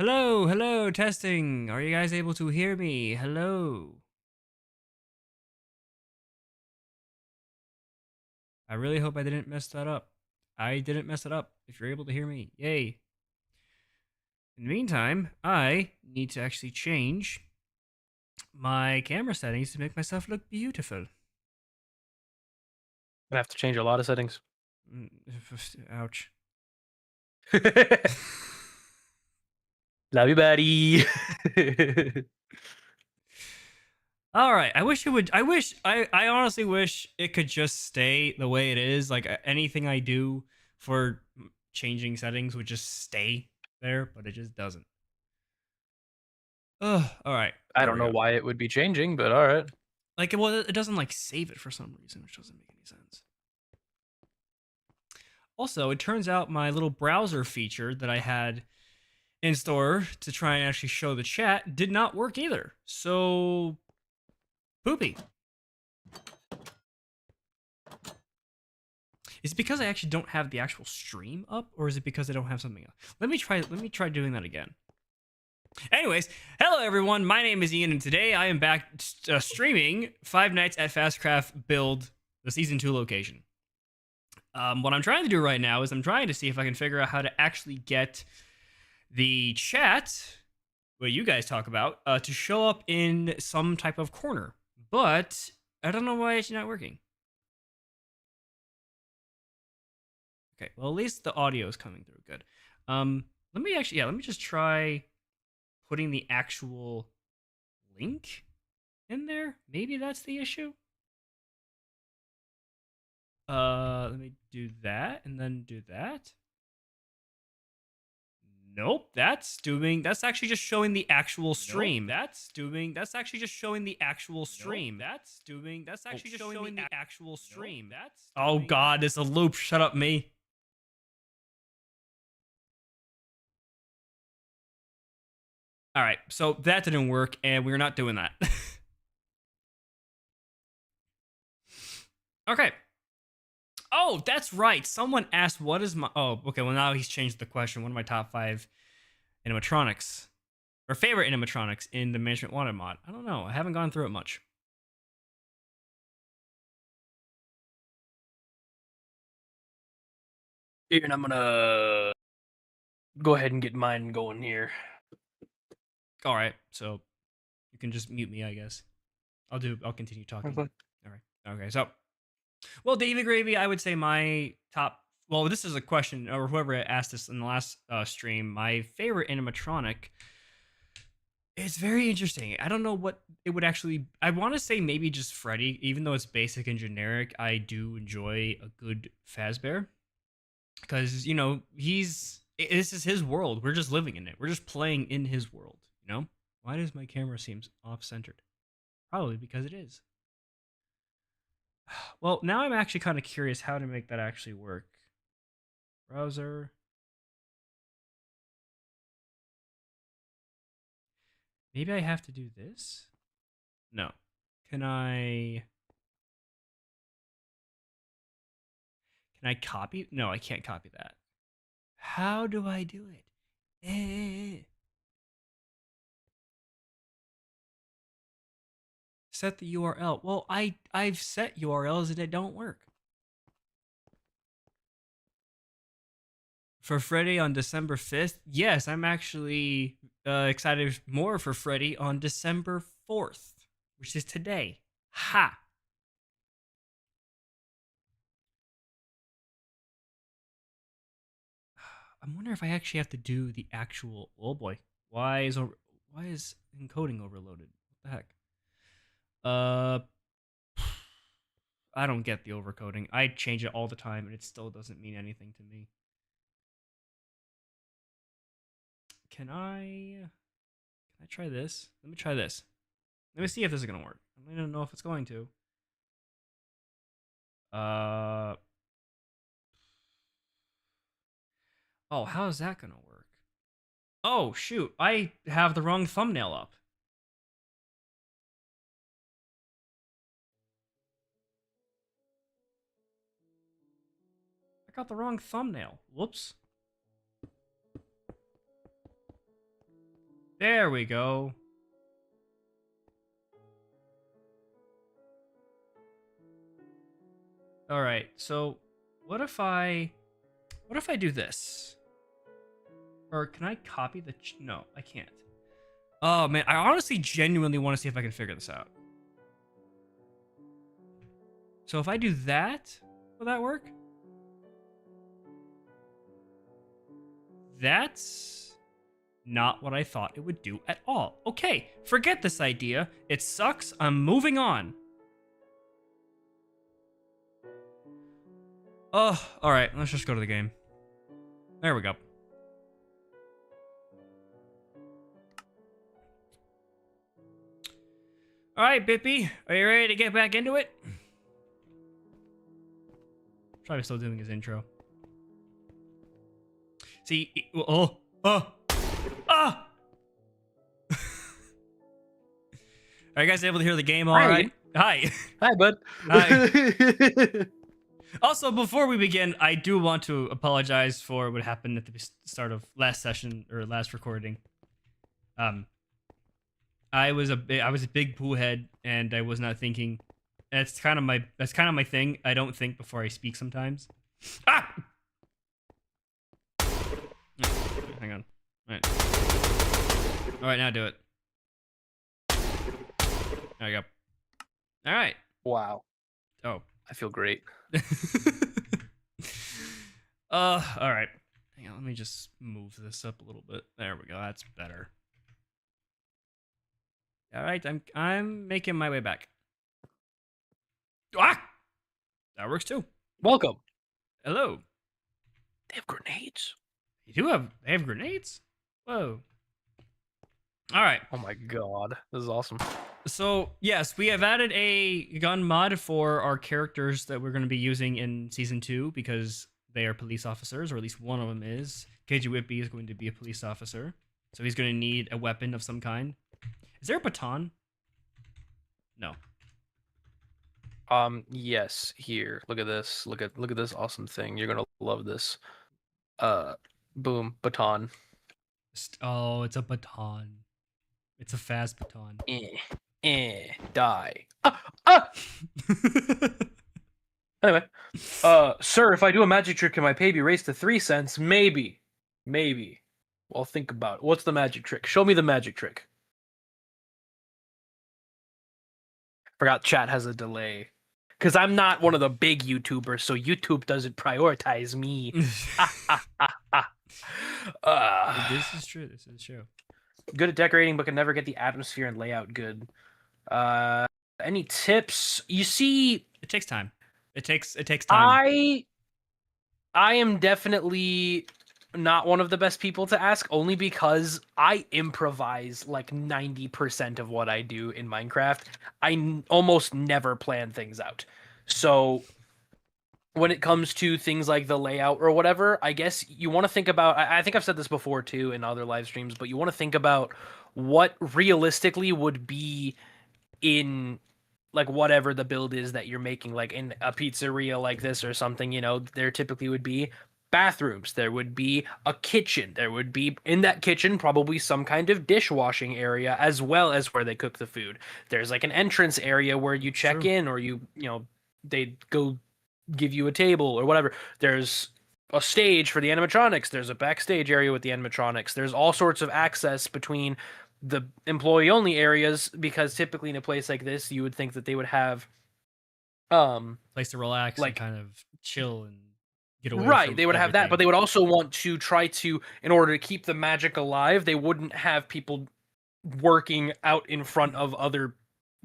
Hello, hello, testing. Are you guys able to hear me? Hello. I really hope I didn't mess that up. I didn't mess it up. If you're able to hear me, yay. In the meantime, I need to actually change my camera settings to make myself look beautiful. Gonna have to change a lot of settings. Ouch. Love you, buddy. All right. I wish it would. I honestly wish it could just stay the way it is. Like anything I do for changing settings would just stay there, but it just doesn't. Ugh. All right. I There don't we know go. why it would be changing, but all right. Like, well, it doesn't like save it for some reason, which doesn't make any sense. Also, it turns out my little browser feature that I had in store to try and actually show the chat did not work either. So, poopy. Is it because I actually don't have the actual stream up, or is it because I don't have something else? Let me try doing that again. Anyways, hello everyone. My name is Ian, and today I am back streaming Five Nights at Fazcraft build, the season 2 location. What I'm trying to do right now is I'm trying to see if I can figure out how to actually get the chat, what you guys talk about, to show up in some type of corner. But I don't know why it's not working. Okay, well, at least the audio is coming through good. Let me just try putting the actual link in there. Maybe that's the issue. Let me do that and then do that. Nope, that's actually just showing the actual stream. That's actually just showing the actual stream. That's actually just showing the actual stream. Oh god, it's a loop. Shut up, me. All right, so that didn't work, and we're not doing that. Okay. Oh, that's right. Someone asked, what is my... Oh, okay, well, now he's changed the question. What are my top 5 animatronics? Or favorite animatronics in the Management Wanted mod? I don't know. I haven't gone through it much. Here, and I'm gonna go ahead and get mine going here. All right, so you can just mute me, I guess. I'll continue talking. Okay. All right. Okay, so... Well, David Gravy, I would say my top... Well, this is a question, or whoever asked this in the last stream. My favorite animatronic... It's very interesting. I don't know what it would actually... I want to say maybe just Freddy. Even though it's basic and generic, I do enjoy a good Fazbear. Because, you know, this is his world. We're just living in it. We're just playing in his world, you know? Why does my camera seem off-centered? Probably because it is. Well, now I'm actually kind of curious how to make that actually work. Browser. Maybe I have to do this? No. Can I copy? No, I can't copy that. How do I do it? Set the URL. Well, I've set URLs and it don't work. For Freddy on December 5th, yes, I'm actually excited more for Freddy on December 4th, which is today. Ha! I'm wondering if I actually have to do the actual... Oh boy. Why is encoding overloaded? What the heck? I don't get the overcoding. I change it all the time and it still doesn't mean anything to me. Can I try this? Let me try this. Let me see if this is gonna work. I don't know if it's going to. Oh, how is that gonna work? Oh shoot, I have the wrong thumbnail up. I got the wrong thumbnail. Whoops. There we go. All right. So, what if I do this? Or can I copy the no, I can't. Oh man, I honestly genuinely want to see if I can figure this out. So if I do that, will that work? That's not what I thought it would do at all. Okay, forget this idea. It sucks. I'm moving on. Oh, all right. Let's just go to the game. There we go. All right, Bippy, are you ready to get back into it? Probably still doing his intro. See, ah! Are you guys able to hear the game all right? Hi. Hi, bud. Hi. Also, before we begin, I do want to apologize for what happened at the start of last session or last recording. I was a big poo head, and I was not thinking. That's kind of my thing. I don't think before I speak sometimes. Ah! Hang on. All right, now do it. There we go. All right. Wow. Oh, I feel great. all right. Hang on, let me just move this up a little bit. There we go. That's better. All right, I'm making my way back. Ah! That works too. Welcome. Hello. They have grenades. They have grenades? Whoa. All right. Oh my god. This is awesome. So, yes, we have added a gun mod for our characters that we're going to be using in Season 2 because they are police officers, or at least one of them is. Kjwippy is going to be a police officer, so he's going to need a weapon of some kind. Is there a baton? No. Yes, here. Look at this. Look at this awesome thing. You're gonna love this. Boom, baton. Oh, it's a baton. It's a fast baton. Die. Anyway, sir, if I do a magic trick, can my pay be raised to 3 cents? Maybe. Well, think about it. What's the magic trick? Show me the magic trick. Forgot chat has a delay. Because I'm not one of the big YouTubers, so YouTube doesn't prioritize me. This is true. This is true. Good at decorating, but can never get the atmosphere and layout good. Any tips? You see, it takes time. It takes time. I am definitely not one of the best people to ask, only because I improvise like 90% of what I do in Minecraft. I almost never plan things out. So when it comes to things like the layout or whatever, I guess you want to think about, I think I've said this before too in other live streams, but you want to think about what realistically would be in like whatever the build is that you're making, like in a pizzeria like this or something, you know, there typically would be bathrooms, there would be a kitchen, there would be in that kitchen probably some kind of dishwashing area as well as where they cook the food. There's like an entrance area where you check in, or you know, they go give you a table or whatever. There's a stage for the animatronics, there's a backstage area with the animatronics, there's all sorts of access between the employee only areas, because typically in a place like this you would think that they would have place to relax, like, and kind of chill and get away right from they would everything. have that, but they would also want to try to, in order to keep the magic alive, they wouldn't have people working out in front of other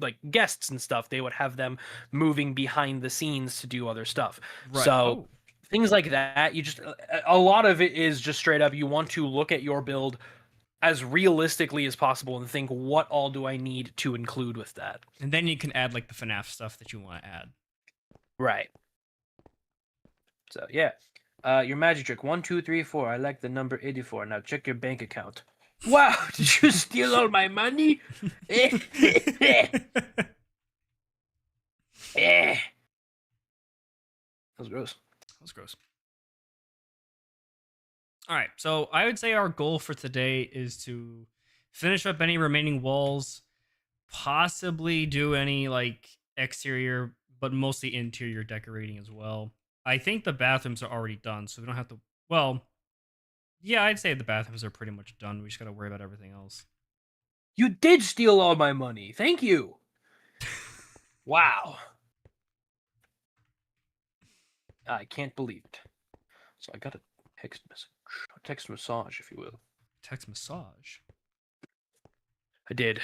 like guests and stuff. They would have them moving behind the scenes to do other stuff. Right. So things like that, you just, a lot of it is just straight up, you want to look at your build as realistically as possible and think, what all do I need to include with that? And then you can add like the FNAF stuff that you want to add. Right. So yeah, your magic trick 1, 2, 3, 4. I like the number 84. Now check your bank account. Wow, did you steal all my money? That was gross. That was gross. All right, so I would say our goal for today is to finish up any remaining walls, possibly do any like exterior, but mostly interior decorating as well. I think the bathrooms are already done, so we don't have to. Well, yeah, I'd say the bathrooms are pretty much done. We just gotta worry about everything else. You did steal all my money. Thank you. Wow. I can't believe it. So I got a text message. A text massage, if you will. Text massage. I did.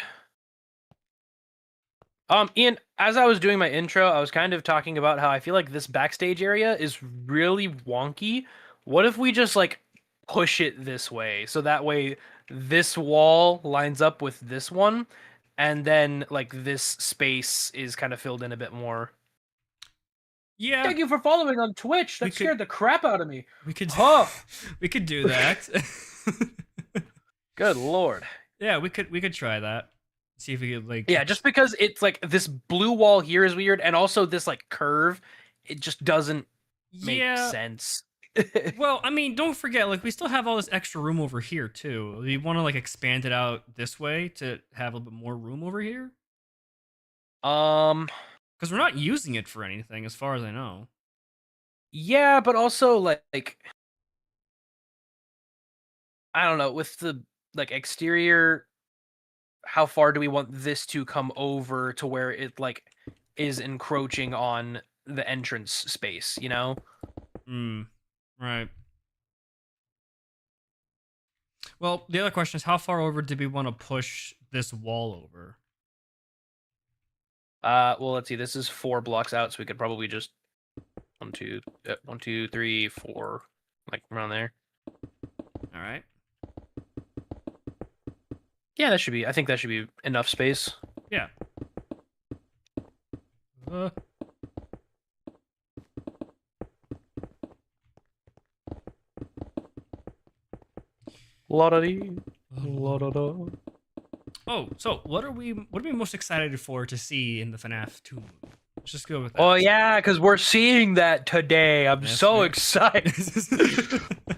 Ian, as I was doing my intro, I was kind of talking about how I feel like this backstage area is really wonky. What if we just like push it this way, so that way this wall lines up with this one, and then like this space is kind of filled in a bit more. Yeah, Thank you for following on Twitch. That scared the crap out of me. we could. Huh. We could do that. Good lord. Yeah, we could try that. See if we could like. Yeah, just because it's like this blue wall here is weird, and also this like curve, it just doesn't make sense. Well, I mean, don't forget, like we still have all this extra room over here too. We want to like expand it out this way to have a little bit more room over here. Because we're not using it for anything, as far as I know. Yeah, but also like I don't know, with the like exterior, how far do we want this to come over to where it like is encroaching on the entrance space, you know? Right. Well, the other question is, how far over did we want to push this wall over? Well, let's see. This is 4 blocks out, so we could probably just 1, 2, 3, 4, like around there. All right. Yeah, that should be. I think that should be enough space. Yeah. La-da-dee. La-da-da. Oh, so what are we most excited for to see in the FNAF 2 movie? Let's just go with that. Oh yeah, because we're seeing that today. I'm so excited.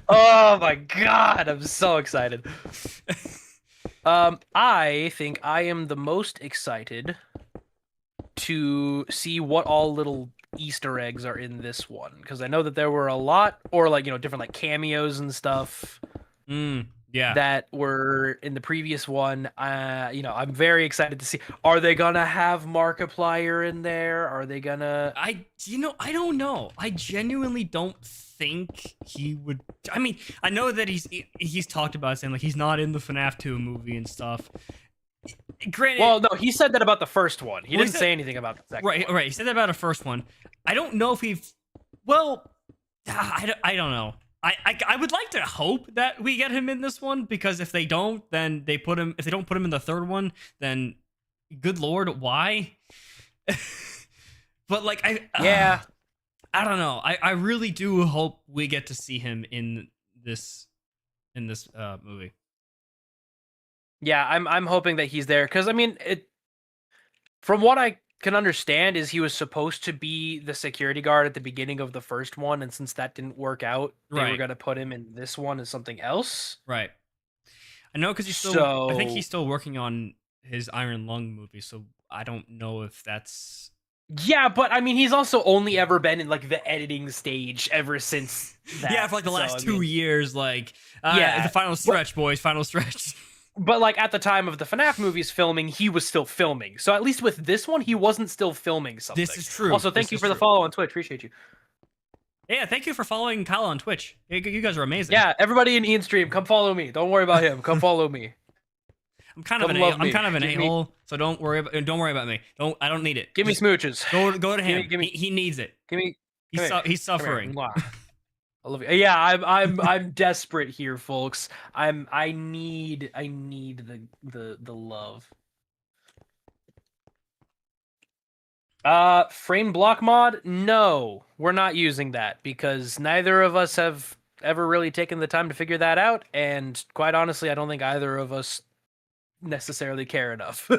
Oh my god, I'm so excited. I think I am the most excited to see what all little Easter eggs are in this one, because I know that there were a lot, or like, you know, different like cameos and stuff. Yeah. That were in the previous one. You know, I'm very excited to see. Are they gonna have Markiplier in there? Are they gonna? I don't know. I genuinely don't think he would. I mean, I know that he's talked about saying like he's not in the FNAF 2 movie and stuff. Granted, well, no, he said that about the first one. He didn't say anything about the second one. Right. He said that about the first one. I don't know if well, I don't know. I would like to hope that we get him in this one, because if they don't, then if they don't put him in the third one, then good lord, why? But like I don't know. I really do hope we get to see him in this movie. Yeah, I'm hoping that he's there, because I mean, from what I can understand is he was supposed to be the security guard at the beginning of the first one, and since that didn't work out, they were going to put him in this one as something else. Right. I know, because I think he's still working on his Iron Lung movie, so I don't know if that's... Yeah, but I mean, he's also only ever been in like the editing stage ever since that. Yeah, for like the last 2 years, like the final stretch, boys, final stretch. But like at the time of the FNAF movies filming, he was still filming. So at least with this one, he wasn't still filming something. This is true. Also, thank you for the follow on Twitch. Appreciate you. Yeah, thank you for following Kyle on Twitch. You guys are amazing. Yeah, everybody in Ian's stream, come follow me. Don't worry about him. Come follow me. I'm kind of an a-hole, so don't worry about me. I don't need it. Give me smooches. Go to him. He needs it. He's suffering. I love you. Yeah, I'm desperate here, folks. I need the love. Frame block mod? No, we're not using that, because neither of us have ever really taken the time to figure that out, and quite honestly, I don't think either of us necessarily care enough.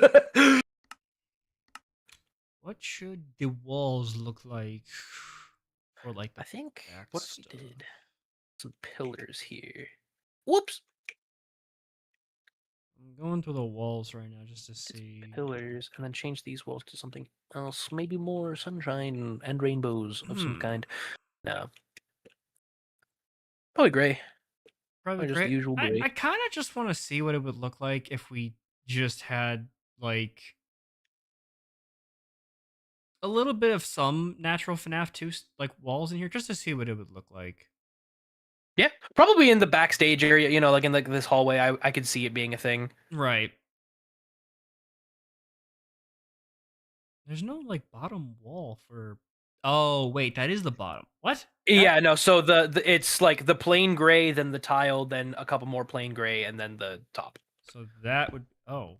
What should the walls look like? Or like I think what we did, some pillars here. Whoops. I'm going through the walls right now just to see. Pillars, and then change these walls to something else. Maybe more sunshine and rainbows of some kind. No. Probably gray. Probably Probably just the great. usual gray. I kind of just want to see what it would look like if we just had like a little bit of some natural FNAF 2 like walls in here just to see what it would look like. Yeah, probably in the backstage area, you know, like in like this hallway, I could see it being a thing. Right. There's no like bottom wall for. Oh wait, that is the bottom. What? Yeah, no. So the it's like the plain gray, then the tile, then a couple more plain gray, and then the top. So that would. Oh.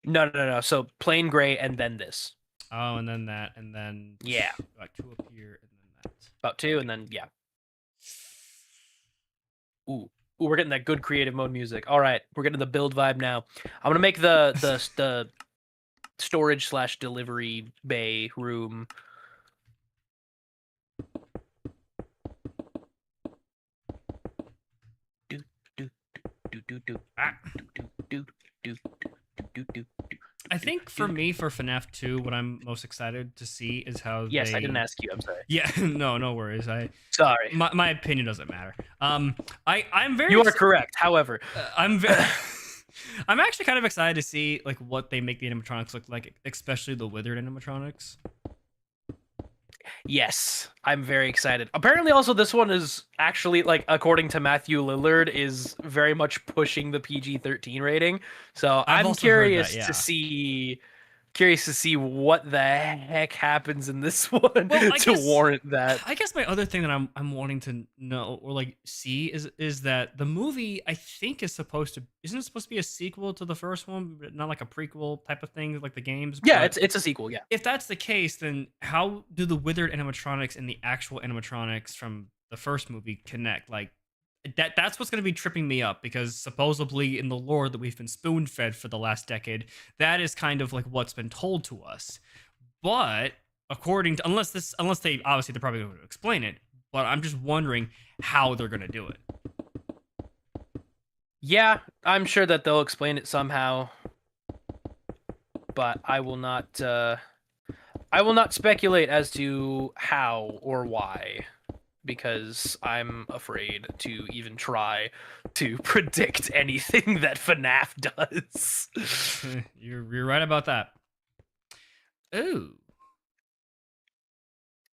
No. So plain gray, and then this. Oh, and then that, and then Yeah, like two up here, and then that. about two, and then yeah. Ooh, we're getting that good creative mode music. All right, we're getting the build vibe now. I'm gonna make the storage / delivery bay room. I think for me, for FNAF 2, what I'm most excited to see is how Yes, they. I didn't ask you. I'm sorry. Yeah, no worries. Sorry. My opinion doesn't matter. I'm very. You are correct. However, I'm I'm actually kind of excited to see like what they make the animatronics look like, especially the withered animatronics. yes, I'm very excited. Apparently, also this one is actually like, according to Matthew Lillard, is very much pushing the PG-13 rating. So I'm also heard curious that, yeah. to see what the heck happens in this one warrant that. I guess my other thing that I'm wanting to know or like see is that the movie I think isn't it supposed to be a sequel to the first one, but not like a prequel type of thing like the games? Yeah, But it's a sequel. Yeah. if that's the case, then how do the withered animatronics and the actual animatronics from the first movie connect? Like that's what's going to be tripping me up, because supposedly in the lore that we've been spoon-fed for the last decade, that is kind of like what's been told to us. But according to unless they obviously they're probably going to explain it, but I'm just wondering how they're going to do it. Yeah, I'm sure that they'll explain it somehow, but I will not speculate as to how or why, because I'm afraid to even try to predict anything that FNAF does. You're right about that. Ooh.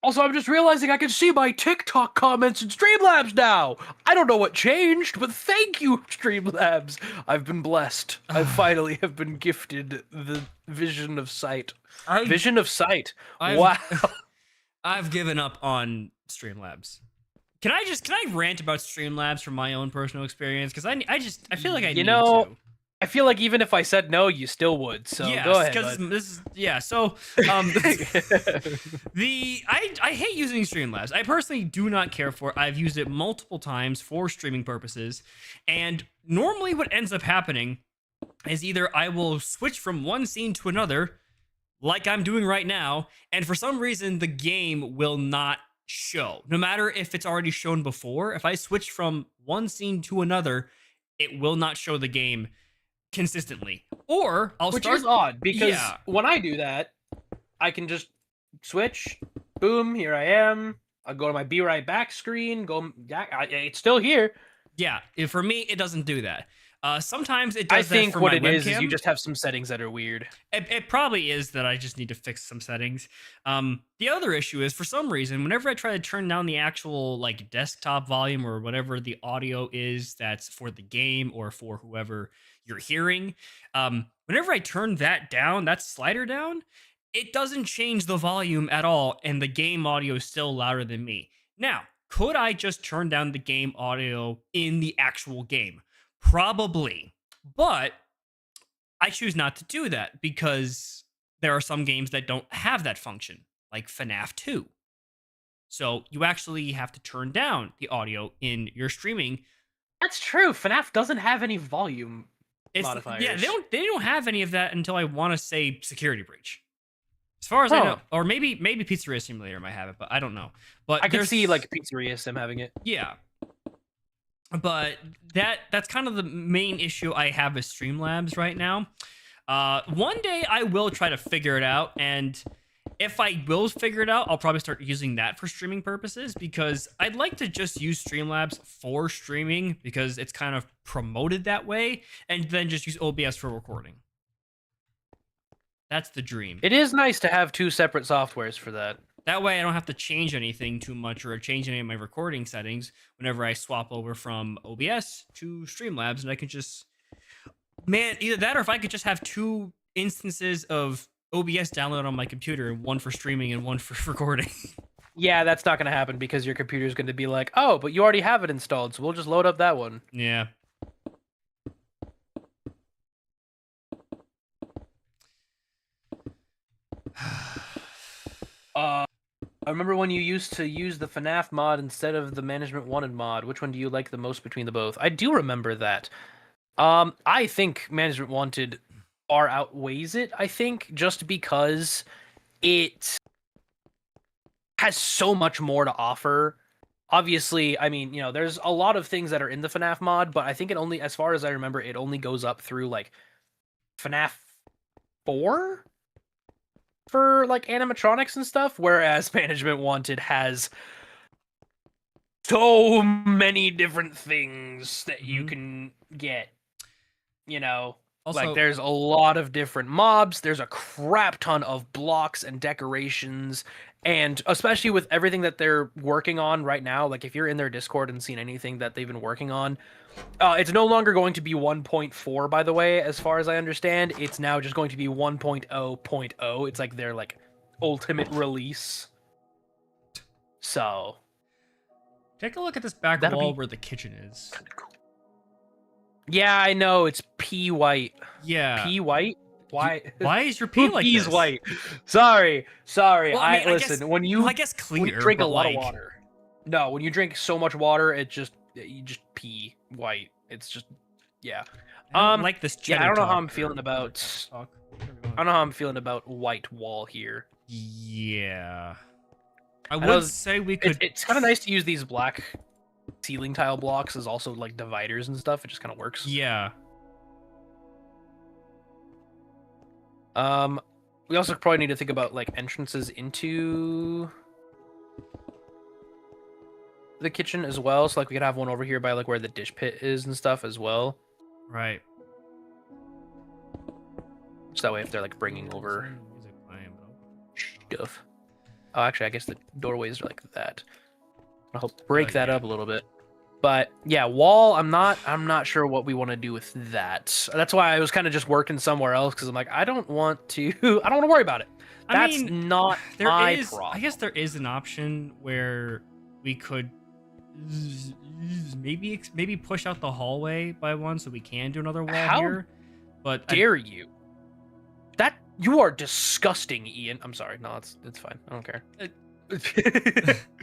Also, I'm just realizing I can see my TikTok comments in Streamlabs now. I don't know what changed, but thank you, Streamlabs. I've been blessed. I finally have been gifted the vision of sight. Vision of sight. Wow. I've given up on Streamlabs. Can I rant about Streamlabs from my own personal experience? Because I feel like I need to. I feel like even if I said no, you still would. So yes, go ahead. Because this is So I hate using Streamlabs. I personally do not care for it. I've used it multiple times for streaming purposes, and normally what ends up happening is either I will switch from one scene to another, like I'm doing right now, and for some reason the game will not show. No matter if it's already shown before, if I switch from one scene to another, it will not show the game consistently. Or Which is odd, because when I do that, I can just switch, boom, here I am. I'll go to my be right back screen, it's still here. Yeah, for me, it doesn't do that. Sometimes it does. I think what it is you just have some settings that are weird. It probably is that I just need to fix some settings. The other issue is, for some reason, whenever I try to turn down the actual like desktop volume or whatever the audio is that's for the game or for whoever you're hearing, whenever I turn that down, that slider down, it doesn't change the volume at all, and the game audio is still louder than me. Now, could I just turn down the game audio in the actual game? Probably, but I choose not to do that because there are some games that don't have that function, like FNAF 2. So you actually have to turn down the audio in your streaming. That's true. FNAF doesn't have any volume modifiers. Yeah, they don't have any of that until I want to say Security Breach. As far as I know, or maybe Pizzeria Simulator might have it, but I don't know. But I can see like Pizzeria Sim having it. Yeah. But that's kind of the main issue I have with Streamlabs right now. One day I will try to figure it out, and if I will figure it out, I'll probably start using that for streaming purposes, because I'd like to just use Streamlabs for streaming because it's kind of promoted that way, and then just use OBS for recording. That's the dream. It is nice to have two separate softwares for that. That way I don't have to change anything too much or change any of my recording settings whenever I swap over from OBS to Streamlabs, and I can just, man, either that or if I could just have two instances of OBS downloaded on my computer, one for streaming and one for recording. Yeah, that's not going to happen because your computer is going to be like, oh, but you already have it installed, so we'll just load up that one. Yeah. I remember when you used to use the FNAF mod instead of the Management Wanted mod. Which one do you like the most between the both? I do remember that. I think Management Wanted far outweighs it, I think, just because it has so much more to offer. Obviously, I mean, there's a lot of things that are in the FNAF mod, but I think it only, as far as I remember, it only goes up through, like, FNAF 4? For like animatronics and stuff, whereas Management Wanted has so many different things that you can get. Also, like there's a lot of different mobs, there's a crap ton of blocks and decorations, and especially with everything that they're working on right now, like if you're in their Discord and seen anything that they've been working on, it's no longer going to be 1.4, by the way, as far as I understand. It's now just going to be 1.0.0. It's like their like ultimate release. So take a look at this back wall where the kitchen is. Kind of cool. Yeah, I know, it's P white. Yeah. P white? Why is your pee like P's this? white. Sorry. Well, I mean, listen, when you clear, when you drink a lot like... of water. No, when you drink so much water, you just pee white. It's just, yeah. I don't like this cheddar I don't know how talk I'm feeling or about talk. I don't know how I'm feeling about white wall here. Yeah. I would say we could... It's kind of nice to use these black ceiling tile blocks as also like dividers and stuff. It just kind of works. Yeah. We also probably need to think about like entrances into the kitchen as well. So like we could have one over here by like where the dish pit is and stuff as well. Right. So that way if they're like bringing over stuff. Oh, actually, I guess the doorways are like that. I'll break that up a little bit. But yeah, wall, I'm not sure what we want to do with that. That's why I was kind of just working somewhere else, because I'm like, I don't want to worry about it. That's not my problem. I guess there is an option where we could maybe push out the hallway by one so we can do another wall here. But dare you? That you are disgusting, Ian. I'm sorry. No, it's fine. I don't care.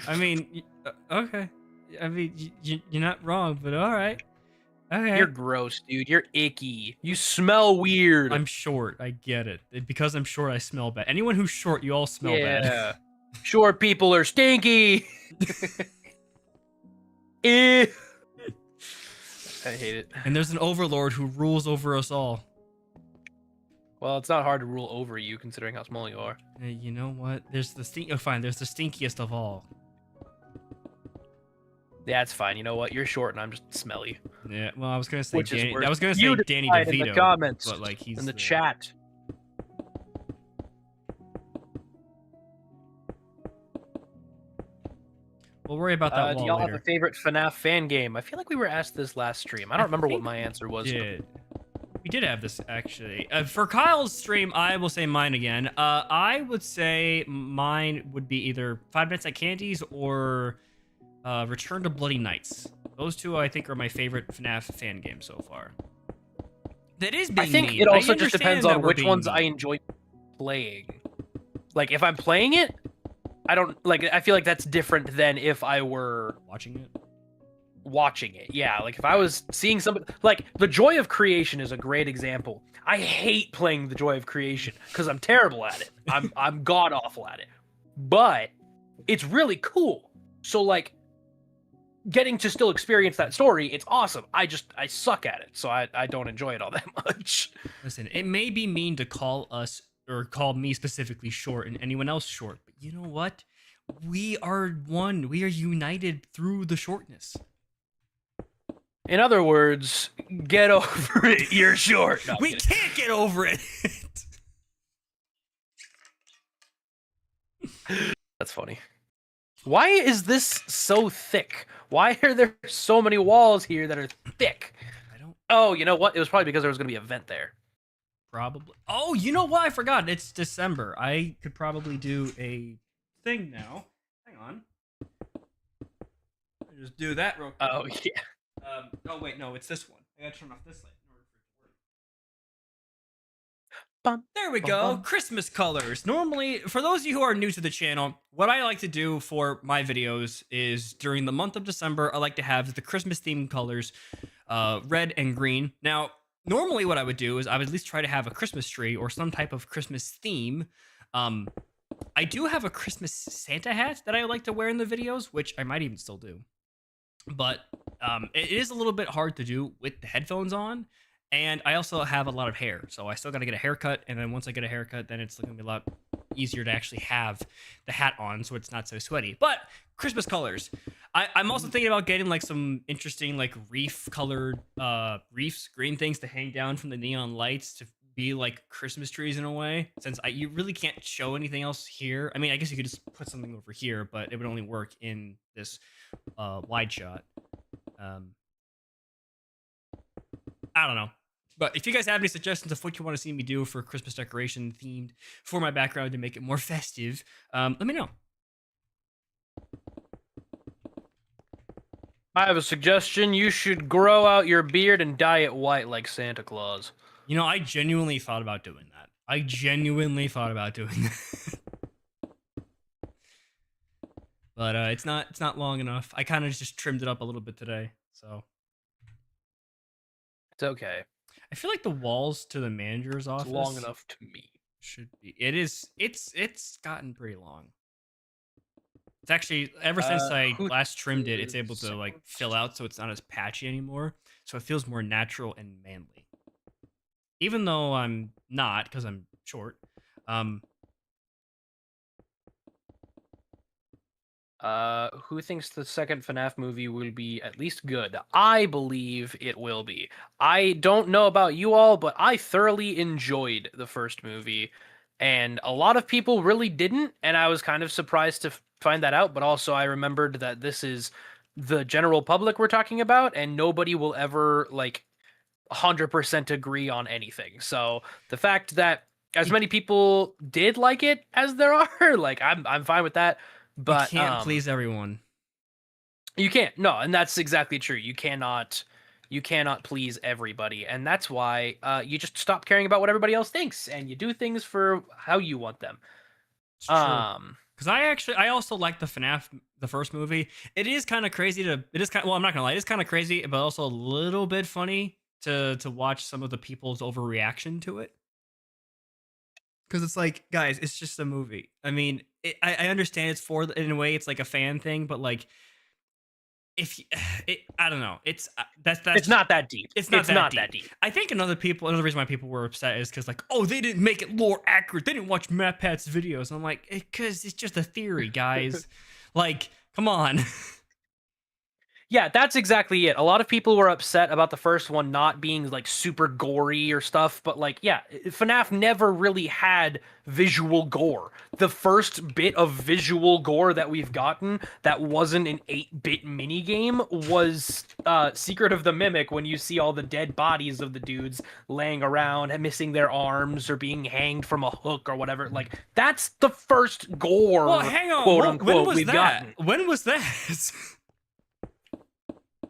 I mean, okay. I mean, you're not wrong, but all right. Okay. You're gross, dude. You're icky. You smell weird. I'm short. I get it. Because I'm short, I smell bad. Anyone who's short, you all smell bad. Yeah. Short people are stinky. I hate it. And there's an overlord who rules over us all. Well, it's not hard to rule over you, considering how small you are. Hey, you know what? There's the stink. Oh, fine. There's the stinkiest of all. Yeah, it's fine. You know what? You're short and I'm just smelly. Yeah. Well, I was gonna say Which Danny. is worse. I was gonna say You Danny decide DeVito. in the comments, but like he's in the chat. We'll worry about that Do wall y'all later. have a favorite FNAF fan game? I feel like we were asked this last stream. I don't remember what my answer was. We did have this actually. For Kyle's stream, I will say mine again. I would say mine would be either 5 Nights at Candy's or Return to Bloody Nights. Those two, I think, are my favorite FNAF fan games so far. That is being I think mean. it also just depends on which ones mean. I enjoy playing. Like, if I'm playing it, I don't like. I feel like that's different than if I were watching it. Watching it, yeah. Like if I was seeing somebody, like the Joy of Creation is a great example. I hate playing the Joy of Creation because I'm terrible at it. I'm god awful at it, but it's really cool. So like, getting to still experience that story, it's awesome. I suck at it, so I don't enjoy it all that much. Listen, it may be mean to call us or call me specifically short and anyone else short, but you know what? We are one. We are united through the shortness. In other words, get over it. You're short. No, we can't get over it. That's funny. Why is this so thick? Why are there so many walls here that are thick? I don't. Oh, you know what? It was probably because there was going to be a vent there. Probably. Oh, you know what? I forgot. It's December. I could probably do a thing now. Hang on. I'll just do that real quick. Oh, yeah. Oh, wait. No, it's this one. I gotta turn off this light in order for it to work. There we go. Christmas colors. Normally, for those of you who are new to the channel, what I like to do for my videos is during the month of December, I like to have the Christmas themed colors, red and green. Now, normally what I would do is I would at least try to have a Christmas tree or some type of Christmas theme. I do have a Christmas Santa hat that I like to wear in the videos, which I might even still do. But it is a little bit hard to do with the headphones on. And I also have a lot of hair, so I still got to get a haircut. And then once I get a haircut, then it's going to be a lot easier to actually have the hat on, so it's not so sweaty. But Christmas colors. I'm also thinking about getting like some interesting like reef-colored reefs, green things to hang down from the neon lights to be like Christmas trees in a way. Since you really can't show anything else here. I mean, I guess you could just put something over here, but it would only work in this wide shot. I don't know. But if you guys have any suggestions of what you want to see me do for Christmas decoration themed for my background to make it more festive, let me know. I have a suggestion. You should grow out your beard and dye it white like Santa Claus. You know, I genuinely thought about doing that. But it's not long enough. I kind of just trimmed it up a little bit today, so it's okay. I feel like the walls to the manager's office it's long enough to me should be. It is. It's gotten pretty long. It's actually ever since I last trimmed it, it's able to like fill out, so it's not as patchy anymore. So it feels more natural and manly. Even though I'm not, because I'm short. Who thinks the second FNAF movie will be at least good? I believe it will be. I don't know about you all, but I thoroughly enjoyed the first movie, and a lot of people really didn't, and I was kind of surprised to find that out, but also I remembered that this is the general public we're talking about, and nobody will ever, like, 100% agree on anything. So the fact that as many people did like it as there are, like, I'm fine with that. But you can't please everyone. You can't. No, and that's exactly true. You cannot please everybody, and that's why you just stop caring about what everybody else thinks, and you do things for how you want them. It's true. Because I also like the FNAF, the first movie. It is kind of crazy to. It is kind. Well, I'm not gonna lie. It is kind of crazy, but also a little bit funny to watch some of the people's overreaction to it. Because it's like, guys, it's just a movie. I mean, I understand it's for, in a way, it's like a fan thing, but like, I don't know. It's not that deep. It's not that deep. I think another reason why people were upset is because like, oh, they didn't make it lore accurate. They didn't watch MatPat's videos. And I'm like, because it's just a theory, guys. Like, come on. Yeah, that's exactly it. A lot of people were upset about the first one not being like super gory or stuff, but like, yeah, FNAF never really had visual gore. The first bit of visual gore that we've gotten that wasn't an 8-bit minigame was Secret of the Mimic, when you see all the dead bodies of the dudes laying around and missing their arms or being hanged from a hook or whatever. Like, that's the first gore, well, hang on. quote unquote, when was we've gotten. When was that?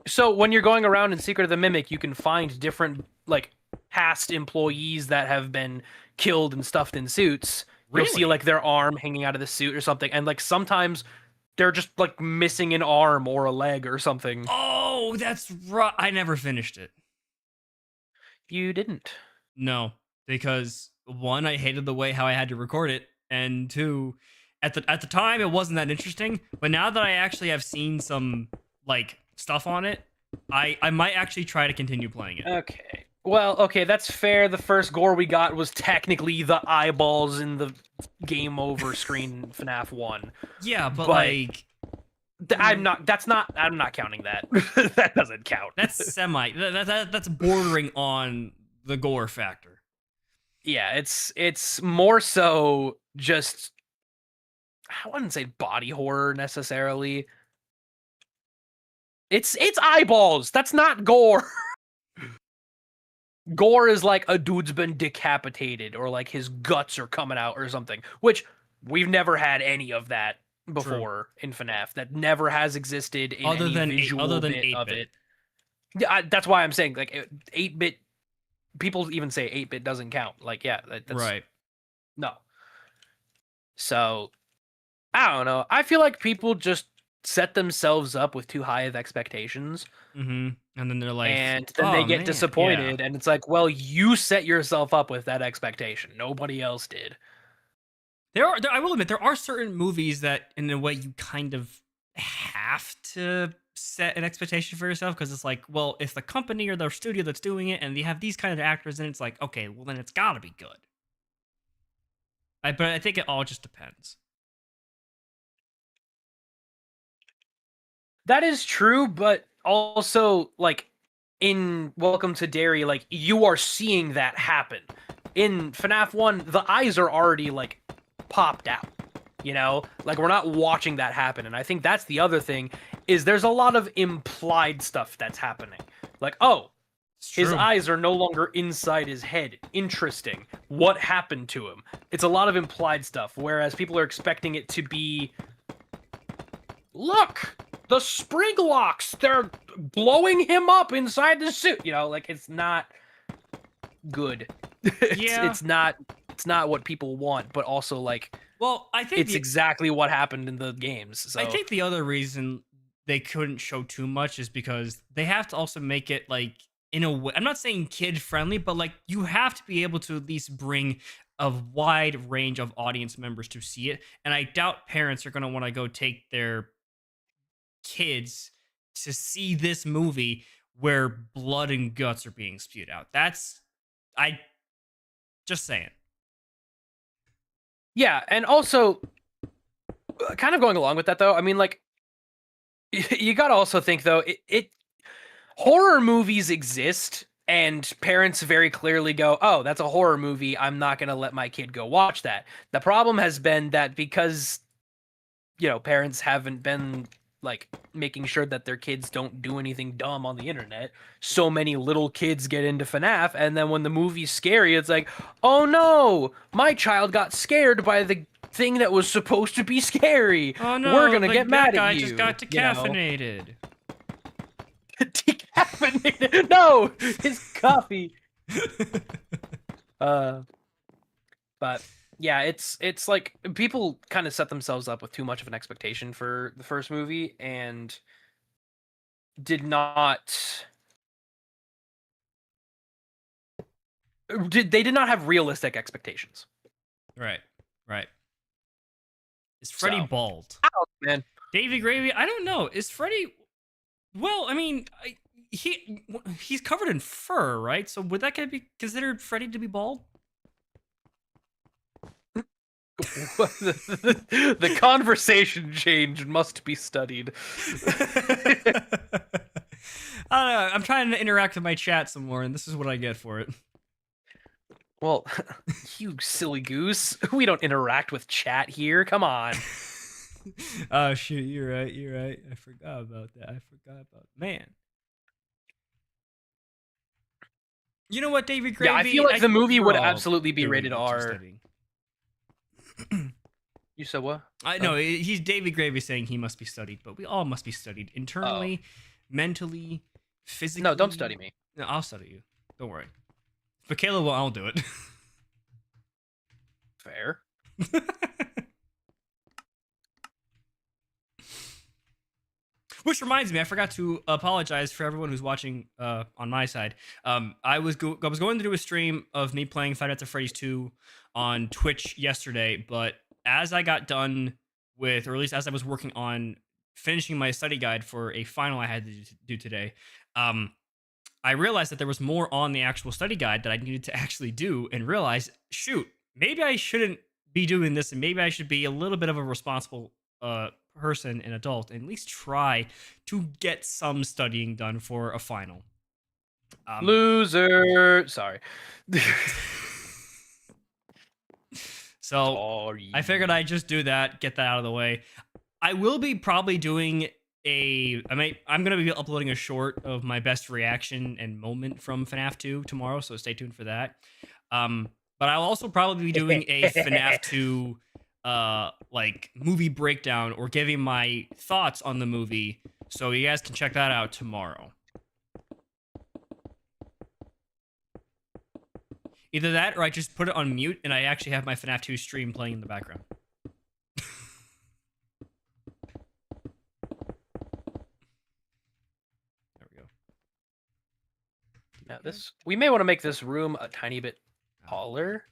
So when you're going around in Secret of the Mimic, you can find different, like, past employees that have been killed and stuffed in suits. You'll see, like, their arm hanging out of the suit or something. And, like, sometimes they're just, like, missing an arm or a leg or something. Oh, that's right. I never finished it. You didn't? No, because one, I hated the way how I had to record it. And two, at the time, it wasn't that interesting. But now that I actually have seen some like stuff on it, I might actually try to continue playing it. Okay. Well, okay, that's fair. The first gore we got was technically the eyeballs in the game over screen in FNAF 1. Yeah, but But like I'm not counting that. That doesn't count. that's that's bordering on the gore factor. Yeah, it's more so just, I wouldn't say body horror necessarily. It's eyeballs. That's not gore. Gore is like a dude's been decapitated or like his guts are coming out or something, which we've never had any of that before in FNAF. That never has existed in Other any than visual other than bit of 8-bit. it. Yeah, that's why I'm saying like 8-bit. People even say 8-bit doesn't count. Like, yeah, that's Right. no. So I don't know. I feel like people just set themselves up with too high of expectations. And then they're like, And then oh, they get man, disappointed, yeah. and it's like, well, you set yourself up with that expectation. Nobody else did. I will admit, there are certain movies that, in a way, you kind of have to set an expectation for yourself because it's like, well, if the company or the studio that's doing it and they have these kind of actors, and it's like, okay, well, then it's got to be good. But I think it all just depends. That is true, but also, like, in Welcome to Derry, like, you are seeing that happen. In FNAF 1, the eyes are already, like, popped out. You know? Like, we're not watching that happen. And I think that's the other thing, is there's a lot of implied stuff that's happening. Like, oh, his eyes are no longer inside his head. Interesting. What happened to him? It's a lot of implied stuff, whereas people are expecting it to be, look, the spring locks, they're blowing him up inside the suit. You know, like, it's not good. It's not what people want, but also, like, well, I think it's exactly what happened in the games. So I think the other reason they couldn't show too much is because they have to also make it, like, in a way, I'm not saying kid friendly, but like you have to be able to at least bring a wide range of audience members to see it. And I doubt parents are going to want to go take their kids to see this movie where blood and guts are being spewed out. I just saying. Yeah, and also, kind of going along with that though, I mean, like, you gotta also think though, horror movies exist, and parents very clearly go, oh, that's a horror movie, I'm not gonna let my kid go watch that. The problem has been that because, you know, parents haven't been, like, making sure that their kids don't do anything dumb on the internet, so many little kids get into FNAF, and then when the movie's scary, it's like, oh no, my child got scared by the thing that was supposed to be scary. Oh no, we're gonna get mad guy at you. Just got decaffeinated. You know? Decaffeinated. No, his coffee. But yeah, it's like people kind of set themselves up with too much of an expectation for the first movie and they did not have realistic expectations. Right. Is Freddy bald? Ow, man. Davy Gravy? I don't know. Is Freddy? Well, I mean, he's covered in fur, right? So would that be considered Freddy to be bald? The conversation change must be studied. I don't know. I'm trying to interact with my chat some more, and this is what I get for it. Well, you silly goose. We don't interact with chat here. Come on. Oh, shoot. You're right. I forgot about that. Man. You know what, David Gravy? Yeah, I feel like the movie would absolutely be rated R. You said what? No, he's David Gravy saying he must be studied, but we all must be studied internally, mentally, physically. No, don't study me. No, I'll study you. Don't worry. Michaela will. I'll do it. Fair. Which reminds me, I forgot to apologize for everyone who's watching on my side. I was going to do a stream of me playing Five Nights at Freddy's 2 on Twitch yesterday, but as I got done with, or at least as I was working on finishing my study guide for a final I had to do today, um, I realized that there was more on the actual study guide that I needed to actually do, and realized, shoot, maybe I shouldn't be doing this, and maybe I should be a little bit of a responsible person and adult, and at least try to get some studying done for a final. Loser. Sorry. So Sorry. I figured I'd just do that, get that out of the way. I will be probably doing I'm gonna be uploading a short of my best reaction and moment from FNAF 2 tomorrow, so stay tuned for that. But I'll also probably be doing a FNAF 2 like movie breakdown, or giving my thoughts on the movie, so you guys can check that out tomorrow. Either that, or I just put it on mute and I actually have my FNAF 2 stream playing in the background. There we go. Now we may want to make this room a tiny bit taller,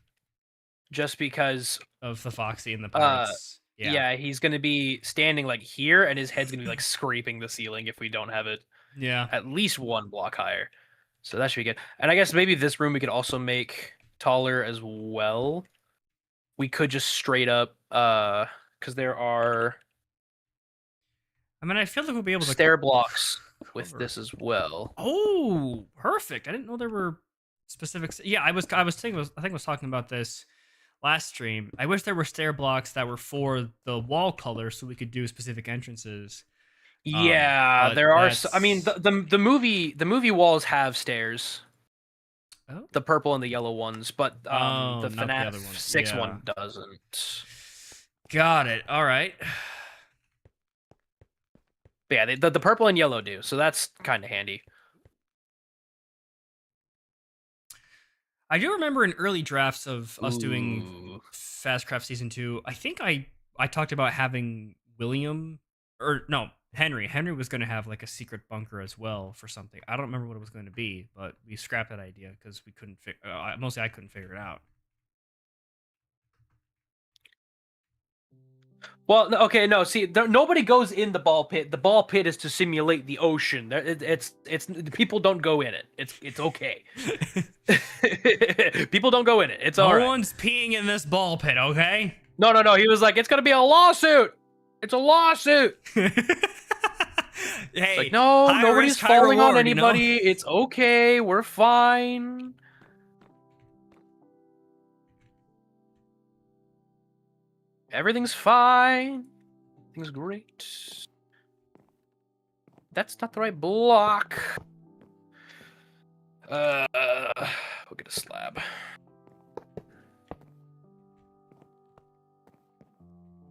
just because Of the Foxy and the Pirates. yeah, he's gonna be standing like here, and his head's gonna be like scraping the ceiling if we don't have it at least 1 block higher. So that should be good. And I guess maybe this room we could also make taller as well. We could just straight up, because there are. I mean, I feel like we'll be able to stair blocks with this as well. Oh, perfect! I didn't know there were specifics. Yeah, I think I was talking about this last stream. I wish there were stair blocks that were for the wall color, so we could do specific entrances. Yeah, there are. I mean, the movie walls have stairs. Oh. The purple and the yellow ones, but the FNAF the 6 one doesn't. Got it. All right. But yeah, the purple and yellow do, so that's kind of handy. I do remember in early drafts of us doing Fazcraft Season 2, I think I talked about having Henry. Henry was going to have like a secret bunker as well for something. I don't remember what it was going to be, but we scrapped that idea because we couldn't mostly I couldn't figure it out. Well, okay, no. See, nobody goes in the ball pit. The ball pit is to simulate the ocean. It's people don't go in it. It's okay. People don't go in it. It's all right. No one's peeing in this ball pit, okay? No. He was like, it's gonna be a lawsuit. It's a lawsuit. Hey, like, no, nobody's risk, falling reward, on anybody. You know? It's okay. We're fine. Everything's fine. Everything's great. That's not the right block. We'll get a slab.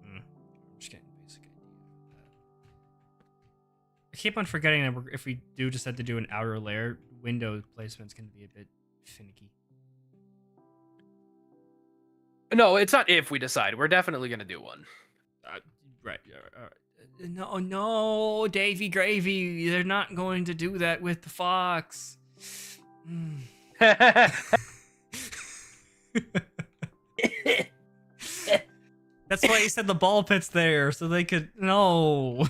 I'm just getting basic idea. I keep on forgetting that if we do decide to do an outer layer, window placement's going to be a bit finicky. No, it's not if we decide. We're definitely going to do one. Right. No, Davy Gravy. They're not going to do that with the fox. That's why he said the ball pit's there, so they could... No.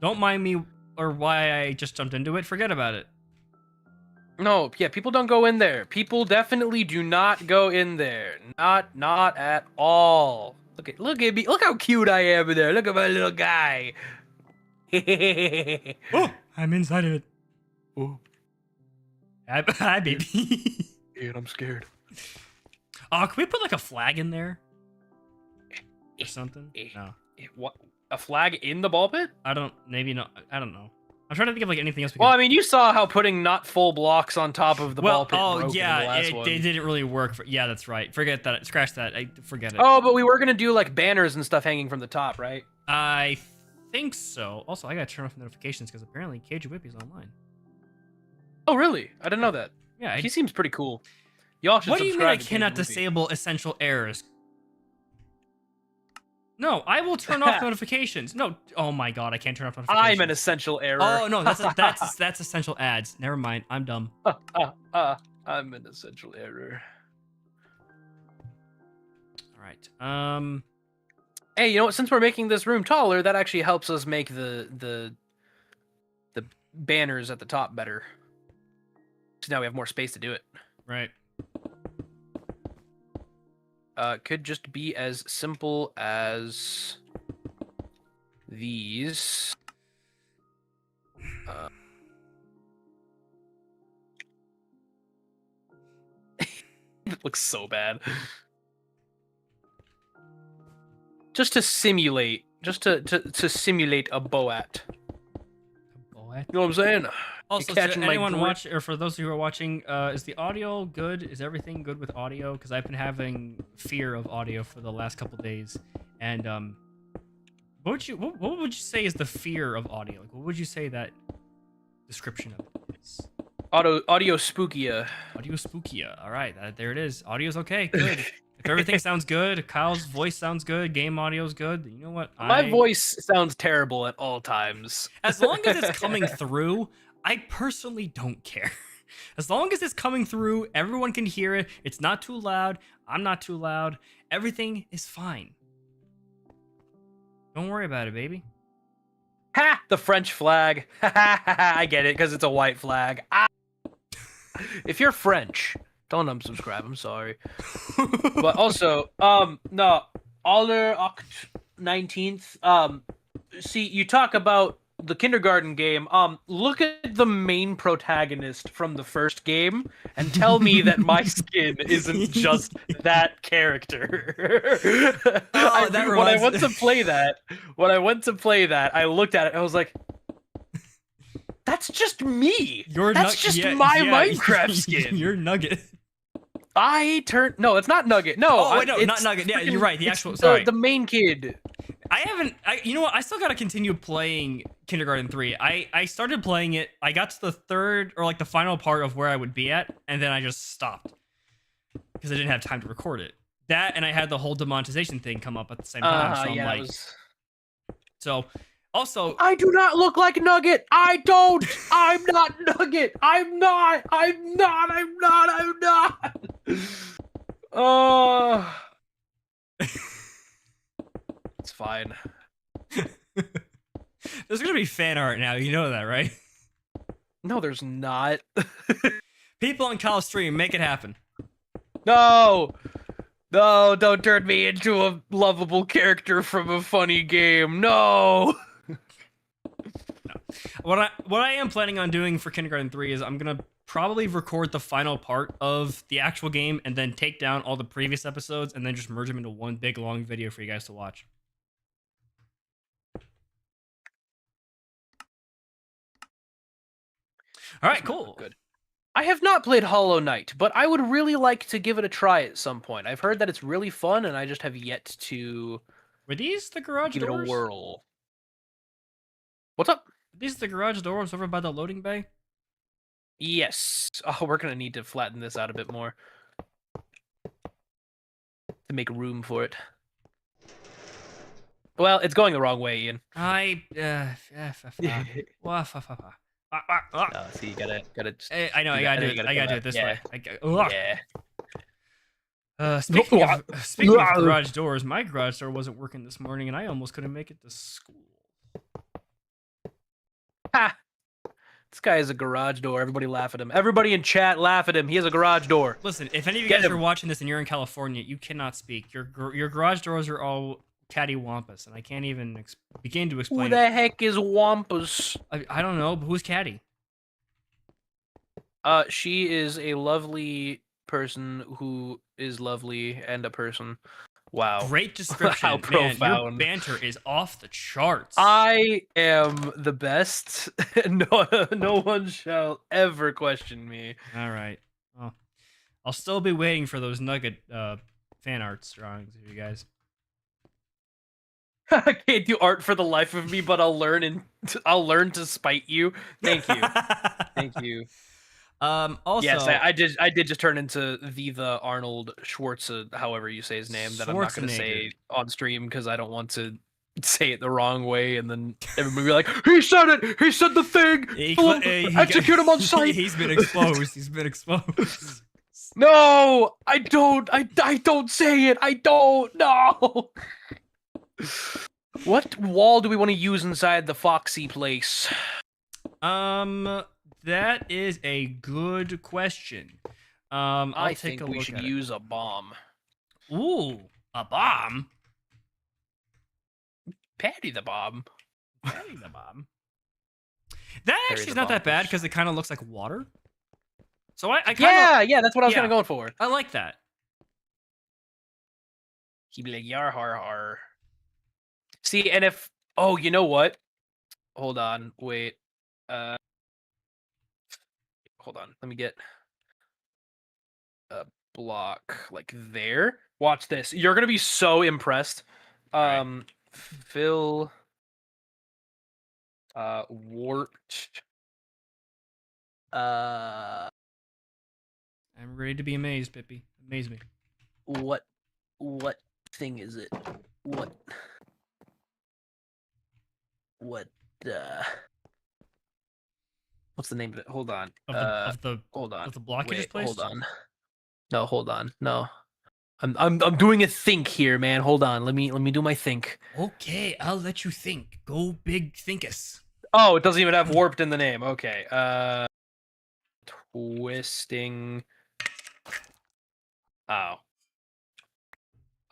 Don't mind me or why I just jumped into it. Forget about it. No, yeah, people don't go in there. People definitely do not go in there. Not at all. Look at me. Look how cute I am in there. Look at my little guy. Oh, I'm inside of it. Oh. Hi, baby. And I'm scared. Oh, can we put like a flag in there? Or something? No. What? A flag in the ball pit? Maybe not. I don't know. I'm trying to think of like anything else. Well, I mean, you saw how putting not full blocks on top of the ball pit broke in the last one. It didn't really work. Yeah, that's right. Forget that. Scratch that. Forget it. Oh, but we were gonna do like banners and stuff hanging from the top, right? I think so. Also, I gotta turn off notifications because apparently Kjwippy's online. Oh, really? I didn't know that. Yeah, he seems pretty cool. Y'all should. What do you mean I cannot Kjwippy. disable essential errors? No, I will turn off notifications. No, oh my god, I can't turn off notifications. I'm an essential error. Oh no, that's essential ads. Never mind, I'm dumb. I'm an essential error. All right. Hey, you know what? Since we're making this room taller, that actually helps us make the banners at the top better. So now we have more space to do it. Right. Could just be as simple as these. It looks so bad. Just to simulate, to simulate a boat. You know what I'm saying? Also, to anyone watch, or for those who are watching, is the audio good? Is everything good with audio? Because I've been having fear of audio for the last couple days, and what would you say is the fear of audio? Like, what would you say that description of it is? Audio spookia. Audio spookia. All right, there it is. Audio's okay. Good. If everything sounds good, Kyle's voice sounds good, game audio's good. You know what? My voice sounds terrible at all times. As long as it's coming through, I personally don't care. As long as it's coming through, everyone can hear it. It's not too loud. I'm not too loud. Everything is fine. Don't worry about it, baby. Ha! The French flag. Ha ha ha! I get it because it's a white flag. Ah! If you're French, don't unsubscribe. I'm sorry. But also, no, Aller 19th. See, you talk about the kindergarten game. Look at the main protagonist from the first game and tell me that my skin isn't just that character. Oh, when I went to play that, I looked at it and I was like, that's just me. That's just my Minecraft skin. You're Nugget. No, it's not Nugget. No. Oh, wait, no, not Nugget. Yeah, you're right. The actual, sorry. The main kid. You know what? I still got to continue playing Kindergarten 3. I started playing it. I got to the third, or like the final part of where I would be at, and then I just stopped. Because I didn't have time to record it. That, and I had the whole demonetization thing come up at the same time. So I'm like... So... Also, I do not look like Nugget. I don't. I'm not Nugget. I'm not. Oh. It's fine. There's gonna be fan art now. You know that, right? No, there's not. People on Kyle's stream, make it happen. No, don't turn me into a lovable character from a funny game. No. What I am planning on doing for Kindergarten 3 is I'm gonna probably record the final part of the actual game and then take down all the previous episodes and then just merge them into one big long video for you guys to watch. All right, cool. Good. I have not played Hollow Knight, but I would really like to give it a try at some point. I've heard that it's really fun, and I just have yet to. Were these the garage give doors? It a whirl. What's up? These the garage doors over by the loading bay? Yes. Oh, we're gonna need to flatten this out a bit more to make room for it. Well, it's going the wrong way, Ian. See, you gotta. I know. I gotta do it. I gotta do it this way. Yeah. Speaking of garage doors, my garage door wasn't working this morning, and I almost couldn't make it to school. Ha! This guy has a garage door. Everybody laugh at him. Everybody in chat laugh at him. He has a garage door. Listen, if any of you guys are watching this and you're in California, you cannot speak. Your garage doors are all cattywampus, and I can't even begin to explain. Who the heck is Wampus? I don't know, but who's Caddy? She is a lovely person who is lovely and a person. Wow. Great description. How profound. Man, your banter is off the charts. I am the best. No one shall ever question me. All right. Well, I'll still be waiting for those Nugget fan arts drawings of you guys. I can't do art for the life of me, but I'll learn to spite you. Thank you. Thank you. Also, yes, I did just turn into the Arnold Schwartz, however you say his name, that I'm not going to say on stream because I don't want to say it the wrong way, and then everybody be like, "He said it! He said the thing! Execute him on sight!" He's been exposed. He's been exposed. No, I don't say it. I don't. No. What wall do we want to use inside the Foxy place? That is a good question. I'll I take think a we look should at use a bomb. it. Ooh, a bomb. Patty the bomb. Patty the bomb. That Parry actually is the not that bad bombers. because it kind of looks like water. So I kind of Yeah, that's what I was yeah. kind of going for. I like that. He'd be like, yar har har. See, and if you know what? Hold on, wait. Hold on. Let me get a block like there. Watch this. You're gonna be so impressed. Right. Fill warped. I'm ready to be amazed, Pippi. Amaze me. What thing is it? What what's the name of it? Hold on. Hold on. Of the block you Wait, just placed. hold on. No, hold on. No. I'm doing a think here, man. Hold on. Let me do my think. Okay, I'll let you think. Go big, thinkus. Oh, it doesn't even have warped in the name. Okay. Twisting. Oh.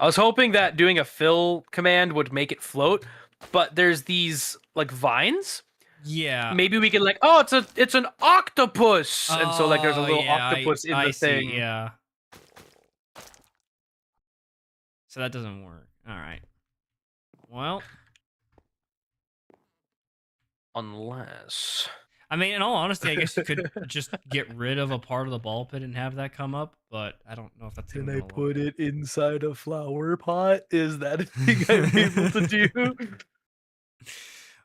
I was hoping that doing a fill command would make it float, but there's these like vines. Yeah. Maybe we can like, oh, it's an octopus, and so like there's a little octopus in the thing. See, yeah. So that doesn't work. All right. Well, unless. I mean, in all honesty, I guess you could just get rid of a part of the ball pit and have that come up, but I don't know if that's Can even I gonna put look. it inside a flower pot? Is that a thing I'm able to do?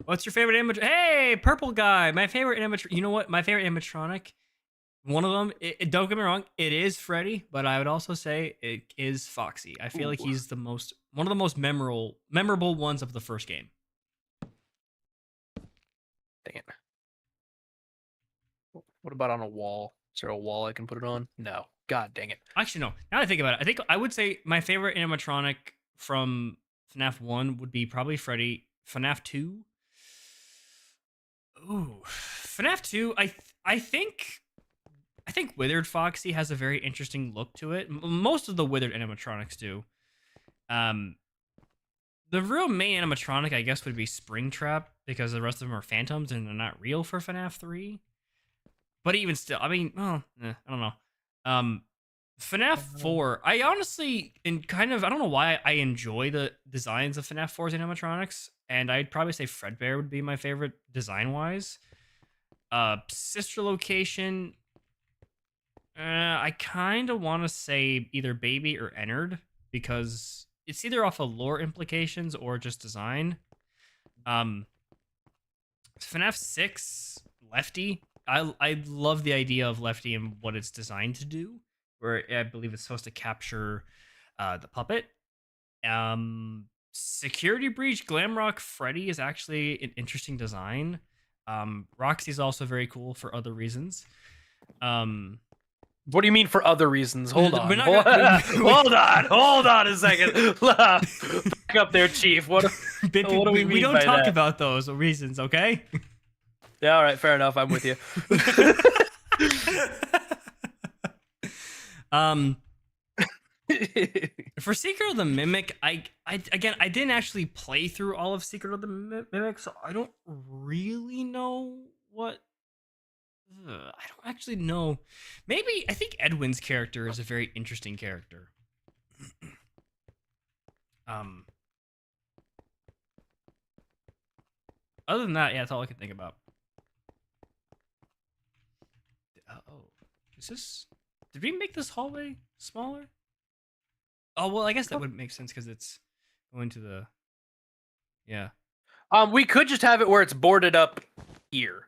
What's your favorite animatronic? Hey, purple guy. My favorite animatronic. You know what? My favorite animatronic. One of them. Don't get me wrong. It is Freddy, but I would also say it is Foxy. I feel like he's one of the most memorable ones of the first game. Dang it. What about on a wall? Is there a wall I can put it on? No. God dang it. Actually, no. Now that I think about it, I think I would say my favorite animatronic from FNAF 1 would be probably Freddy. FNAF 2. Ooh. FNAF 2, I think Withered Foxy has a very interesting look to it. Most of the Withered animatronics do. The real main animatronic, I guess, would be Springtrap because the rest of them are phantoms and they're not real for FNAF 3. But even still, I mean, I don't know. FNAF 4, I honestly, I don't know why I enjoy the designs of FNAF 4's animatronics, and I'd probably say Fredbear would be my favorite design-wise. Sister Location, I kind of want to say either Baby or Ennard, because it's either off of lore implications or just design. FNAF 6, Lefty, I love the idea of Lefty and what it's designed to do, where I believe it's supposed to capture the puppet. Security Breach, Glamrock Freddy is actually an interesting design. Roxy's also very cool for other reasons. What do you mean for other reasons? Hold on. Hold on a second. Back up there, Chief. What do we mean we don't by talk that? about those reasons, okay? Yeah, all right, fair enough. I'm with you. For Secret of the Mimic, I didn't actually play through all of Secret of the Mimic, so I don't really know what. I don't actually know. Maybe I think Edwin's character is a very interesting character. Other than that, yeah, that's all I can think about. Oh, is this? Did we make this hallway smaller? Oh well, I guess that would make sense because it's going to the. Yeah. We could just have it where it's boarded up here.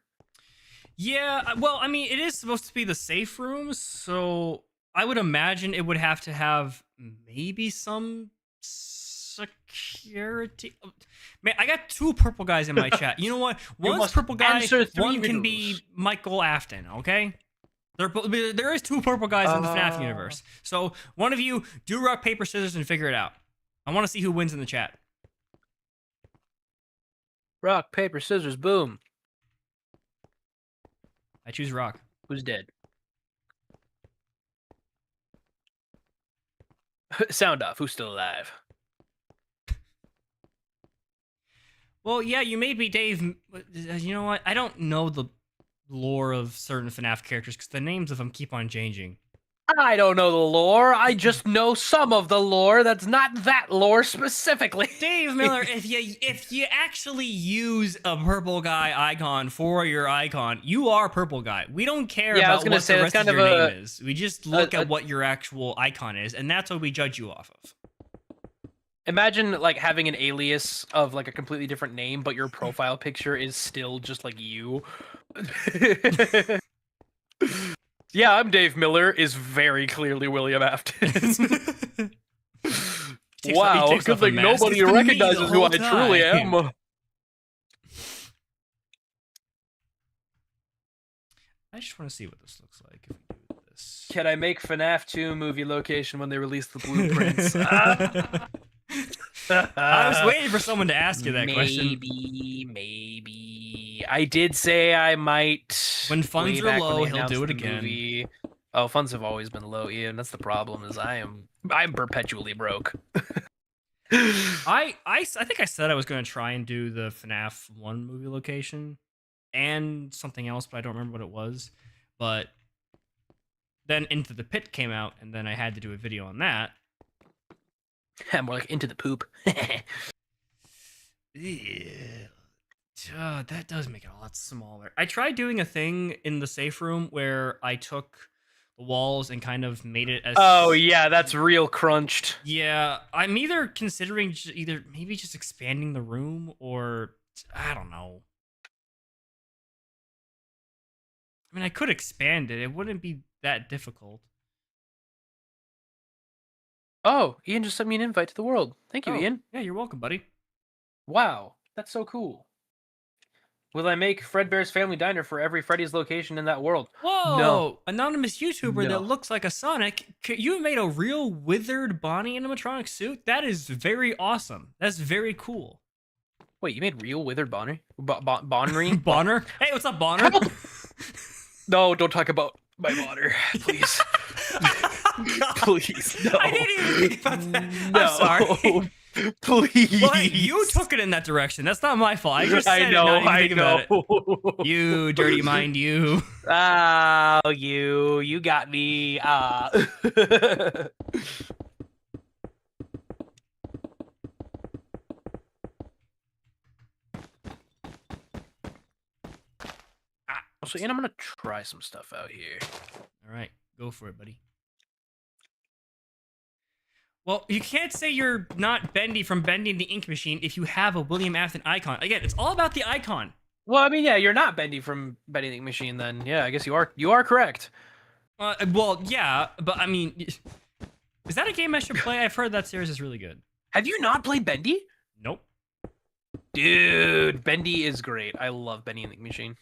Yeah, well, I mean, it is supposed to be the safe rooms, so I would imagine it would have to have maybe some security. Man, I got two purple guys in my chat. You know what? One's purple guy, one can be Michael Afton, okay? There is two purple guys in the FNAF universe. So one of you do rock, paper, scissors and figure it out. I want to see who wins in the chat. Rock, paper, scissors, boom. I choose rock. Who's dead? Sound off. Who's still alive? Well, yeah, you made me Dave. You know what? I don't know the lore of certain FNAF characters because the names of them keep on changing. I don't know the lore. I just know some of the lore. That's not that lore specifically. Dave Miller, if you actually use a purple guy icon for your icon, you are purple guy. We don't care about what the rest of your name is. We just look at what your actual icon is, and that's what we judge you off of. Imagine like having an alias of like a completely different name, but your profile picture is still just like you. Yeah, I'm Dave Miller is very clearly William Afton. Wow, good thing nobody recognizes who I truly am. I just want to see what this looks like if we do this. Can I make FNAF 2 movie location when they release the blueprints? I was waiting for someone to ask you that question. Maybe. I did say I might. When funds are low, he'll do it again. Movie. Oh, funds have always been low, Ian. That's the problem. Is I'm perpetually broke. I think I said I was going to try and do the FNAF 1 movie location and something else, but I don't remember what it was. But then Into the Pit came out, and then I had to do a video on that. More like Into the Poop. Yeah. That does make it a lot smaller. I tried doing a thing in the safe room where I took the walls and kind of made it as... Oh, yeah, that's real crunched. Yeah, I'm either considering maybe just expanding the room or... I don't know. I mean, I could expand it. It wouldn't be that difficult. Oh, Ian just sent me an invite to the world. Thank you, Ian. Yeah, you're welcome, buddy. Wow, that's so cool. Will I make Fredbear's Family Diner for every Freddy's location in that world? Whoa! No. Anonymous YouTuber that looks like a Sonic. You made a real withered Bonnie animatronic suit? That is very awesome. That's very cool. Wait, you made real withered Bonner? Bonnery? Bonner? Hey, what's up, Bonner? No, don't talk about my Bonner, please. Please, no. I didn't even think about that. No. I'm sorry. Please. Well, you took it in that direction. That's not my fault. I just said it, not even thinking about it. You dirty mind, you. Oh, you got me. So, Ian, I'm gonna try some stuff out here. All right, go for it, buddy. Well, you can't say you're not Bendy from Bending the Ink Machine if you have a William Afton icon. Again, it's all about the icon. Well, I mean, yeah, you're not Bendy from Bending the Ink Machine, then. Yeah, I guess you are. You are correct. Well, yeah, but I mean, is that a game I should play? I've heard that series is really good. Have you not played Bendy? Nope. Dude, Bendy is great. I love Bendy and the Ink Machine.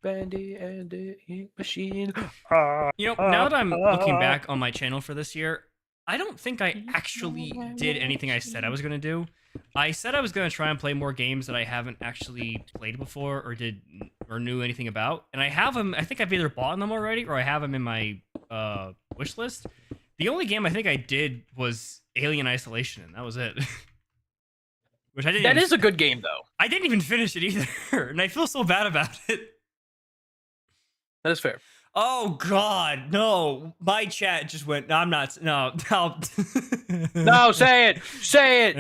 Bendy and the Ink Machine. You know, now that I'm looking back on my channel for this year, I don't think I actually did anything I said I was going to do. I said I was going to try and play more games that I haven't actually played before or knew anything about. And I have them. I think I've either bought them already or I have them in my wish list. The only game I think I did was Alien Isolation, and that was it. Which I didn't. That is a good game, though. I didn't even finish it either, and I feel so bad about it. That is fair. Oh God, no! My chat just went. I'm not. No. No, say it. Say it.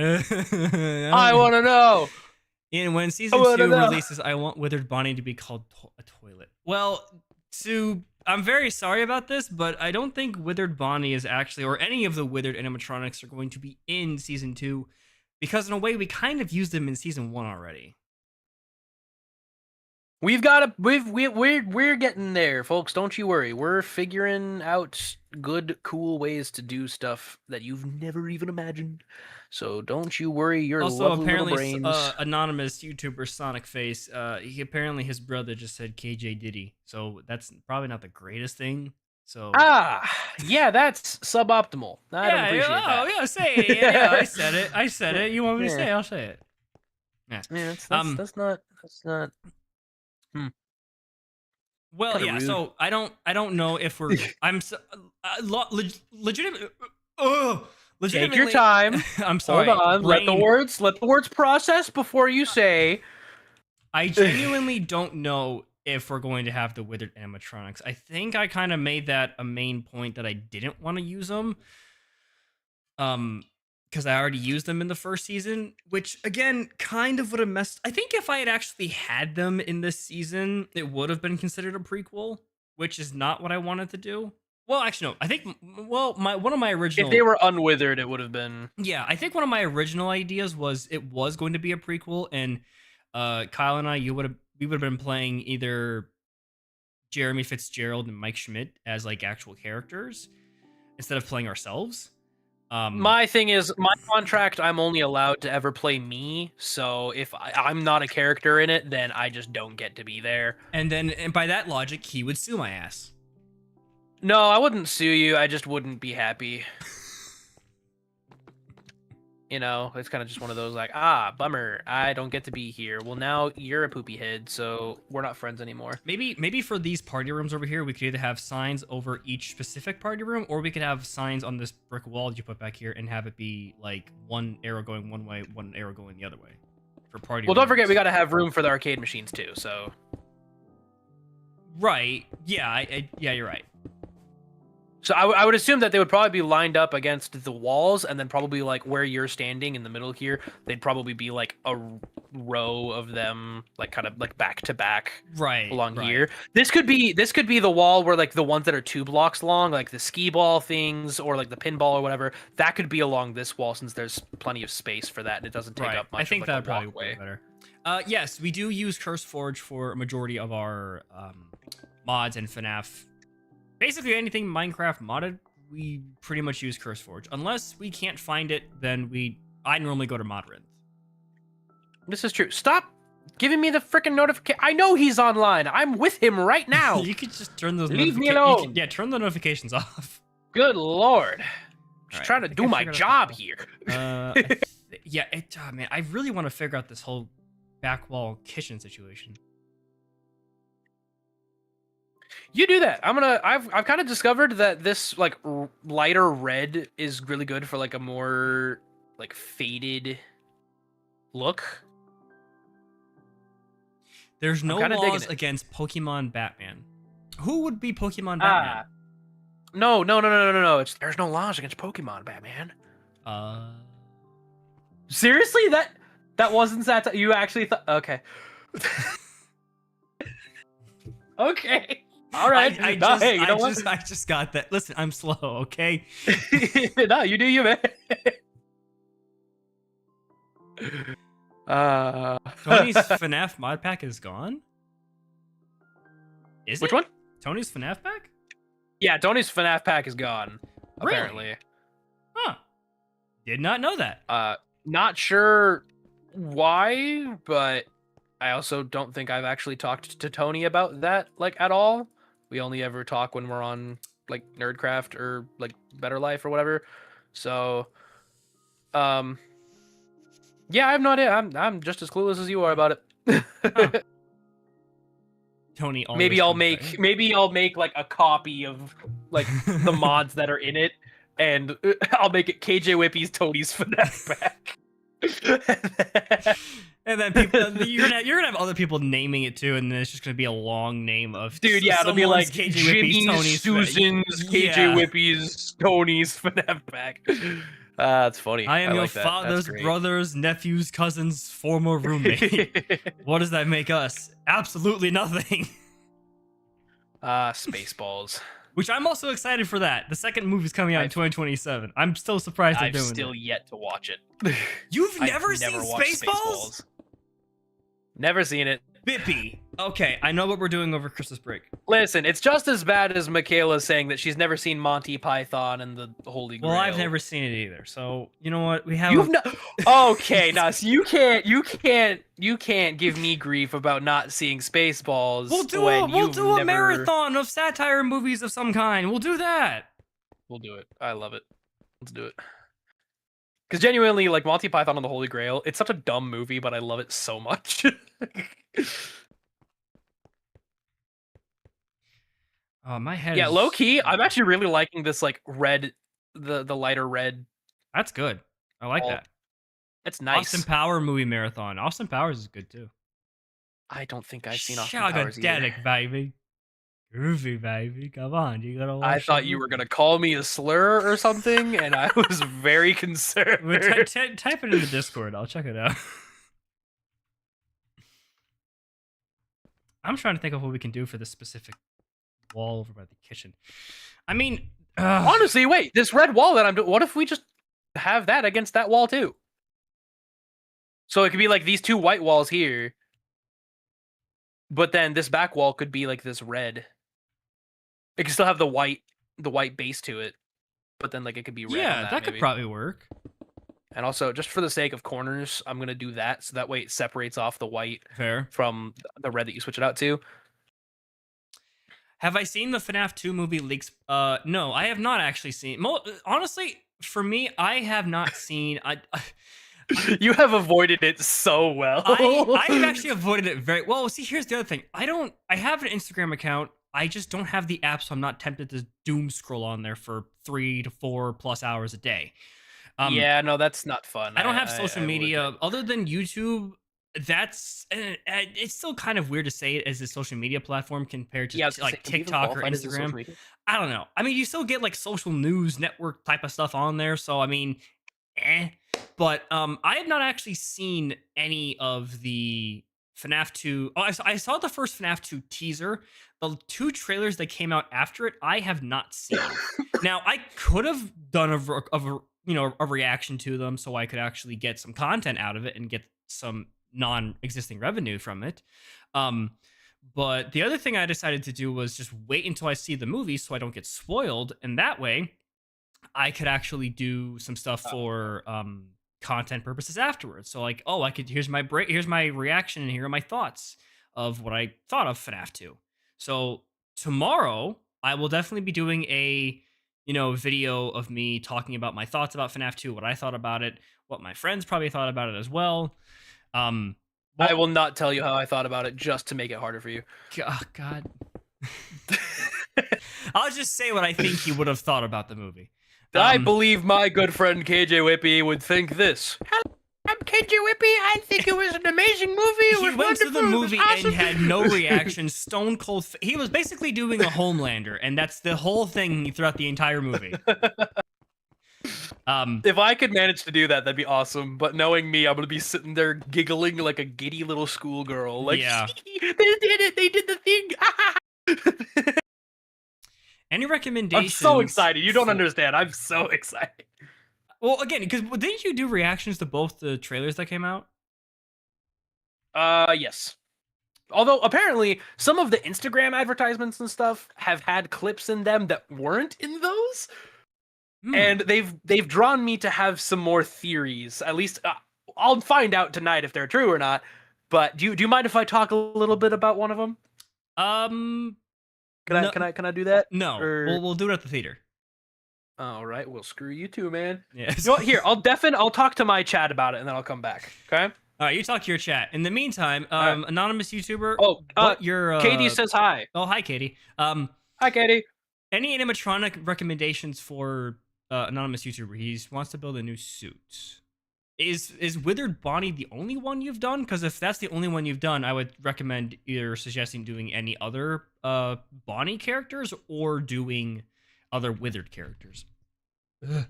I want to know. And when season 2 releases, I want Withered Bonnie to be called a toilet. Well, I'm very sorry about this, but I don't think Withered Bonnie is actually, or any of the Withered animatronics are going to be in season 2, because in a way we kind of used them in season 1 already. We've got we're getting there, folks. Don't you worry. We're figuring out good, cool ways to do stuff that you've never even imagined. So don't you worry. Your also lovely apparently little brains. Anonymous YouTuber Sonic Face. Apparently his brother just said KJ Diddy, so that's probably not the greatest thing. So yeah, that's suboptimal. I don't appreciate that. yeah, say it. Yeah, I said it. I said it. You want me to say it? I'll say it. Yeah. Yeah, that's not. Hmm. Well, Kinda yeah. rude. So I don't know if we're. I'm so, legitimate. Oh, Take your legitimately. time. I'm sorry. Hold on. Let the Brain. words process before you say. I genuinely don't know if we're going to have the withered animatronics. I think I kind of made that a main point that I didn't want to use them. Because I already used them in the first season, which again kind of would have messed. I think if I had actually had them in this season, it would have been considered a prequel, which is not what I wanted to do. Well, actually, no. I think my one of my If they original were unwithered, it would have been. yeah, I think one of my original ideas was it was going to be a prequel, and Kyle and I, we would have been playing either Jeremy Fitzgerald and Mike Schmidt as like actual characters instead of playing ourselves. My thing is, my contract, I'm only allowed to ever play me. So if I'm not a character in it, then I just don't get to be there. And by that logic, he would sue my ass. No, I wouldn't sue you. I just wouldn't be happy. You know, it's kind of just one of those like, bummer, I don't get to be here. Well, now you're a poopy head, so we're not friends anymore. Maybe for these party rooms over here, we could either have signs over each specific party room, or we could have signs on this brick wall that you put back here and have it be like one arrow going one way, one arrow going the other way for party. Well, don't forget we got to have room for the arcade machines too. So. Right. Yeah. Yeah. You're right. So I would assume that they would probably be lined up against the walls, and then probably like where you're standing in the middle here, they'd probably be like a row of them, like kind of like back to back, along here. This could be the wall where like the ones that are 2 blocks long, like the skee ball things or like the pinball or whatever. That could be along this wall since there's plenty of space for that, and it doesn't take up much. I think of, like, that probably would be better. Yes, we do use CurseForge for a majority of our mods and FNAF. Basically anything Minecraft modded, we pretty much use CurseForge. Unless we can't find it, then I normally go to Modrinth. This is true. Stop giving me the freaking notification. I know he's online. I'm with him right now. You could just turn those. Leave me alone. Yeah, turn the notifications off. Good lord. Just trying to do my job here. Yeah, man, I really want to figure out this whole back wall kitchen situation. You do that. I've kind of discovered that this like lighter red is really good for like a more like faded look. There's no laws against Pokemon Batman. Who would be Pokemon Batman? No. There's no laws against Pokemon Batman. Seriously, that wasn't that. You actually thought? Okay. Okay. All right. I just got that. Listen, I'm slow, okay? No, you do you, man. Tony's FNAF mod pack is gone? Which one? Tony's FNAF pack? Yeah, Tony's FNAF pack is gone. Really? Apparently. Huh. Did not know that. Not sure why, but I also don't think I've actually talked to Tony about that like at all. We only ever talk when we're on like Nerdcraft or like Better Life or whatever. So, yeah, I have no idea. I'm just as clueless as you are about it. Huh. Tony, maybe I'll make like a copy of like the mods that are in it, and I'll make it Kjwippy's Tony's FNAF pack. And then people, you're gonna have other people naming it too, and then it's just gonna be a long name of it'll be like Kjwippy's, Jimmy's, Susan's, Kjwippy's, Tony's FNAF pack. That's funny. I am your father's brother's nephew's cousin's former roommate. What does that make us? Absolutely nothing. Spaceballs. Which I'm also excited for that. The second movie's coming out in 2027. I'm still surprised they're doing it. I've still yet to watch it. You've never seen Spaceballs? Never seen it. Bippy. Okay, I know what we're doing over Christmas break. Listen, it's just as bad as Michaela saying that she's never seen Monty Python and the Holy Grail. Well, I've never seen it either. So you know what? We have. You've not. Okay, now so you can't give me grief about not seeing Spaceballs. We'll do never... a marathon of satire movies of some kind. We'll do that. We'll do it. I love it. Let's do it. Because genuinely, like Monty Python and the Holy Grail, it's such a dumb movie, but I love it so much. Oh, my head. Yeah, low key, I'm actually really liking this like red, the lighter red. That's good. I like that. It's nice. Austin Powers movie marathon. Austin Powers is good too. I don't think I've seen Austin Powers either. Baby. Groovy, baby. Come on, you gotta watch. I thought you were gonna call me a slur or something, and I was very concerned. Type it in the Discord. I'll check it out. I'm trying to think of what we can do for this specific wall over by the kitchen. I mean, honestly, wait. This red wall that I'm doing. What if we just have that against that wall too? So it could be like these two white walls here, but then this back wall could be like this red. It can still have the white base to it, but then like it could be red. Yeah, that could probably work. And also, just for the sake of corners, I'm gonna do that so that way it separates off the white from the red that you switch it out to. Have I seen the FNAF 2 movie leaks? No, I have not actually seen. Honestly, for me, I have not seen. You have avoided it so well. I've actually avoided it very well. See, here's the other thing. I have an Instagram account. I just don't have the app, so I'm not tempted to doom scroll on there for 3 to 4+ hours a day. Yeah, no, that's not fun. I don't have social media other than YouTube. That's it's still kind of weird to say it as a social media platform compared to like TikTok or Instagram. I don't know. I mean, you still get like social news network type of stuff on there, so I mean, but I have not actually seen any of the FNAF 2. Oh, I saw the first FNAF 2 teaser. The 2 trailers that came out after it, I have not seen. Now, I could have done a reaction to them so I could actually get some content out of it and get some non-existing revenue from it. But the other thing I decided to do was just wait until I see the movie so I don't get spoiled, and that way I could actually do some stuff for content purposes afterwards. So like, oh, here's my reaction and here are my thoughts of what I thought of FNAF 2. So tomorrow I will definitely be doing a video of me talking about my thoughts about FNAF 2, what I thought about it, what my friends probably thought about it as well. I will not tell you how I thought about it just to make it harder for you. Oh, God. I'll just say what I think he would have thought about the movie. I believe my good friend Kjwippy would think this. Hello, I'm Kjwippy. I think it was an amazing movie. He went to the movie and had no reaction. Stone cold. He was basically doing a Homelander, and that's the whole thing throughout the entire movie. If I could manage to do that, that'd be awesome. But knowing me, I'm gonna be sitting there giggling like a giddy little schoolgirl. Like, yeah, they did it. They did the thing. Any recommendations? I'm so excited. You don't understand. I'm so excited. Well, again, because didn't you do reactions to both the trailers that came out? Yes. Although apparently some of the Instagram advertisements and stuff have had clips in them that weren't in those. And they've drawn me to have some more theories. At least I'll find out tonight if they're true or not. But do you mind if I talk a little bit about one of them? Can I do that? No. We'll do it at the theater. All right. Well, screw you too, man. Yeah. You know what? Here, I'll talk to my chat about it and then I'll come back. Okay. All right. You talk to your chat. In the meantime, anonymous YouTuber. Katie says hi. Oh, hi, Katie. Hi, Katie. Any animatronic recommendations for anonymous YouTuber? He wants to build a new suit. Is Withered Bonnie the only one you've done? Because if that's the only one you've done, I would recommend either suggesting doing any other Bonnie characters or doing other Withered characters. Ugh.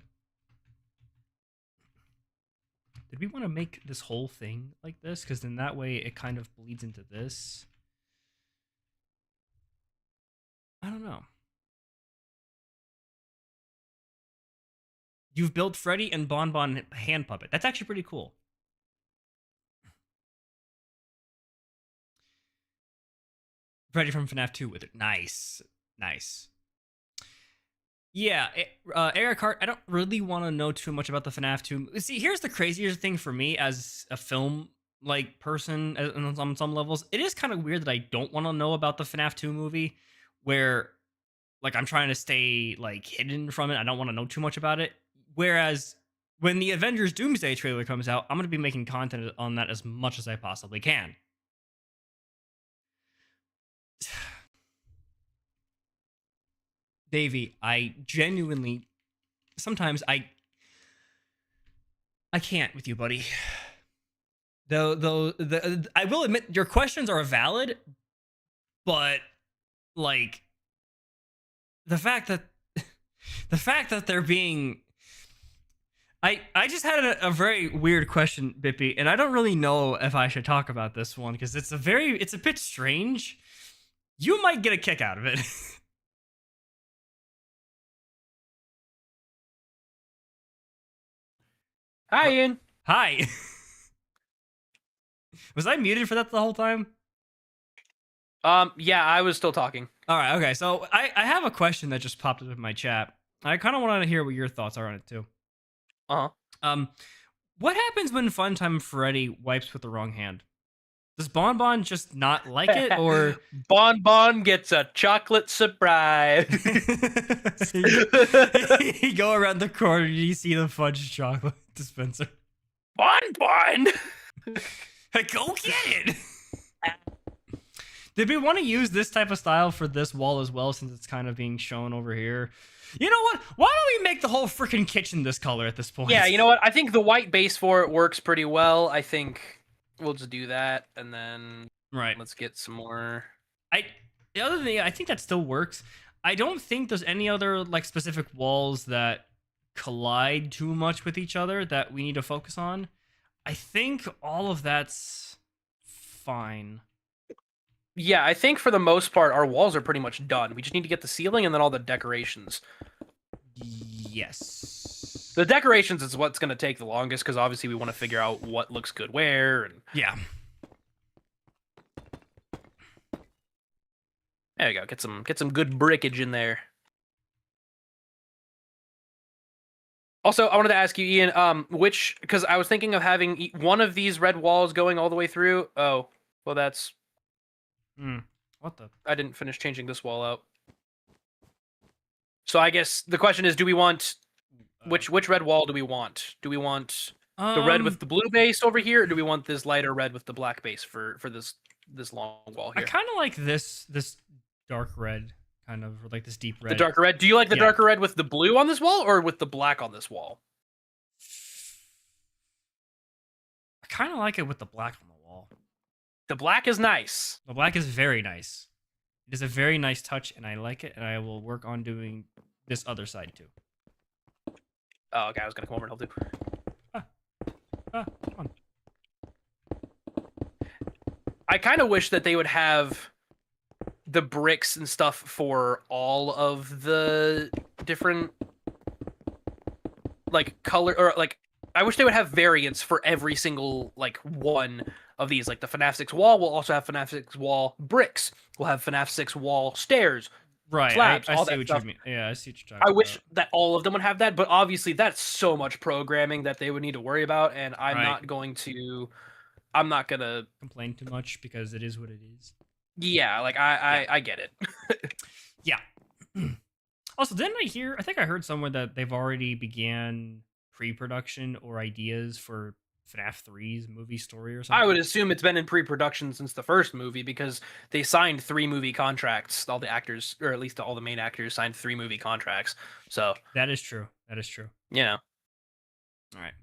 Did we want to make this whole thing like this? Because then that way it kind of bleeds into this. I don't know. You've built Freddy and Bonbon hand puppet. That's actually pretty cool. Freddy from FNAF 2 with it. Nice. Nice. Yeah, Eric Hart, I don't really want to know too much about the FNAF 2. See, here's the crazier thing for me as a film like person on some levels. It is kind of weird that I don't want to know about the FNAF 2 movie where like I'm trying to stay like hidden from it. I don't want to know too much about it. Whereas when the Avengers Doomsday trailer comes out, I'm going to be making content on that as much as I possibly can. Davey, I genuinely sometimes I can't with you, buddy. Though I will admit your questions are valid, but like the fact that they're being I just had a very weird question, Bippy, and I don't really know if I should talk about this one because it's a bit strange. You might get a kick out of it. Hi, Ian. Hi. Was I muted for that the whole time? Yeah, I was still talking. All right, okay. So I have a question that just popped up in my chat. I kind of want to hear what your thoughts are on it too. Uh-huh. What happens when Funtime Freddy wipes with the wrong hand? Does Bon just not like it, or Bon gets a chocolate surprise? you go around the corner, you see the fudge chocolate dispenser. Bon. Go get it. Did we want to use this type of style for this wall as well, since it's kind of being shown over here? You know what? Why don't we make the whole freaking kitchen this color at this point? Yeah, you know what? I think the white base for it works pretty well. I think we'll just do that, and then let's get some more. The other thing, I think that still works. I don't think there's any other like specific walls that collide too much with each other that we need to focus on. I think all of that's fine. Yeah, I think for the most part, our walls are pretty much done. We just need to get the ceiling and then all the decorations. Yes. The decorations is what's going to take the longest, because obviously we want to figure out what looks good where. And yeah. There you go. Get some good brickage in there. Also, I wanted to ask you, Ian, because I was thinking of having one of these red walls going all the way through. Oh, well, that's... What the? I didn't finish changing this wall out. So I guess the question is, do we want... Which red wall do we want? Do we want the red with the blue base over here, or do we want this lighter red with the black base for this long wall here? I kind of like this dark red, kind of, or like this deep red. The darker red? Do you like the darker red with the blue on this wall, or with the black on this wall? I kind of like it with the black on the wall. The black is nice. The black is very nice. It is a very nice touch, and I like it, and I will work on doing this other side too. Oh, okay. I was gonna come over and help too. Come on. I kind of wish that they would have the bricks and stuff for all of the different like color, or like I wish they would have variants for every single like one of these. Like the FNAF 6 wall will also have FNAF 6 wall bricks. We'll have FNAF 6 wall stairs. Right, slabs, I all see that what stuff. you mean. Yeah, I see what you're talking about. I wish that all of them would have that, but obviously that's so much programming that they would need to worry about, and I'm not gonna complain too much because it is what it is. Yeah, like I get it. Yeah. Also, didn't I hear? I think I heard somewhere that they've already began pre-production or ideas for FNAF 3's movie story or something. I would assume it's been in pre-production since the first movie, because they signed 3 movie contracts. All the actors, or at least all the main actors, signed 3 movie contracts. So that is true. That is true. Yeah. All right.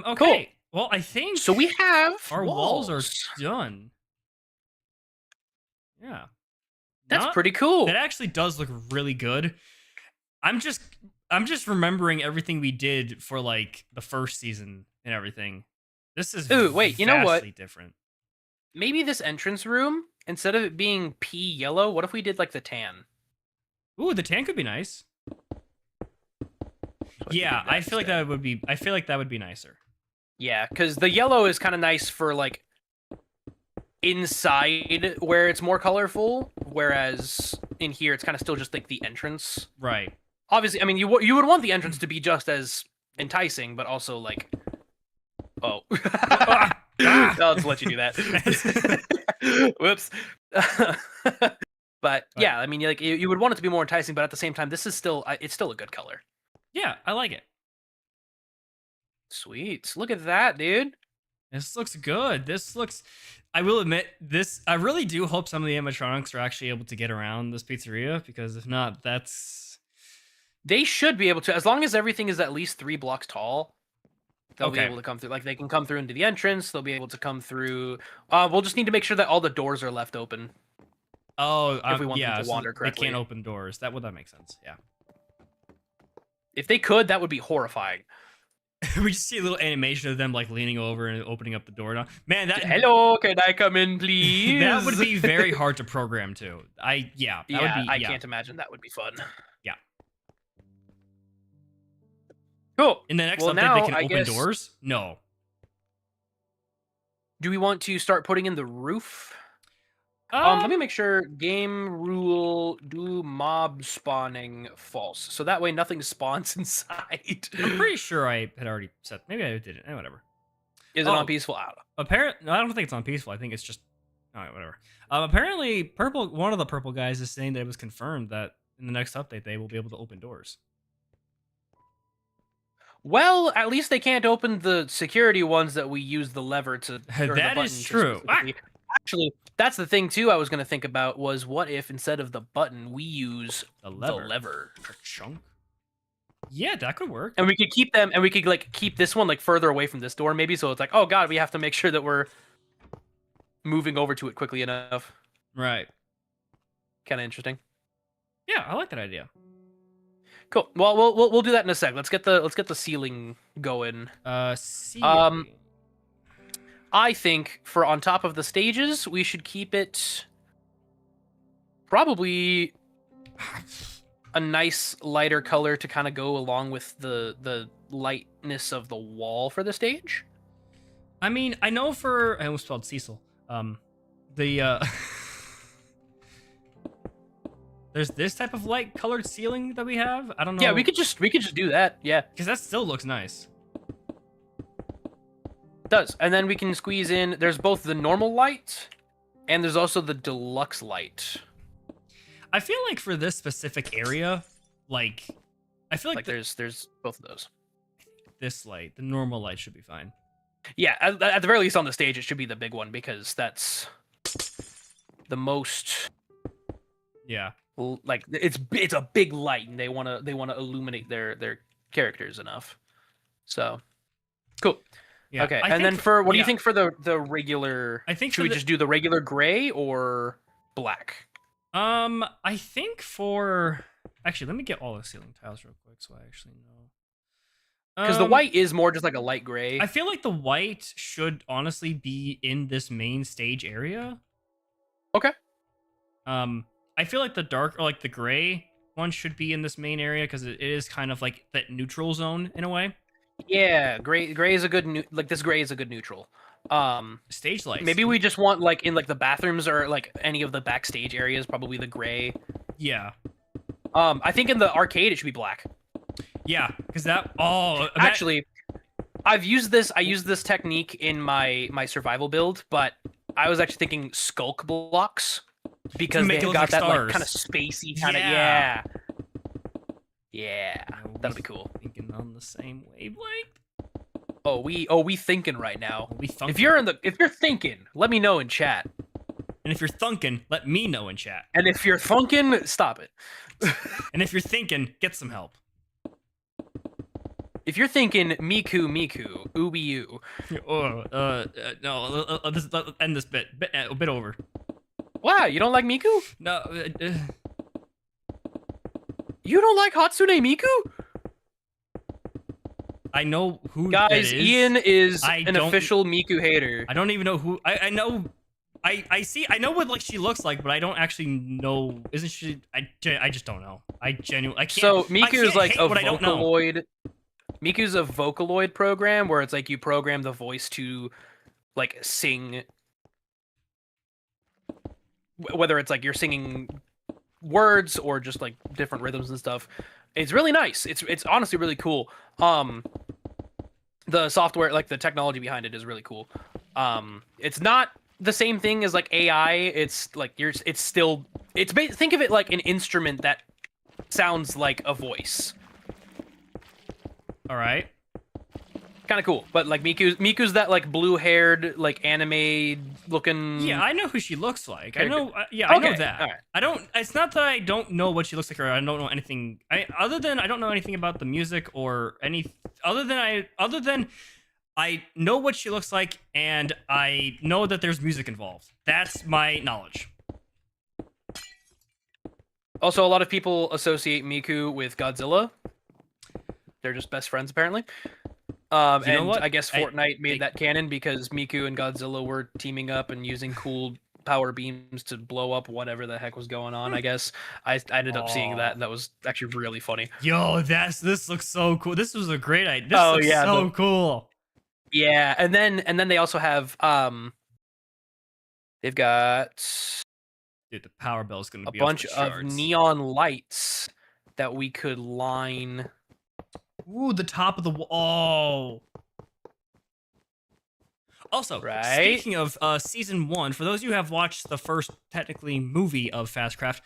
Okay. Cool. Well, I think so. We have our walls are done. Yeah. That's pretty cool. That actually does look really good. I'm just remembering everything we did for like the first season and everything. This is wait, you know what? Different. Maybe this entrance room, instead of it being pea yellow, what if we did like the tan? Ooh, the tan could be nice. Yeah, I feel like that would be. I feel like that would be nicer. Yeah, because the yellow is kind of nice for like inside where it's more colorful, whereas in here it's kind of still just like the entrance. Right. Obviously, I mean, you would want the entrance to be just as enticing, but also like, oh, I'll just let you do that. Whoops. But yeah, I mean, like you would want it to be more enticing, but at the same time, this is still it's still a good color. Yeah, I like it. Sweet, look at that, dude. This looks good. This looks. I will admit, this. I really do hope some of the animatronics are actually able to get around this pizzeria, because if not, that's. They should be able to, as long as everything is at least 3 blocks tall. They'll be able to come through. Like, they can come through into the entrance. They'll be able to come through. We'll just need to make sure that all the doors are left open. Oh, if we want them to wander correctly. They can't open doors. That make sense. Yeah. If they could, that would be horrifying. We just see a little animation of them like leaning over and opening up the door. Now, man, that. Hello, can I come in, please? That would be very hard to program too. I can't imagine that would be fun. Yeah. Cool. In the next update, they can open doors? No. Do we want to start putting in the roof? Let me make sure. Game rule: do mob spawning false, so that way nothing spawns inside. I'm pretty sure I had already set. Maybe I didn't. Whatever. Is it on peaceful? Apparently, I don't think it's on peaceful. I think it's just. All right, whatever. Apparently, purple. One of the purple guys is saying that it was confirmed that in the next update they will be able to open doors. Well, at least they can't open the security ones that we use the lever to. That is true. Actually, that's the thing too. I was going to think about was what if instead of the button we use the lever. Chunk. Yeah, that could work. And we could keep them, and we could like keep this one like further away from this door, maybe. So it's like, oh god, we have to make sure that we're moving over to it quickly enough. Right. Kind of interesting. Yeah, I like that idea. Cool. Well, we'll do that in a sec. Let's get the ceiling going. Ceiling. I think for on top of the stages, we should keep it probably a nice lighter color to kind of go along with the lightness of the wall for the stage. I mean, I know I almost spelled Cecil. There's this type of light colored ceiling that we have. I don't know. Yeah, we could just do that. Yeah, because that still looks nice. It does. And then we can squeeze in. There's both the normal light, and there's also the deluxe light. I feel like for this specific area, like I feel like there's both of those. This light, the normal light, should be fine. Yeah, at the very least on the stage, it should be the big one because that's the most. Yeah. Like it's a big light, and they wanna illuminate their characters enough. So, cool. Yeah, okay, and then for what do you think for the regular? I think should we just do the regular gray or black? I think for actually, let me get all the ceiling tiles real quick so I actually know. Because the white is more just like a light gray. I feel like the white should honestly be in this main stage area. Okay. I feel like the dark or like the gray one should be in this main area because it is kind of like that neutral zone in a way. Yeah, gray is a good this gray is a good neutral. Stage lights. Maybe we just want like in like the bathrooms or like any of the backstage areas, probably the gray. Yeah. I think in the arcade it should be black. Yeah, because that. Actually, I use this technique in my survival build, but I was actually thinking skulk blocks because they got like that like kind of spacey kind of yeah. That'll be cool. Thinking on the same wavelength. Oh, we thinking right now. We thunking. If you're thinking, let me know in chat. And if you're thunking, let me know in chat. And if you're thunking, stop it. And if you're thinking, get some help. If you're thinking Miku, ooby you. No, let's end this bit. A bit over. Wow, you don't like Miku? No. You don't like Hatsune Miku? I know who guys, that is. Ian is an official Miku hater. I don't even know who. I know. I see. I know what like she looks like, but I don't actually know. Isn't she? I just don't know. I can't. So Miku is like a Vocaloid. Miku's a Vocaloid program where it's like you program the voice to like sing whether it's like you're singing words or just like different rhythms and stuff. It's really nice. It's honestly really cool. The software, like the technology behind it, is really cool. It's not the same thing as like AI. It's like it's still think of it like an instrument that sounds like a voice. All right. Kind of cool, but like Miku's that like blue-haired, like anime looking. Yeah, I know who she looks like. Character. I know. Yeah, I know Okay, that. all right. I don't. It's not that I don't know what she looks like, or I don't know anything. Other than I don't know anything about the music or any. Other than I know what she looks like, and I know that there's music involved. That's my knowledge. Also, a lot of people associate Miku with Godzilla. They're just best friends, apparently. You know And what? I guess Fortnite made that canon because Miku and Godzilla were teaming up and using cool power beams to blow up whatever the heck was going on. I guess I ended up seeing that, and that was actually really funny. Yo, this looks so cool. This was a great idea. This Oh, looks yeah, so cool. Yeah, and then they also have they've got Dude, the power bell is gonna a be off bunch the of charts. neon lights that we could line. Ooh, the top of the wall. Oh. Also, Right? speaking of season 1, for those of you who have watched the first technically movie of Fazcraft,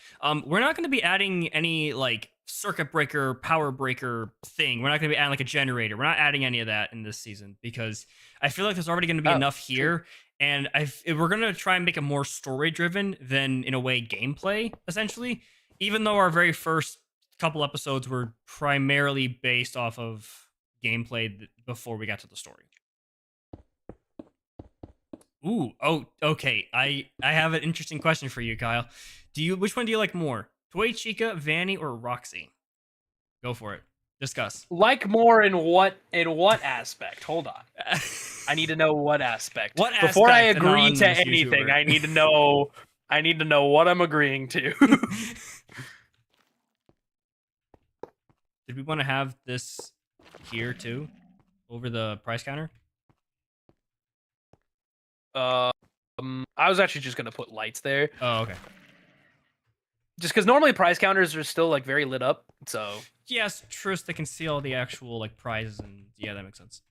we're not going to be adding any like circuit breaker, power breaker thing. We're not going to be adding like a generator. We're not adding any of that in this season because I feel like there's already going to be enough here. True. And we're going to try and make it more story driven than in a way gameplay, essentially. Even though our very first couple episodes were primarily based off of gameplay before we got to the story. Ooh, oh, okay. I have an interesting question for you, Kyle. Which one do you like more? Toy Chica, Vanny, or Roxy? Go for it. Discuss. Like more in what aspect? Hold on. I need to know what aspect. What Before I aspect, agree to anonymous anything, YouTuber? I need to know what I'm agreeing to. Did we want to have this here too? Over the price counter? I was actually just gonna put lights there. Oh, okay. Just because normally prize counters are still like very lit up, so yes, Trist, they can see all the actual like prizes, and yeah, that makes sense.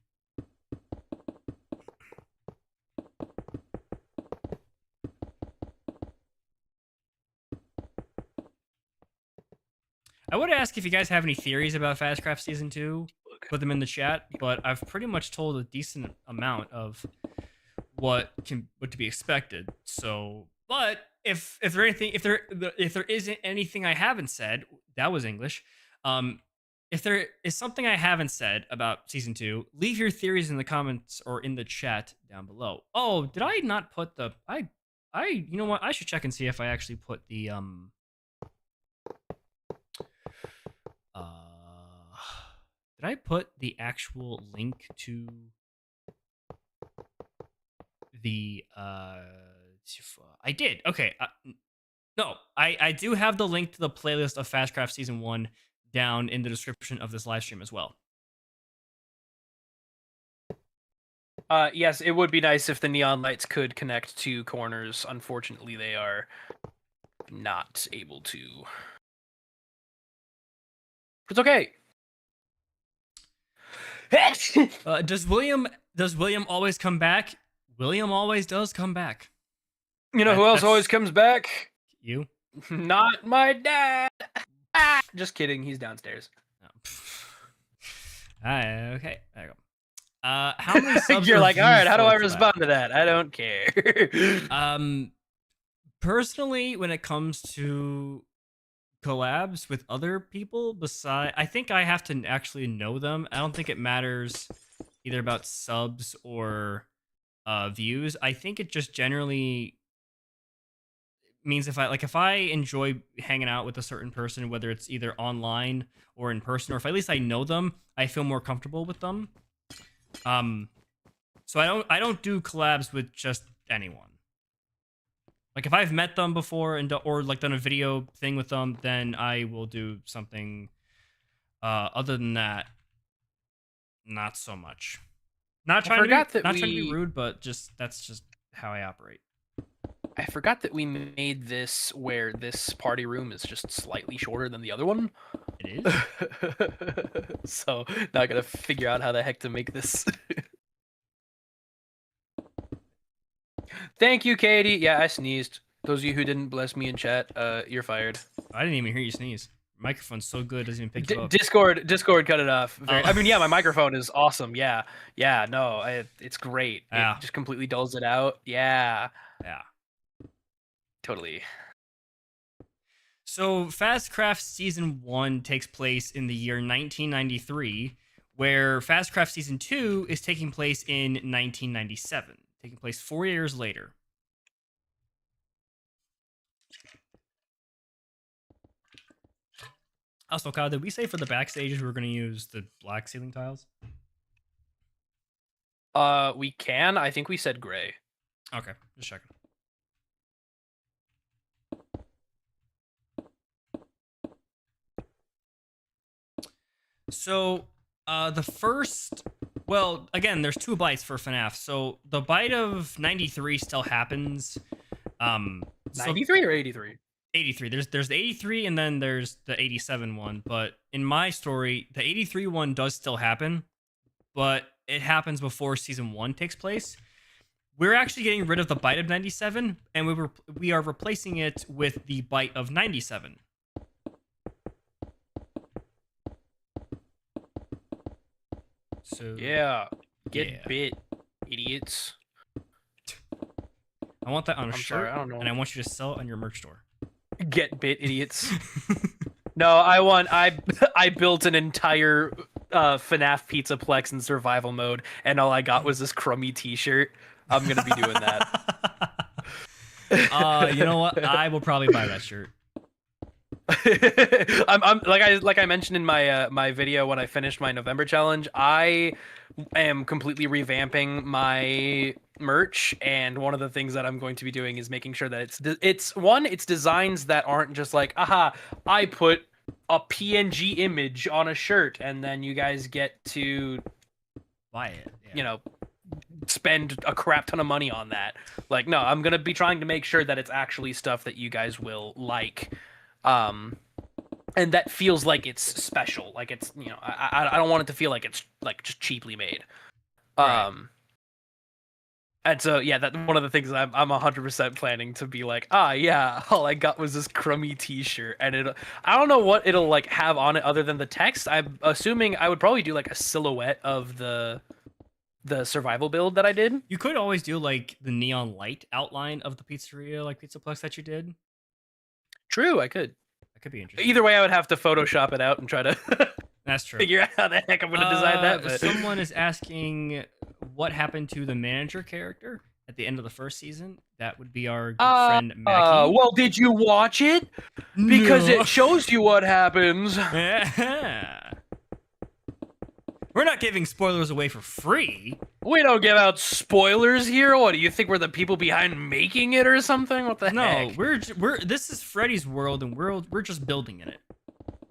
I would ask if you guys have any theories about Fazcraft Season 2. Put them in the chat, but I've pretty much told a decent amount of what to be expected. So, but if there isn't anything I haven't said, that was English. If there is something I haven't said about Season 2, leave your theories in the comments or in the chat down below. Oh, did I not put the you know what? I should check and see if I actually put the did I put the actual link to the I did. Okay. No, I do have the link to the playlist of Fazcraft Season 1 down in the description of this live stream as well. Yes, it would be nice if the neon lights could connect to corners. Unfortunately, they are not able to. It's okay. Does William always come back? William always does come back. You know who else always comes back? You? Not my dad. Just kidding. He's downstairs. Oh. Okay. There you go. How many subs? You're like, all right. How do I respond to that? I don't care. Personally, when it comes to collabs with other people, I think I have to actually know them. I don't think it matters either about subs or views. I think it just generally means if I enjoy hanging out with a certain person, whether it's either online or in person, or if at least I know them, I feel more comfortable with them. So I don't do collabs with just anyone. Like if I've met them before or like done a video thing with them, then I will do something. Other than that, not so much. Not trying to be rude, but that's just how I operate. I forgot that we made this where this party room is just slightly shorter than the other one. It is? So now I gotta figure out how the heck to make this. Thank you, Katie. Yeah, I sneezed. Those of you who didn't bless me in chat, you're fired. I didn't even hear you sneeze. Your microphone's so good, it doesn't even pick you up. Discord cut it off. Oh. I mean, yeah, my microphone is awesome. Yeah, no, it's great. Yeah. It just completely dulls it out. Yeah, Yeah. totally. So, Fazcraft Season 1 takes place in the year 1993, where Fazcraft Season 2 is taking place in 1997, taking place 4 years later. Also, Kyle, did we say for the backstages we were going to use the black ceiling tiles? We can. I think we said gray. Okay, just checking. So, the first, well, again, there's 2 bites for FNAF. So the bite of 93 still happens. 93 or 83? 83. There's the 83 and then there's the 87 one. But in my story, the 83 one does still happen, but it happens before season 1 takes place. We're actually getting rid of the bite of 97, and we are replacing it with the bite of 97. So yeah, get bit, idiots. I want that on a shirt, sorry, I don't know. And I want you to sell it on your merch store. Get bit, idiots. No, I built an entire FNAF Pizzaplex in survival mode, and all I got was this crummy T-shirt. I'm gonna be doing that. You know what? I will probably buy that shirt. I'm like I mentioned in my my video when I finished my November challenge, I am completely revamping my merch, and one of the things that I'm going to be doing is making sure that it's designs that aren't just like, aha, I put a PNG image on a shirt and then you guys get to buy it. Yeah. You know, spend a crap ton of money on that. Like, no, I'm gonna be trying to make sure that it's actually stuff that you guys will like. And that feels like it's special. Like it's, you know, I don't want it to feel like it's like just cheaply made. Right. And so yeah, that one of the things I'm 100% planning to be like, yeah, all I got was this crummy T-shirt, and I don't know what it'll like have on it other than the text. I'm assuming I would probably do like a silhouette of the survival build that I did. You could always do like the neon light outline of the pizzeria, like Pizzaplex that you did. True, I could. That could be interesting. Either way, I would have to Photoshop it out and try to That's true. Figure out how the heck I'm going to design that. But someone is asking what happened to the manager character at the end of the first season. That would be our good friend Mackie. Well, did you watch it? Because it shows you what happens. We're not giving spoilers away for free. We don't give out spoilers here. What do you think? We're the people behind making it or something? What the heck? No, we're this is Freddy's world, and we're just building in it.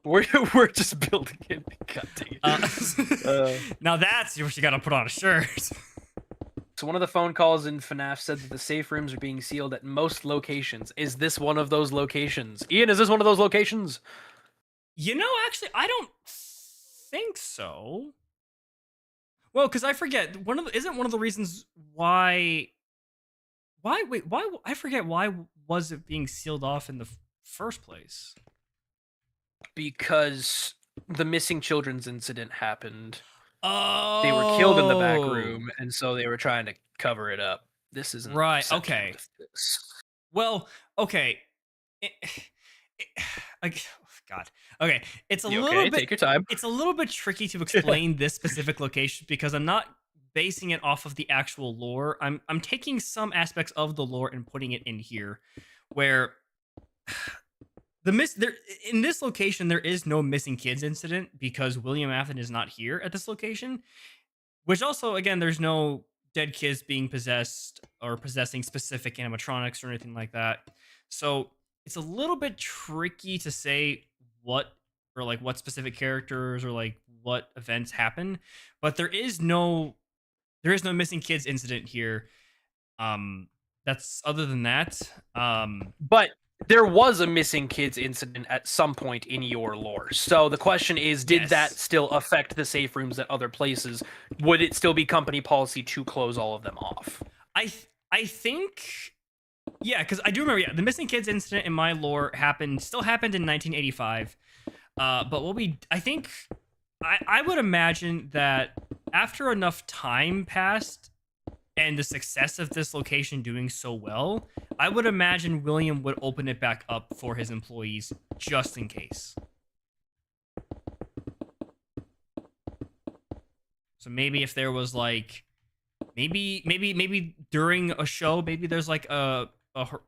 We're just building it. God dang it. Now that's what you gotta put on a shirt. So one of the phone calls in FNAF said that the safe rooms are being sealed at most locations. Is this one of those locations? Ian, is this one of those locations? You know, actually, I don't think so. Well, because I forget isn't one of the reasons why I forget why was it being sealed off in the first place? Because the missing children's incident happened. Oh, they were killed in the back room, and so they were trying to cover it up. This isn't right. Okay. Well, okay. God. Okay, it's a little bit. Take your time. It's a little bit tricky to explain this specific location because I'm not basing it off of the actual lore. I'm taking some aspects of the lore and putting it in here, where in this location there is no missing kids incident because William Afton is not here at this location. Which also, again, there's no dead kids being possessed or possessing specific animatronics or anything like that. So it's a little bit tricky to say what specific characters or like what events happen, but there is no missing kids incident here that that's other than that. But there was a missing kids incident at some point in your lore. So the question is, did that Yes. still affect the safe rooms at other places? Would it still be company policy to close all of them off? I think yeah, because I do remember, yeah, the missing kids incident in my lore still happened in 1985. But I think, I would imagine that after enough time passed and the success of this location doing so well, I would imagine William would open it back up for his employees just in case. So maybe if there was like, maybe during a show, maybe there's like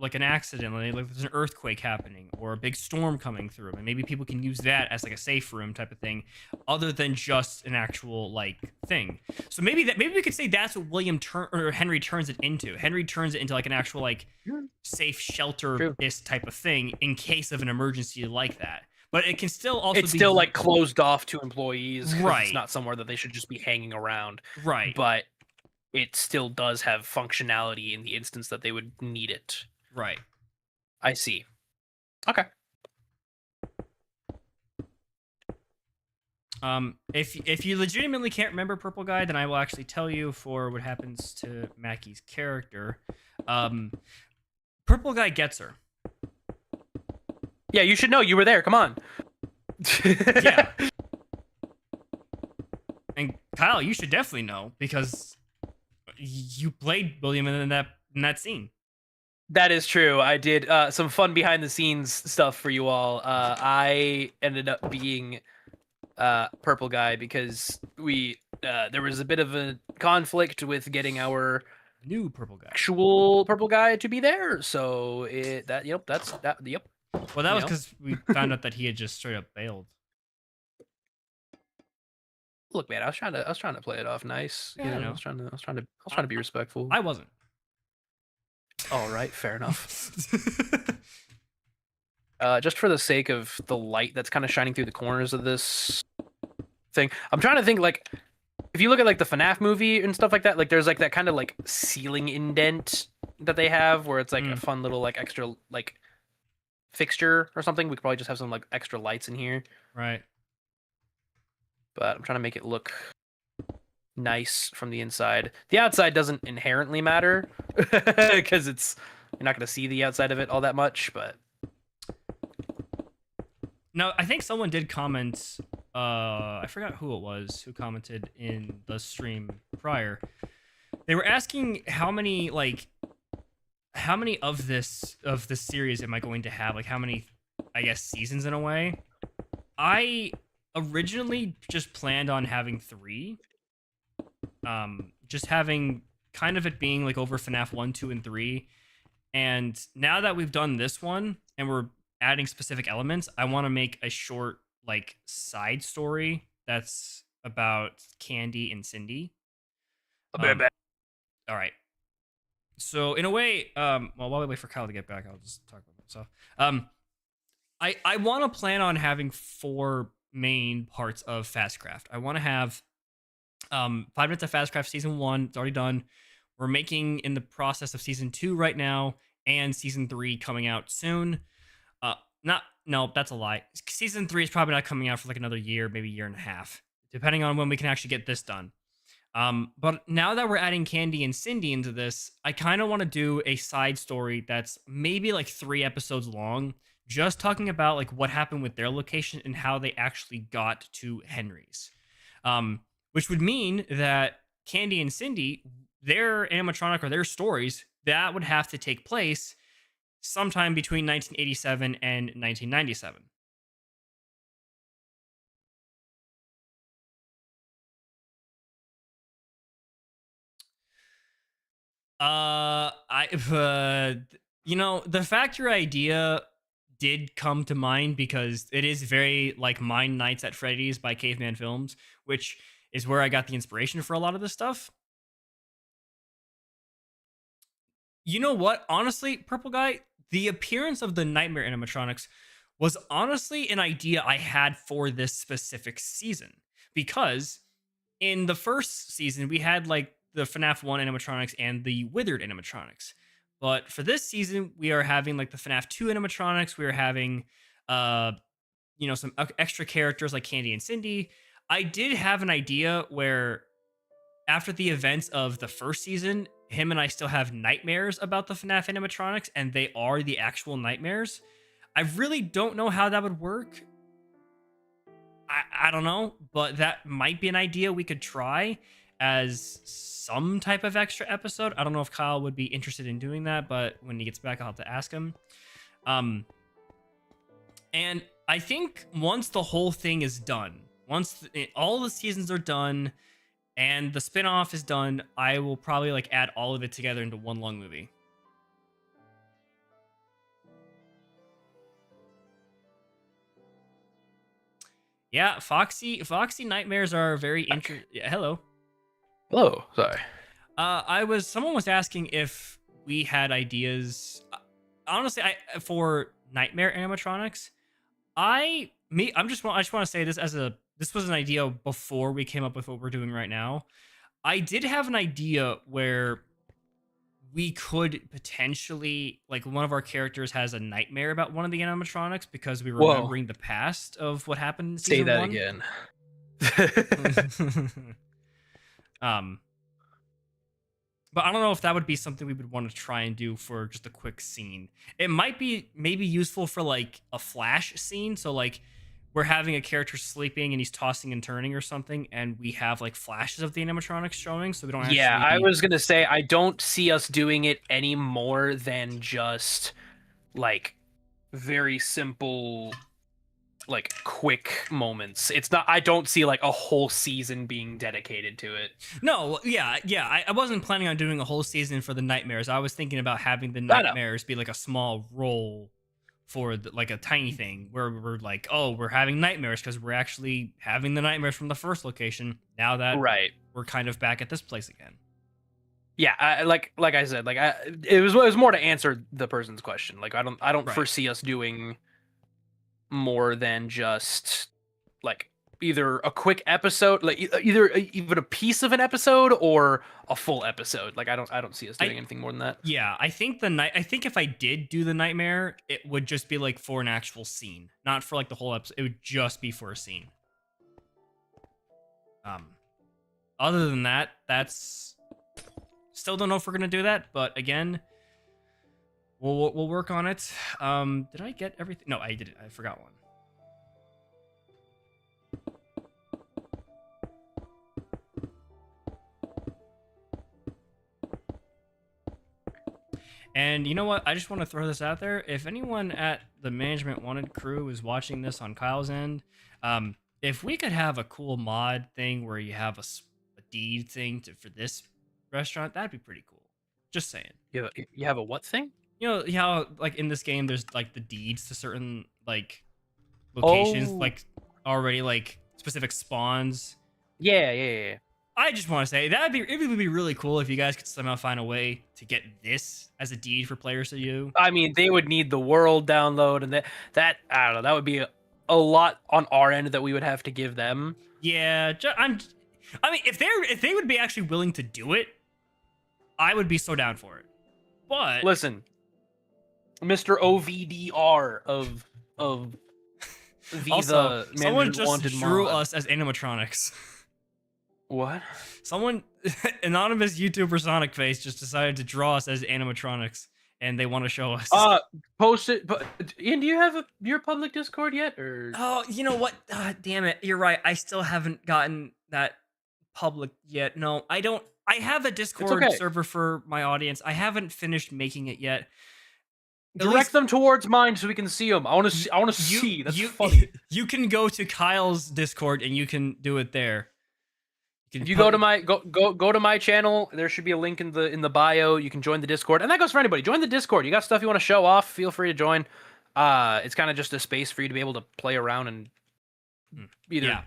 like an accident, like there's an earthquake happening or a big storm coming through, and maybe people can use that as like a safe room type of thing, other than just an actual like thing. So maybe we could say that's what Henry turns it into. Henry turns it into like an actual like safe shelter type of thing in case of an emergency like that. But it can still also It's be still like closed off to employees, right. It's not somewhere that they should just be hanging around. Right. But it still does have functionality in the instance that they would need it. Right. I see. Okay. If you legitimately can't remember Purple Guy, then I will actually tell you for what happens to Mackie's character. Purple Guy gets her. Yeah, you should know. You were there. Come on. Yeah. And Kyle, you should definitely know because you played William in that scene. That is true. I did some fun behind the scenes stuff for you all. I ended up being Purple Guy because there was a bit of a conflict with getting our new Purple Guy, actual Purple Guy, to be there. So Well, that was because we found out that he had just straight up bailed. Look, man, I was trying to play it off nice. Yeah, I was trying to be respectful. I wasn't. All right, fair enough. Just for the sake of the light that's kind of shining through the corners of this thing, I'm trying to think, like, if you look at like the FNAF movie and stuff like that, like there's like that kind of like ceiling indent that they have where it's like a fun little like extra like fixture or something. We could probably just have some like extra lights in here. Right. But I'm trying to make it look nice from the inside. The outside doesn't inherently matter because you're not going to see the outside of it all that much, but no, I think someone did comment, I forgot who it was who commented in the stream prior. They were asking how many of this series am I going to have? Like how many, I guess, seasons in a way. I originally just planned on having 3. Just having kind of it being like over FNAF 1, 2, and 3. And now that we've done this one and we're adding specific elements, I want to make a short like side story that's about Candy and Cindy. All right. So in a way, well, while we wait for Kyle to get back, I'll just talk about myself. I want to plan on having 4 main parts of Fazcraft. I want to have 5 minutes of Fazcraft season 1. It's already done. We're making in the process of season 2 right now, and season 3 coming out soon. No, that's a lie. Season 3 is probably not coming out for like another year, maybe a year and a half, depending on when we can actually get this done. But now that we're adding Candy and Cindy into this, I kind of want to do a side story that's maybe like 3 episodes long, just talking about like what happened with their location and how they actually got to Henry's. Which would mean that Candy and Cindy, their animatronic or their stories, that would have to take place sometime between 1987 and 1997. The factory idea did come to mind because it is very like Mine Nights at Freddy's by Caveman Films, which is where I got the inspiration for a lot of this stuff. You know what? Honestly, Purple Guy, the appearance of the Nightmare animatronics was honestly an idea I had for this specific season. Because in the first season, we had like the FNAF 1 animatronics and the Withered animatronics. But for this season, we are having like the FNAF 2 animatronics. We are having, uh, some extra characters like Candy and Cindy. I did have an idea where after the events of the first season, him and I still have nightmares about the FNAF animatronics, and they are the actual nightmares. I really don't know how that would work. I don't know, but that might be an idea we could try as some type of extra episode. I don't know if Kyle would be interested in doing that, but when he gets back, I'll have to ask him. And I think once the whole thing is done, once all the seasons are done and the spin-off is done, I will probably like add all of it together into one long movie. Yeah, Foxy nightmares are very interesting. Yeah, hello. Hello. Sorry. Someone was asking if we had ideas. Honestly, for nightmare animatronics, I just want to say this this was an idea before we came up with what we're doing right now. I did have an idea where we could potentially, like, one of our characters has a nightmare about one of the animatronics because we're Whoa. remembering the past of what happened in Say season that 1. again. But I don't know if that would be something we would want to try and do for just a quick scene. It might be maybe useful for like a flash scene. So like we're having a character sleeping and he's tossing and turning or something, and we have like flashes of the animatronics showing, so we don't actually. Yeah, I was gonna say I don't see us doing it any more than just like very simple, like quick moments. It's not. I don't see like a whole season being dedicated to it. No, yeah. I wasn't planning on doing a whole season for the nightmares. I was thinking about having the I know. nightmares be like a small role for like a tiny thing where we're like, oh, we're having nightmares because we're actually having the nightmares from the first location. Now that Right. we're kind of back at this place again. Yeah, like I said, like it was more to answer the person's question. Like I don't Right. foresee us doing more than just like either a quick episode, like either even a piece of an episode or a full episode. Like I don't see us doing anything more than that. Yeah, I think if I did do the nightmare, it would just be like for an actual scene, not for like the whole episode. It would just be for a scene. Other than that, that's still don't know if we're gonna do that, but again, we'll work on it. Did I get everything? No, I didn't. I forgot one. And you know what? I just want to throw this out there. If anyone at the Management Wanted crew is watching this on Kyle's end, if we could have a cool mod thing where you have a deed thing for this restaurant, that'd be pretty cool. Just saying. You have a what thing? You know how like in this game there's like the deeds to certain like locations, like already like specific spawns. Yeah. I just want to say it would be really cool if you guys could somehow find a way to get this as a deed for players to you. I mean, they would need the world download, and that I don't know. That would be a lot on our end that we would have to give them. Yeah, I mean, if they would be actually willing to do it, I would be so down for it. But listen, Mr. OVDR of Visa, also, someone just wanted drew mod. us as animatronics. What? Someone, anonymous YouTuber Sonic Face, just decided to draw us as animatronics, and they want to show us. Post it. But Ian, do you have your public Discord yet? Or oh, you know what? Damn it! You're right. I still haven't gotten that public yet. No, I don't. I have a Discord server for my audience. I haven't finished making it yet. Direct them towards mine so we can see them. I want to see. That's funny. You can go to Kyle's Discord and you can do it there. If you go to my go to my channel, there should be a link in the bio. You can join the Discord, and that goes for anybody. Join the Discord. You got stuff you want to show off, feel free to join. It's kind of just a space for you to be able to play around and either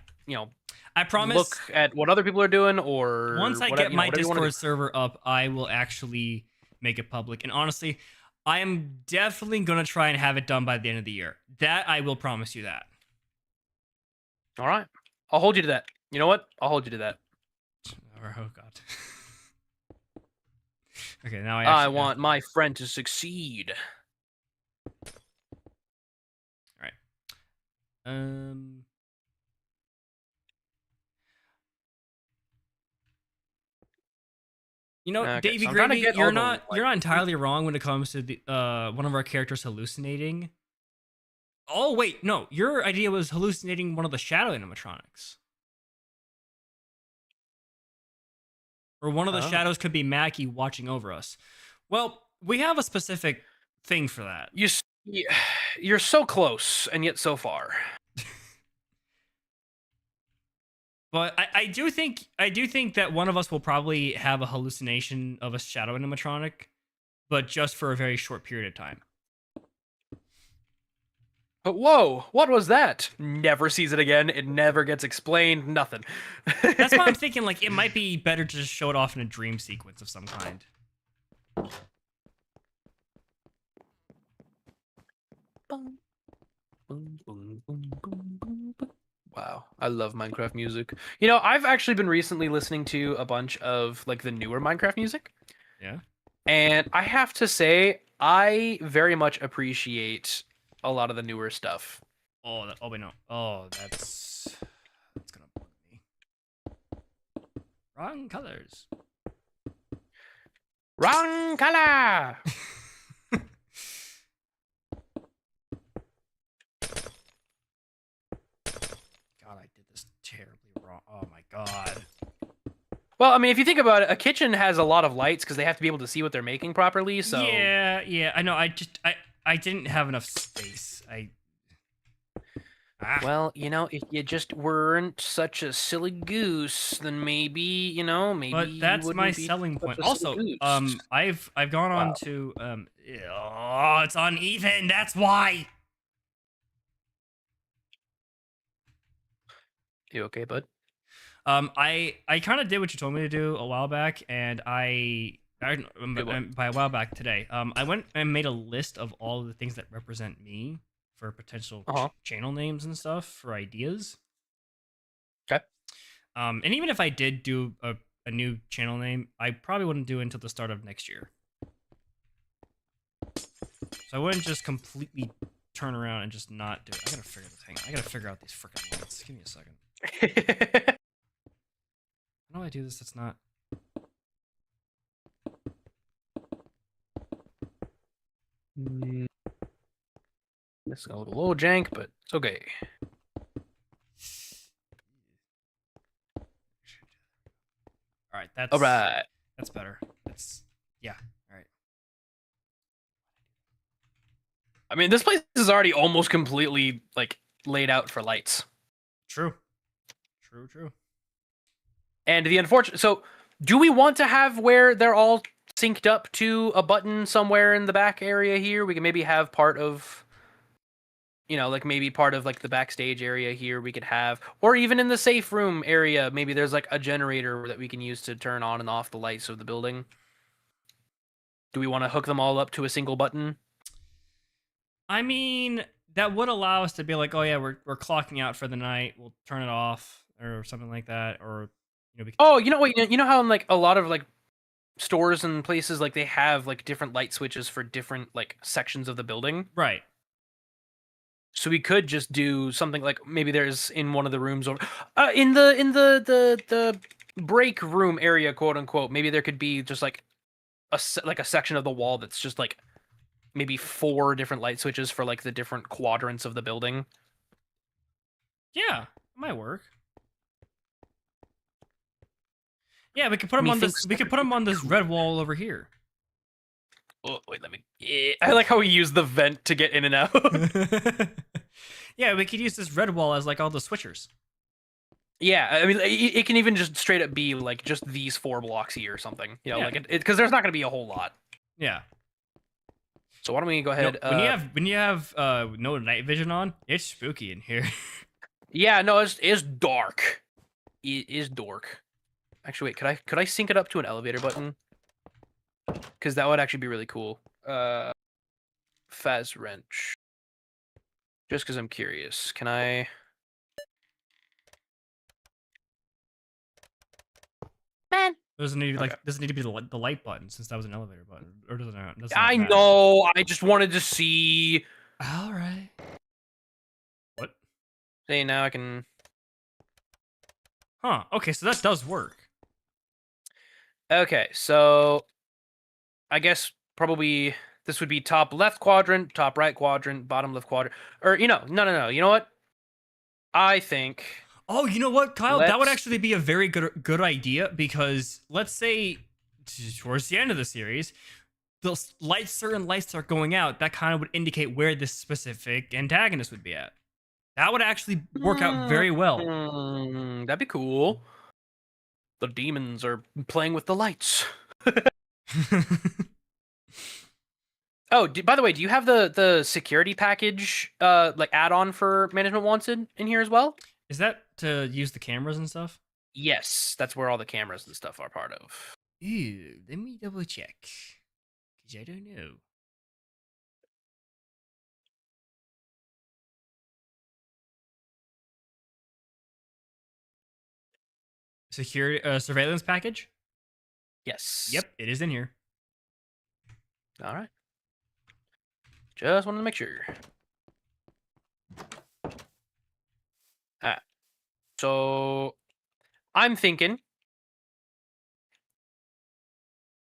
I promise, look at what other people are doing, or once I get my Discord server up, I will actually make it public. And honestly, I am definitely gonna try and have it done by the end of the year. That I will promise you that. All right, I'll hold you to that. You know what? I'll hold you to that. Oh god. Okay, now I I actually want my friend to succeed. All right. Um. You know, Okay, Davy so I'm trying to Gravy, get all the you're not lighting. entirely wrong when it comes to the one of our characters hallucinating. Oh wait, no, your idea was hallucinating one of the shadow animatronics. Or one of the Oh. shadows could be Mackie watching over us. Well, we have a specific thing for that. You're so close and yet so far. But I do think that one of us will probably have a hallucination of a shadow animatronic, but just for a very short period of time. But whoa, what was that? Never sees it again. It never gets explained. Nothing. That's why I'm thinking like it might be better to just show it off in a dream sequence of some kind. Wow, I love Minecraft music. You know, I've actually been recently listening to a bunch of like the newer Minecraft music, Yeah. and I have to say I very much appreciate a lot of the newer stuff. Oh, oh wait, no. Oh, that's gonna bug me. Wrong colors. Wrong color. God, I did this terribly wrong. Oh my god. Well, I mean, if you think about it, a kitchen has a lot of lights because they have to be able to see what they're making properly. So Yeah, I know. I didn't have enough space. well, you know, if you just weren't such a silly goose, then maybe, maybe But you that's my wouldn't be selling such point. a silly Also, goose. I've gone on Wow. to oh, it's uneven. That's why. You okay, bud? I kind of did what you told me to do a while back, and Did what? by a while back today, I went and made a list of all of the things that represent me for potential Uh-huh. channel names and stuff for ideas. Okay. And even if I did do a new channel name, I probably wouldn't do it until the start of next year. So I wouldn't just completely turn around and just not do it. I gotta figure this thing. I gotta figure out these freaking lights. Give me a second. How do I do this? That's not. This is a little jank, but it's okay. All right, All right. that's better. That's yeah. All right. I mean, this place is already almost completely like laid out for lights. True. True. And the unfortunate, so do we want to have where they're all synced up to a button somewhere in the back area here? We can maybe have part of, like maybe part of like the backstage area here we could have, or even in the safe room area, maybe there's like a generator that we can use to turn on and off the lights of the building. Do we want to hook them all up to a single button? I mean, that would allow us to be like, oh yeah, we're clocking out for the night. We'll turn it off or something like that, or we can... Oh, wait, you know how in like a lot of like stores and places like they have like different light switches for different like sections of the building. Right. So we could just do something like maybe there's in one of the rooms over in the break room area, quote unquote. Maybe there could be just like a section of the wall that's just like maybe 4 different light switches for like the different quadrants of the building. Yeah, it might work. Yeah, we could put them on this. We could put them on this red wall over here. Oh wait, let me. Yeah, I like how we use the vent to get in and out. Yeah, we could use this red wall as like all the switchers. Yeah, I mean, it can even just straight up be like just these 4 blocks here or something. Yeah. Like it because there's not going to be a whole lot. Yeah. So why don't we go ahead? When you have no night vision on, it's spooky in here. Yeah, no, it's dark. It is dork. Actually, wait, could I sync it up to an elevator button? Because that would actually be really cool. Faz wrench. Just because I'm curious, can I? Man, Doesn't need to be Okay. doesn't need to be the light button since that was an elevator button, or doesn't it? I know. I just wanted to see. All right. What? See, now I can. Huh. Okay, so that does work. Okay, so I guess probably this would be top left quadrant, top right quadrant, bottom left quadrant, or no. You know what? I think Oh, you know what, Kyle? That would let's. actually be a very good idea because let's say towards the end of the series, certain lights start going out. That kind of would indicate where this specific antagonist would be at. That would actually work out very well. That'd be cool. The demons are playing with the lights. Oh, by the way, do you have the security package like add-on for Management Wanted in here as well? Is that to use the cameras and stuff? Yes, that's where all the cameras and stuff are part of. Ooh, let me double check. Because I don't know. Security surveillance package? Yes. Yep, it is in here. All right. Just wanted to make sure. Alright. So I'm thinking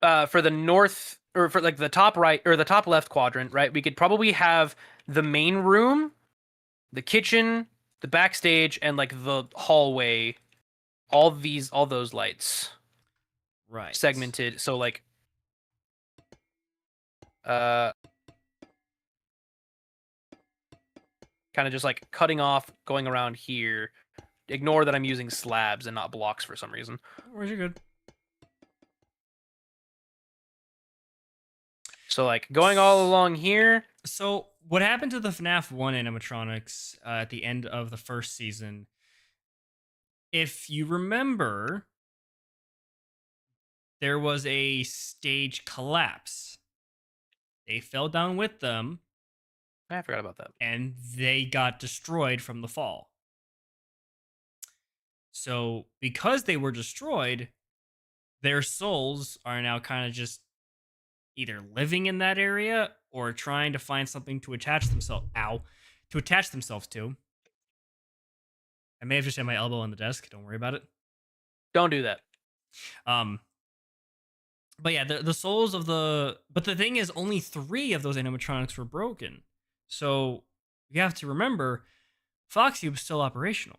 for the north or for like the top right or the top left quadrant, right? We could probably have the main room, the kitchen, the backstage, and like the hallway. All those lights Right. segmented. So like kind of just like cutting off, going around here. Ignore that I'm using slabs and not blocks for some reason. Where's your good? So like going all along here. So what happened to the FNAF 1 animatronics at the end of the first season? If you remember, there was a stage collapse. They fell down with them. I forgot about that. And they got destroyed from the fall. So because they were destroyed, their souls are now kind of just either living in that area or trying to find something to attach themselves to attach themselves to. I may have just hit my elbow on the desk. Don't worry about it. Don't do that. But yeah, the souls of but the thing is, only 3 of those animatronics were broken. So you have to remember, Foxy was still operational.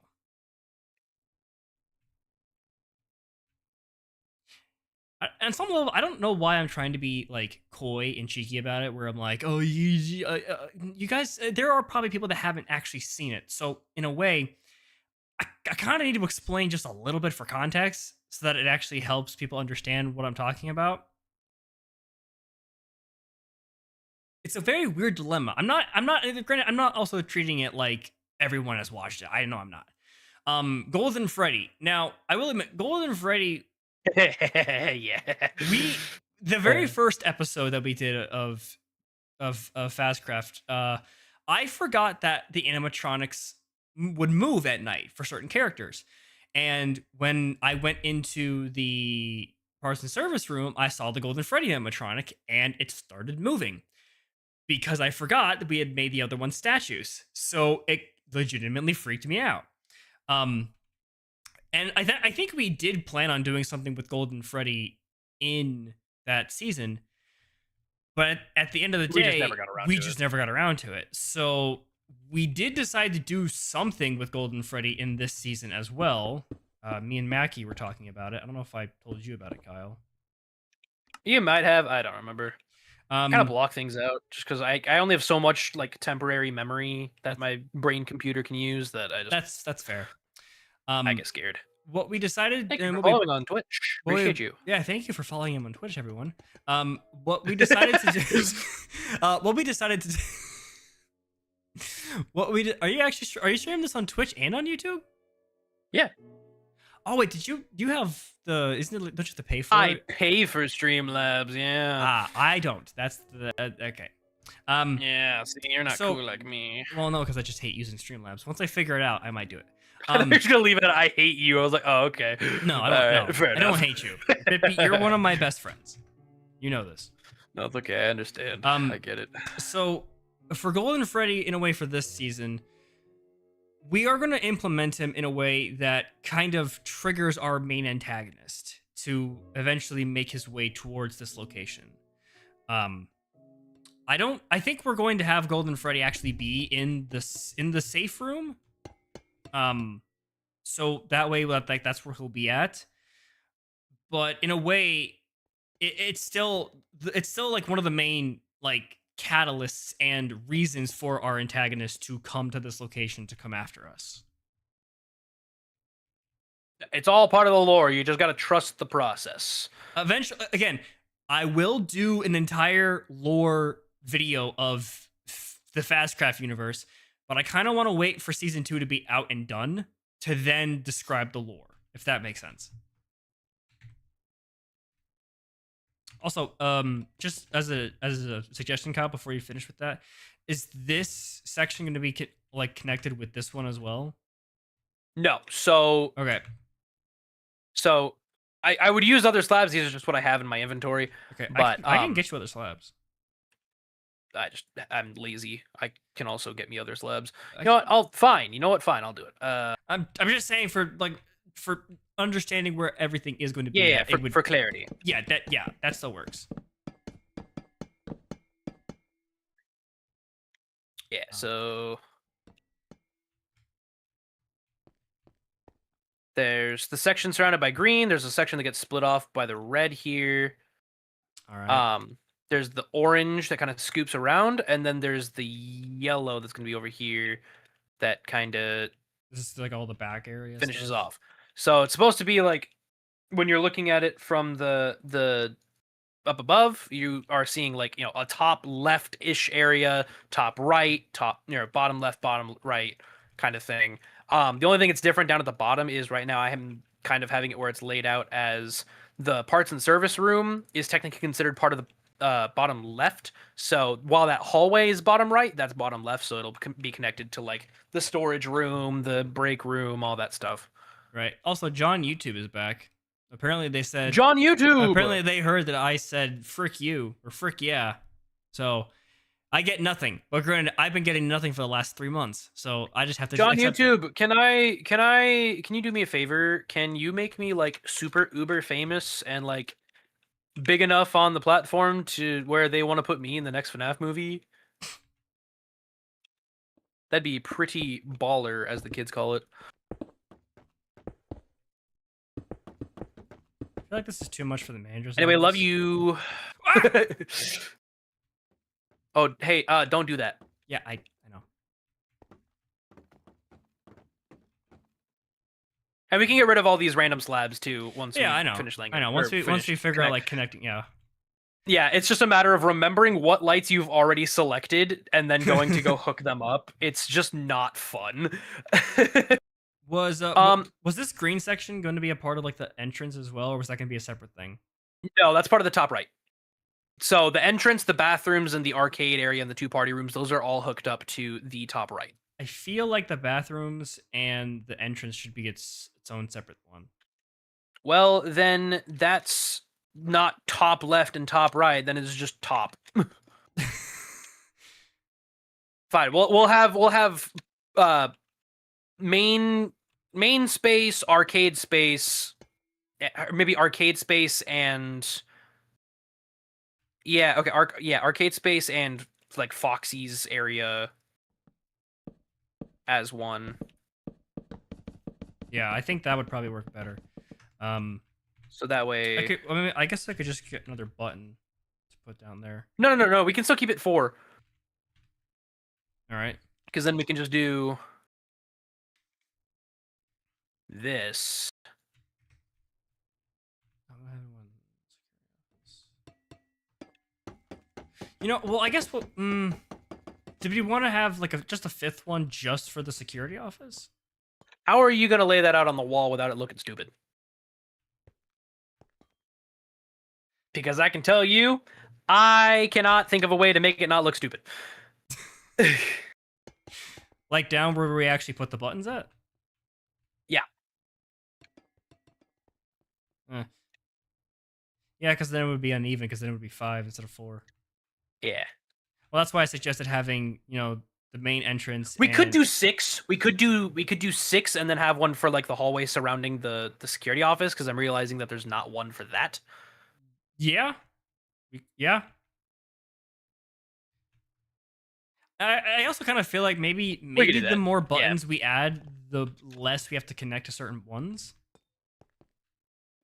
On some level, I don't know why I'm trying to be like coy and cheeky about it, where I'm like, oh, you guys, there are probably people that haven't actually seen it. So in a way, I kind of need to explain just a little bit for context so that it actually helps people understand what I'm talking about. It's a very weird dilemma. I'm not, granted, I'm not also treating it like everyone has watched it. I know I'm not. Golden Freddy. Now, I will admit, Golden Freddy, Yeah. the very first episode that we did of Fazcraft, I forgot that the animatronics would move at night for certain characters. And when I went into the parts and service room, I saw the Golden Freddy animatronic and it started moving because I forgot that we had made the other one statues. So it legitimately freaked me out. And I think we did plan on doing something with Golden Freddy in that season. But at the end of the day, we just never got around to it. So we did decide to do something with Golden Freddy in this season as well. Me and Mackie were talking about it. I don't know if I told you about it, Kyle. You might have. I don't remember. Kind of block things out just because I only have so much like temporary memory that my brain computer can use that I just. That's fair. I get scared. What we decided. Thank you for following on Twitch. Appreciate you. Yeah, thank you for following him on Twitch, everyone. What we decided to do. What we decided to. Are you streaming this on Twitch and on YouTube? Yeah. Oh wait, you have the? Don't you have to pay for it? I pay for Streamlabs. Yeah. I don't. That's okay. Yeah. See, you're not cool like me. Well, no, because I just hate using Streamlabs. Once I figure it out, I might do it. I'm just gonna leave it at I hate you. I was like, oh, okay. No, I don't. No, fair I don't enough. hate you. Bippy, you're one of my best friends. You know this. No, it's okay. I understand. Um, I get it. So for Golden Freddy, in a way, for this season, we are going to implement him in a way that kind of triggers our main antagonist to eventually make his way towards this location. I think we're going to have Golden Freddy actually be in the safe room. So that way, like, that's where he'll be at. But in a way, it's still like one of the main, like, catalysts and reasons for our antagonist to come to this location to come after us. It's all part of the lore. You just got to trust the process. Eventually, again, I will do an entire lore video of the Fazcraft universe, but I kind of want to wait for season 2 to be out and done to then describe the lore, if that makes sense. Also, just as a suggestion, Kyle, before you finish with that, is this section going to be like connected with this one as well? No. So Okay. So I would use other slabs. These are just what I have in my inventory. Okay. But I can get you other slabs. I'm lazy. I can also get me other slabs. You know what? Fine. You know what? Fine. I'll do it. I'm just saying for understanding where everything is going to be. Yeah, for clarity. Yeah, that still works. Yeah. So there's the section surrounded by green. There's a section that gets split off by the red here. All right. There's the orange that kind of scoops around, and then there's the yellow that's going to be over here that kind of This is like all the back areas finishes off. So it's supposed to be like when you're looking at it from the up above, you are seeing, like, a top left-ish area, top right, top bottom left, bottom right kind of thing. The only thing that's different down at the bottom is right now I am kind of having it where it's laid out as the parts and service room is technically considered part of the bottom left. So while that hallway is bottom right, that's bottom left. So it'll be connected to, like, the storage room, the break room, all that stuff. Right. Also, John YouTube is back. Apparently they said John YouTube. Apparently they heard that I said "frick you" or "frick yeah," so I get nothing. But granted, I've been getting nothing for the last 3 months, so I just have to. John YouTube, it. Can you do me a favor? Can you make me, like, super uber famous and, like, big enough on the platform to where they want to put me in the next FNAF movie? That'd be pretty baller, as the kids call it. I feel like this is too much for the managers. Anyway, love you. Oh, hey, don't do that. Yeah, I know. And we can get rid of all these random slabs too once we finish laying. I know. Once we figure out, like, connecting, yeah. Yeah, it's just a matter of remembering what lights you've already selected and then going to go hook them up. It's just not fun. Was this green section going to be a part of, like, the entrance as well, or was that going to be a separate thing? No, that's part of the top right. So the entrance, the bathrooms, and the arcade area and the 2 party rooms, those are all hooked up to the top right. I feel like the bathrooms and the entrance should be its own separate one. Well, then that's not top left and top right. Then it's just top. Fine. We'll have main space, arcade space, maybe arcade space and arcade space and, like, Foxy's area as one. Yeah, I think that would probably work better. So that way, I guess I could just get another button to put down there. No. We can still keep it 4. All right. Because then we can just do this. Well, I guess did we want to have, like, just a 5th one just for the security office? How are you going to lay that out on the wall without it looking stupid? Because I can tell you, I cannot think of a way to make it not look stupid. Like down where we actually put the buttons at? Yeah. Eh. Yeah, because then it would be uneven. Because then it would be 5 instead of 4. Yeah. Well, that's why I suggested having the main entrance We could and do 6. We could do 6 and then have one for like the hallway surrounding the security office, because I'm realizing that there's not one for that. yeah, yeah. I also kind of feel like maybe We could do the that. more Yeah. buttons we add, the less we have to connect to certain ones.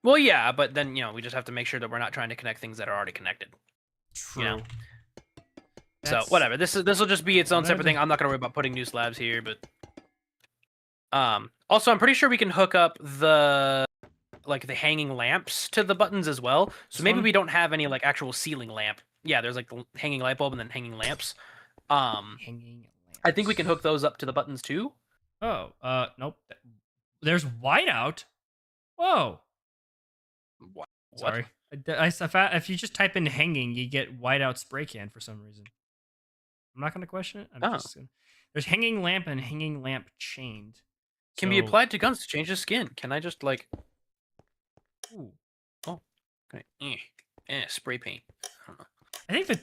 Well, yeah, but then we just have to make sure that we're not trying to connect things that are already connected. True. So whatever. This will just be its own separate thing. Good. I'm not gonna worry about putting new slabs here, but also I'm pretty sure we can hook up the hanging lamps to the buttons as well. So This maybe one? we don't have any like actual ceiling lamp. Yeah, there's like the hanging light bulb and then hanging lamps. Hanging I think we lamps. can hook those up to the buttons too. Oh, nope. There's whiteout. Whoa. What? Sorry. If you just type in hanging, you get whiteout spray can for some reason. I'm not gonna question it. Oh. There's hanging lamp and hanging lamp chained. Can be applied to guns to change the skin. Can I just like? Ooh. Oh. Okay. Spray paint. I don't know.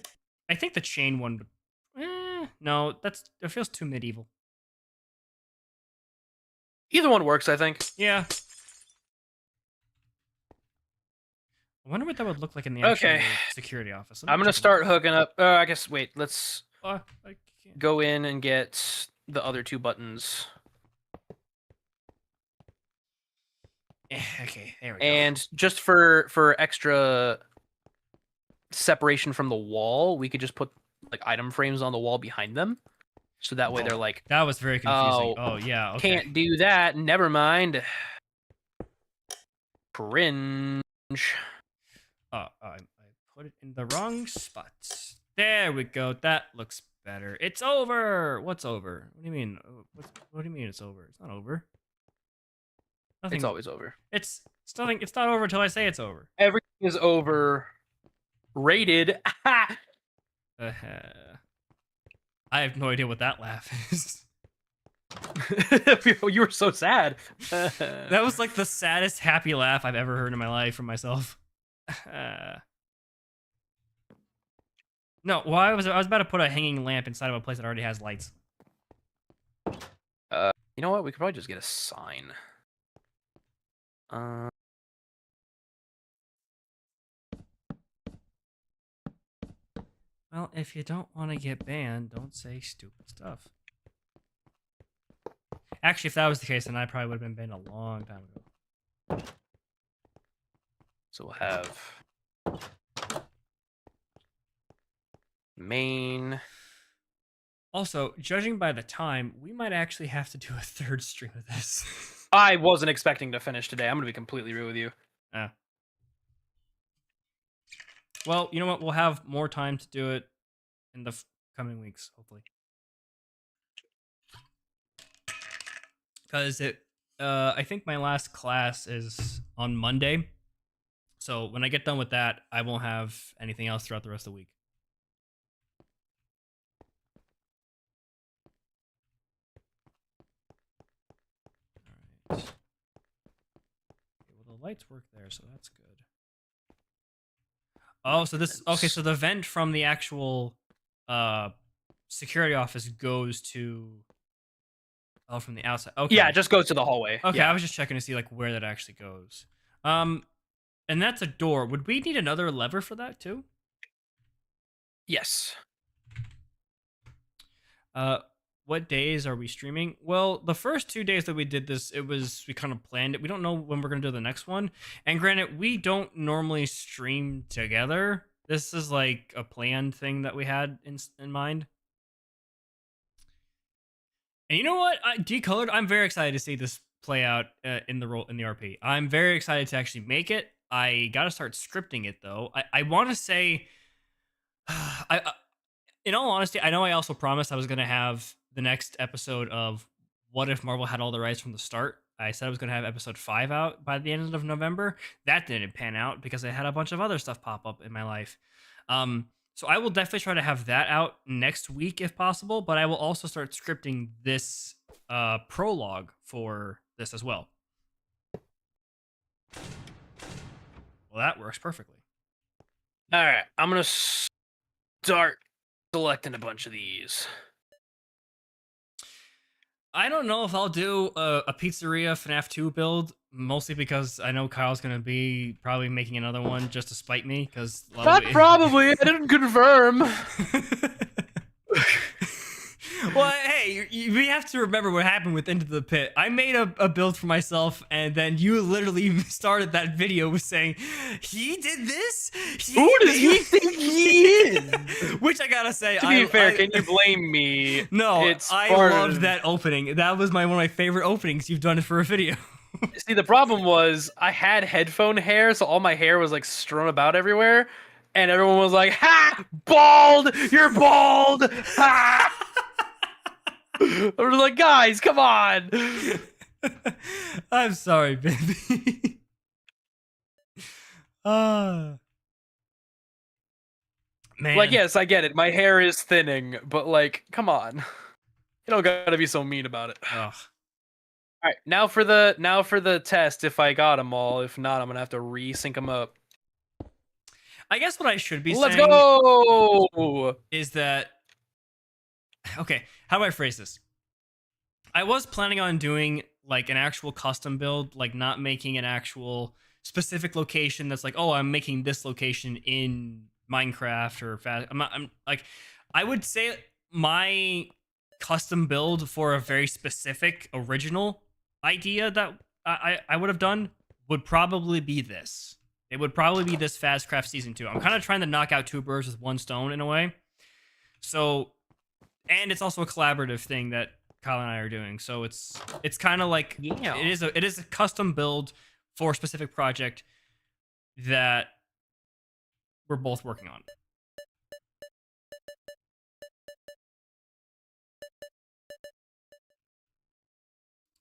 I think the chain one would. No, it feels too medieval. Either one works, I think. Yeah. I wonder what that would look like in the actual security office. I'm gonna start hooking up. I guess wait. Let's I can't. go in and get the other 2 buttons. Okay, there we go. And just for extra separation from the wall, we could just put like item frames on the wall behind them, so that way they're like. That was very confusing. Oh yeah. Okay. Can't do that. Never mind. Cringe. I put it in the wrong spot. There we go. That looks better. It's over. What's over? What do you mean? What do you mean it's over? It's not over. Nothing. It's always over. It's nothing. It's not over until I say it's over. Everything is over. Rated. I have no idea what that laugh is. You were so sad. That was like the saddest happy laugh I've ever heard in my life from myself. No, well, I was about to put a hanging lamp inside of a place that already has lights. You know what? We could probably just get a sign. Well, if you don't want to get banned, don't say stupid stuff. Actually, if that was the case, then I probably would have been banned a long time ago. So we'll have main. Also, judging by the time, we might actually have to do a 3rd stream of this. I wasn't expecting to finish today. I'm going to be completely real with you. Well, you know what? We'll have more time to do it in the coming weeks, hopefully. Because I think my last class is on Monday. So when I get done with that, I won't have anything else throughout the rest of the week. All right. Okay, well, the lights work there, so that's good. Oh, so this okay? So the vent from the actual security office goes to from the outside. Okay. Yeah, it just goes to the hallway. Okay, yeah. I was just checking to see like where that actually goes. And that's a door. Would we need another lever for that too? Yes. What days are we streaming? Well, the first 2 days that we did this, we kind of planned it. We don't know when we're gonna do the next one. And granted, we don't normally stream together. This is like a planned thing that we had in mind. And you know what? Decolored, I'm very excited to see this play out in the RP. I'm very excited to actually make it. I got to start scripting it though. I want to say, in all honesty, I know I also promised I was going to have the next episode of What If Marvel Had All the Rights from the Start. I said I was going to have episode 5 out by the end of November. That didn't pan out because I had a bunch of other stuff pop up in my life. So I will definitely try to have that out next week if possible, but I will also start scripting this prologue for this as well. Well, that works perfectly. All right, I'm gonna start selecting a bunch of these. I don't know if I'll do a pizzeria FNAF 2 build, mostly because I know Kyle's gonna be probably making another one just to spite me. Because Not probably. I didn't confirm. Well, hey, we have to remember what happened with Into the Pit. I made a build for myself, and then you literally started that video with saying, he did this? Who does he think he is? Which I gotta say, To be fair, can you blame me? No, I loved that opening. That was one of my favorite openings you've done for a video. See, the problem was I had headphone hair, so all my hair was like strewn about everywhere, and everyone was like, "Ha! Bald! You're bald! Ha!" I was like, "Guys, come on!" I'm sorry, baby. Man. Like, yes, I get it. My hair is thinning, but like, come on. You don't gotta be so mean about it. Ugh. All right, now for the test. If I got them all, if not, I'm gonna have to re-sync them up. I guess what I should be Let's saying go! is that, okay, how do I phrase this? I was planning on doing like an actual custom build, like not making an actual specific location that's like, oh, I'm making this location in Minecraft or I'm like, I would say my custom build for a very specific original idea that I would have done would probably be this. It would probably be this Fazcraft Season 2. I'm kind of trying to knock out two birds with one stone in a way. So, and it's also a collaborative thing that Kyle and I are doing. So it's kind of like, Yeah. it is a custom build for a specific project that we're both working on.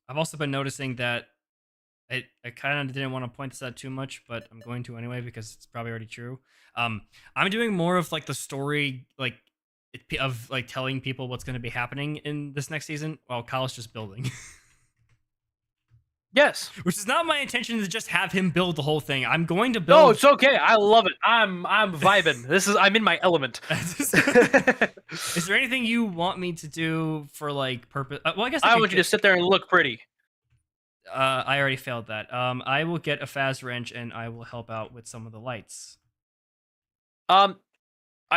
I've also been noticing that I kind of didn't want to point this out too much, but I'm going to anyway because it's probably already true. I'm doing more of like the story, like of like telling people what's going to be happening in this next season, while Kyle's just building. Yes. Which is not my intention to just have him build the whole thing. I'm going to build. No, it's okay. I love it. I'm vibing. I'm in my element. Is there anything you want me to do for like purpose? Well, I guess I want you to sit there and look pretty. I already failed that. I will get a Faz wrench and I will help out with some of the lights. I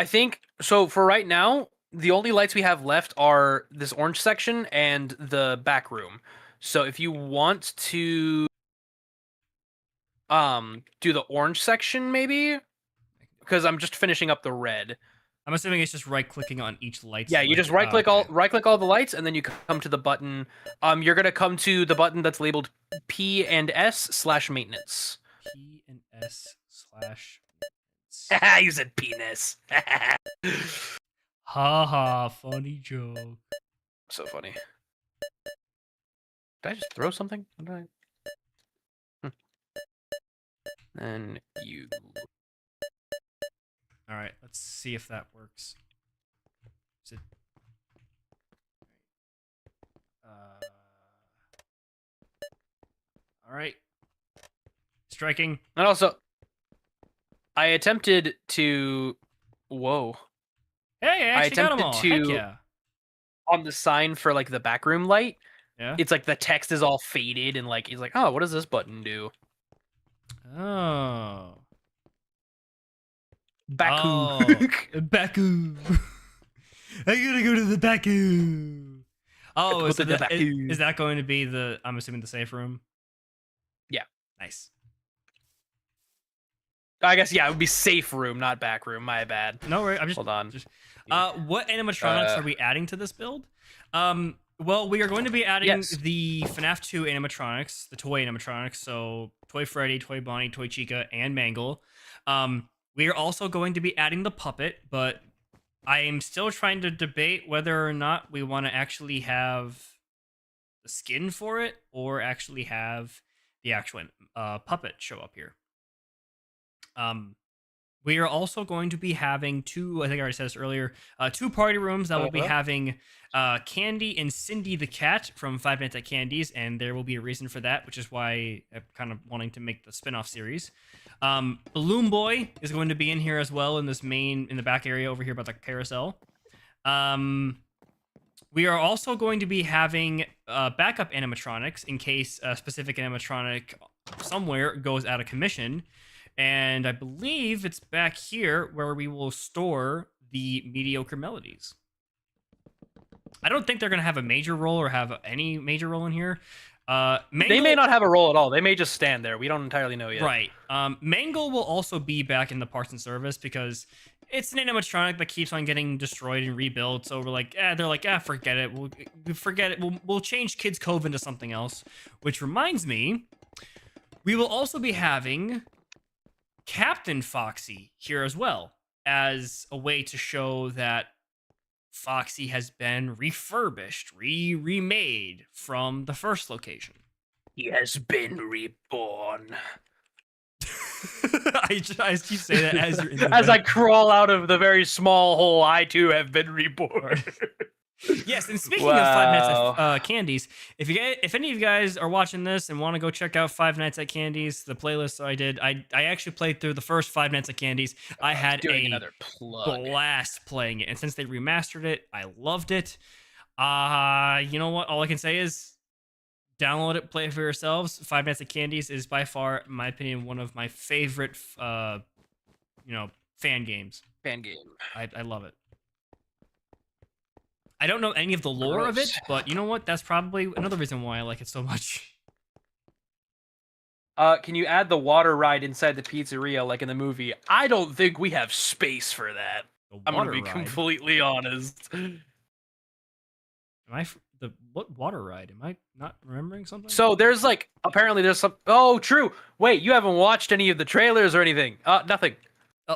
think so. For right now, the only lights we have left are this orange section and the back room. So if you want to do the orange section, maybe, because I'm just finishing up the red. I'm assuming it's just right clicking on each light. Yeah, you just right click all the lights, and then you come to the button. You're gonna come to the button that's labeled P and S/maintenance. P and S/maintenance. You said penis. Haha, funny joke. So funny. Did I just throw something? And you. All right, let's see if that works. Is it? All right. Striking. And also, I attempted to. Whoa. Hey, I actually got them all. Heck yeah. On the sign for like the backroom light. Yeah. It's like the text is all faded and like he's like, oh, what does this button do? Oh. Baku. Oh. Baku. I gotta go to the Baku. Oh, is that going to be the? I'm assuming the safe room. Yeah. Nice. I guess yeah, it would be safe room, not back room. My bad. No worries. I'm just hold on. What animatronics are we adding to this build? Well, we are going to be adding the FNAF 2 animatronics, the toy animatronics. So Toy Freddy, Toy Bonnie, Toy Chica, and Mangle. We are also going to be adding the puppet, but I am still trying to debate whether or not we want to actually have the skin for it or actually have the actual puppet show up here. We are also going to be having two, I think I already said this earlier, two party rooms that will be having Candy and Cindy the cat from Five Nights at Candy's, and there will be a reason for that, which is why I'm kind of wanting to make the spin-off series. Balloon Boy is going to be in here as well in the back area over here by the carousel. We are also going to be having backup animatronics in case a specific animatronic somewhere goes out of commission. And I believe it's back here where we will store the mediocre melodies. I don't think they're going to have a major role or have any major role in here. They may not have a role at all. They may just stand there. We don't entirely know yet. Right. Mangle will also be back in the parts and service because it's an animatronic that keeps on getting destroyed and rebuilt. So we're like, they're like, forget it. We'll forget it. We'll change Kids Cove into something else. Which reminds me, we will also be having Captain Foxy here as well, as a way to show that Foxy has been refurbished, remade from the first location. He has been reborn. I keep saying that as you're in the as I crawl out of the very small hole, I too have been reborn. Yes, and speaking of Five Nights at Candy's, if any of you guys are watching this and want to go check out Five Nights at Candy's, the playlist I did, I actually played through the first Five Nights at Candy's. I had a blast playing it, and since they remastered it, I loved it. You know what? All I can say is download it, play it for yourselves. Five Nights at Candy's is by far, in my opinion, one of my favorite, fan games. Fan game. I love it. I don't know any of the lore of it, but you know what? That's probably another reason why I like it so much. Can you add the water ride inside the pizzeria like in the movie? I don't think we have space for that. I'm going to be completely honest. What water ride? Am I not remembering something? So there's apparently there's some. Oh, true. Wait, you haven't watched any of the trailers or anything? Nothing. Oh.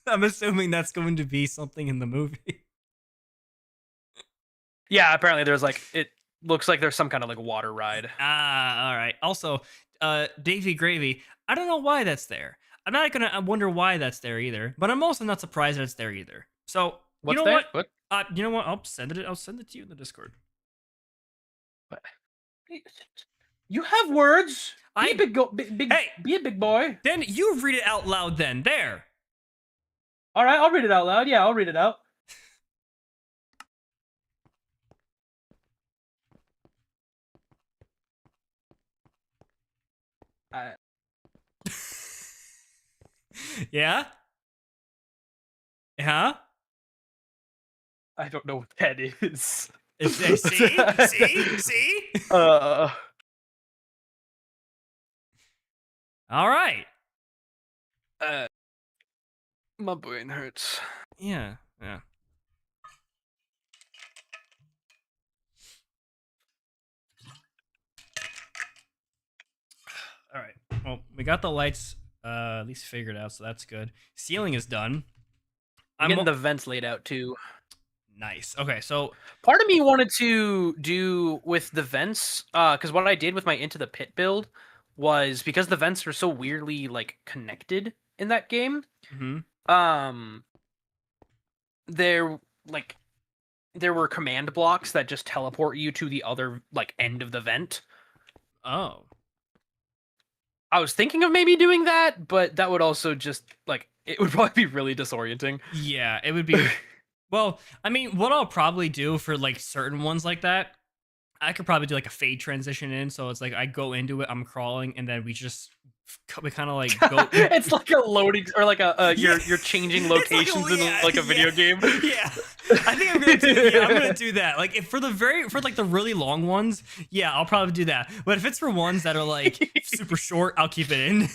I'm assuming that's going to be something in the movie. Yeah, apparently there's it looks like there's some kind of water ride. All right. Also, Davy Gravy, I don't know why that's there. I'm not gonna wonder why that's there either, but I'm also not surprised that it's there either. So What's you know that? what? You know what? I'll send it to you in the Discord. What? You have words. Be a big boy. Then you read it out loud. Then there. All right, I'll read it out loud. Yeah, I'll read it out. Yeah. Huh? I don't know what that is. See? All right. My brain hurts. Yeah. All right. Well, we got the lights at least figured out, so that's good. Ceiling is done. I'm getting the vents laid out too. Nice. Okay, so part of me wanted to do with the vents, because what I did with my Into the Pit build was because the vents are so weirdly connected in that game. Mm-hmm. There were command blocks that just teleport you to the other end of the vent. Oh. I was thinking of maybe doing that, but that would also just it would probably be really disorienting. Yeah, it would be. Well, I mean, what I'll probably do for certain ones like that, I could probably do a fade transition in. So it's I go into it, I'm crawling, and then we kind of go. It's like a loading or you're changing locations in a video game. Yeah, I think I'm gonna do that. If for the really long ones, yeah, I'll probably do that. But if it's for ones that are super short, I'll keep it in.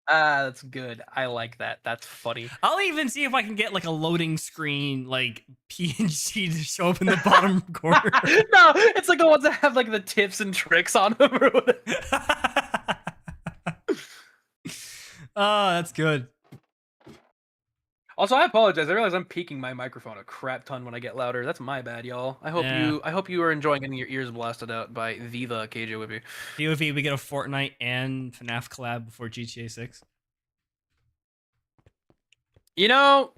That's good. I like that. That's funny. I'll even see if I can get a loading screen PNG to show up in the bottom corner. No, it's the ones that have the tips and tricks on them or whatever. Oh, that's good. Also, I apologize. I realize I'm peaking my microphone a crap ton when I get louder. That's my bad, y'all. I hope you are enjoying getting your ears blasted out by Viva Kjwippy. Kjwippy, we get a Fortnite and FNAF collab before GTA 6. You know,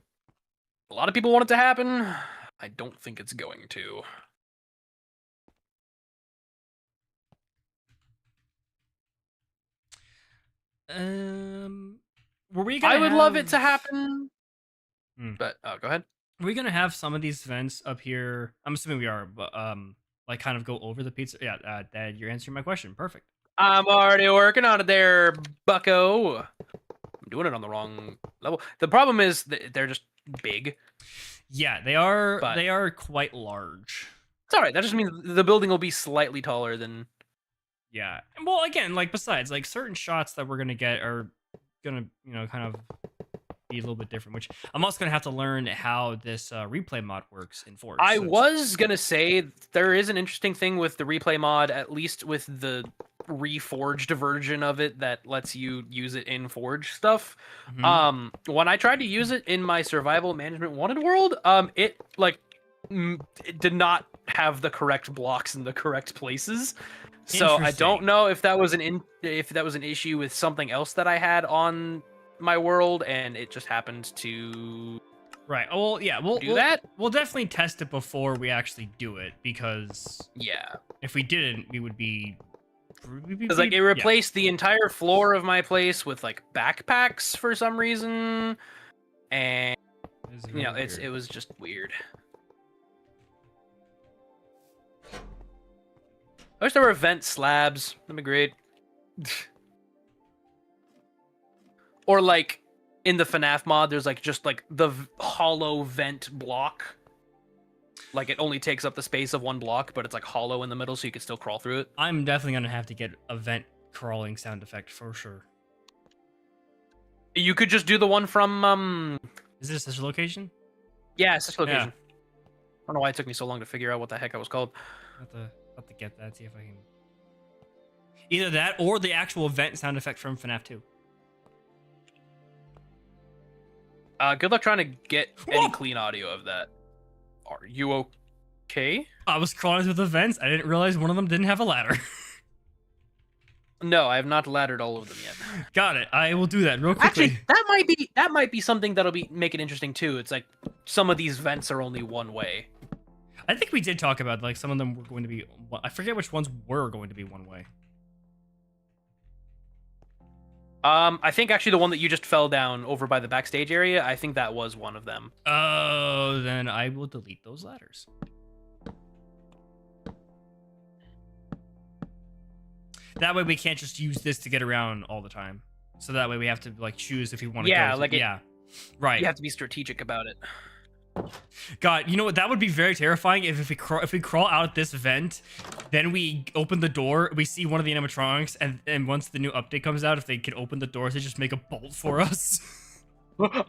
a lot of people want it to happen. I don't think it's going to. Were we gonna I would love it to happen. But go ahead. Are we gonna have some of these events up here? I'm assuming we are, but like kind of go over the pizza. Yeah, Dad, you're answering my question. Perfect. I'm already working on it there, bucko. I'm doing it on the wrong level. The problem is they're just big. Yeah, they are. But they are quite large. It's all right. That just means the building will be slightly taller than. Yeah. Well, again, like besides, like certain shots that we're gonna get are gonna, kind of be a little bit different. Which I'm also gonna have to learn how this replay mod works in Forge. I was gonna say there is an interesting thing with the replay mod, at least with the reforged version of it that lets you use it in Forge stuff. When I tried to use it in my survival management wanted world, it did not have the correct blocks in the correct places. So I don't know if that was an issue with something else that I had on my world, and it just happened to. Right. Well, yeah, we'll definitely test it before we actually do it, because if we didn't, we would be. Because like it replaced the entire floor of my place with like backpacks for some reason, and it was just weird. I wish there were vent slabs. That'd be great. Or like in the FNAF mod, there's like just like the hollow vent block. Like it only takes up the space of one block, but it's like hollow in the middle, so you can still crawl through it. I'm definitely gonna have to get a vent crawling sound effect for sure. You could just do the one from Is this Sister Location? Yeah, it's Sister Location. I don't know why it took me so long to figure out what the heck I was called. I'll have to get that, see if I can. Either that or the actual vent sound effect from FNAF 2. Good luck trying to get any clean audio of that. Are you okay? I was crawling through the vents. I didn't realize one of them didn't have a ladder. No, I have not laddered all of them yet. Got it. I will do that real quickly. Actually, that might be something that'll make it interesting too. It's like some of these vents are only one way. I think we did talk about like some of them were going to be. I forget which ones were going to be one way. I think actually the one that you just fell down over by the backstage area, I think that was one of them. Oh, then I will delete those ladders. That way we can't just use this to get around all the time. So that way we have to like choose if we want to go. Right. You have to be strategic about it. God, you know what? That would be very terrifying if we crawl out this vent, then we open the door, we see one of the animatronics, and once the new update comes out, if they can open the doors, they just make a bolt for us. No!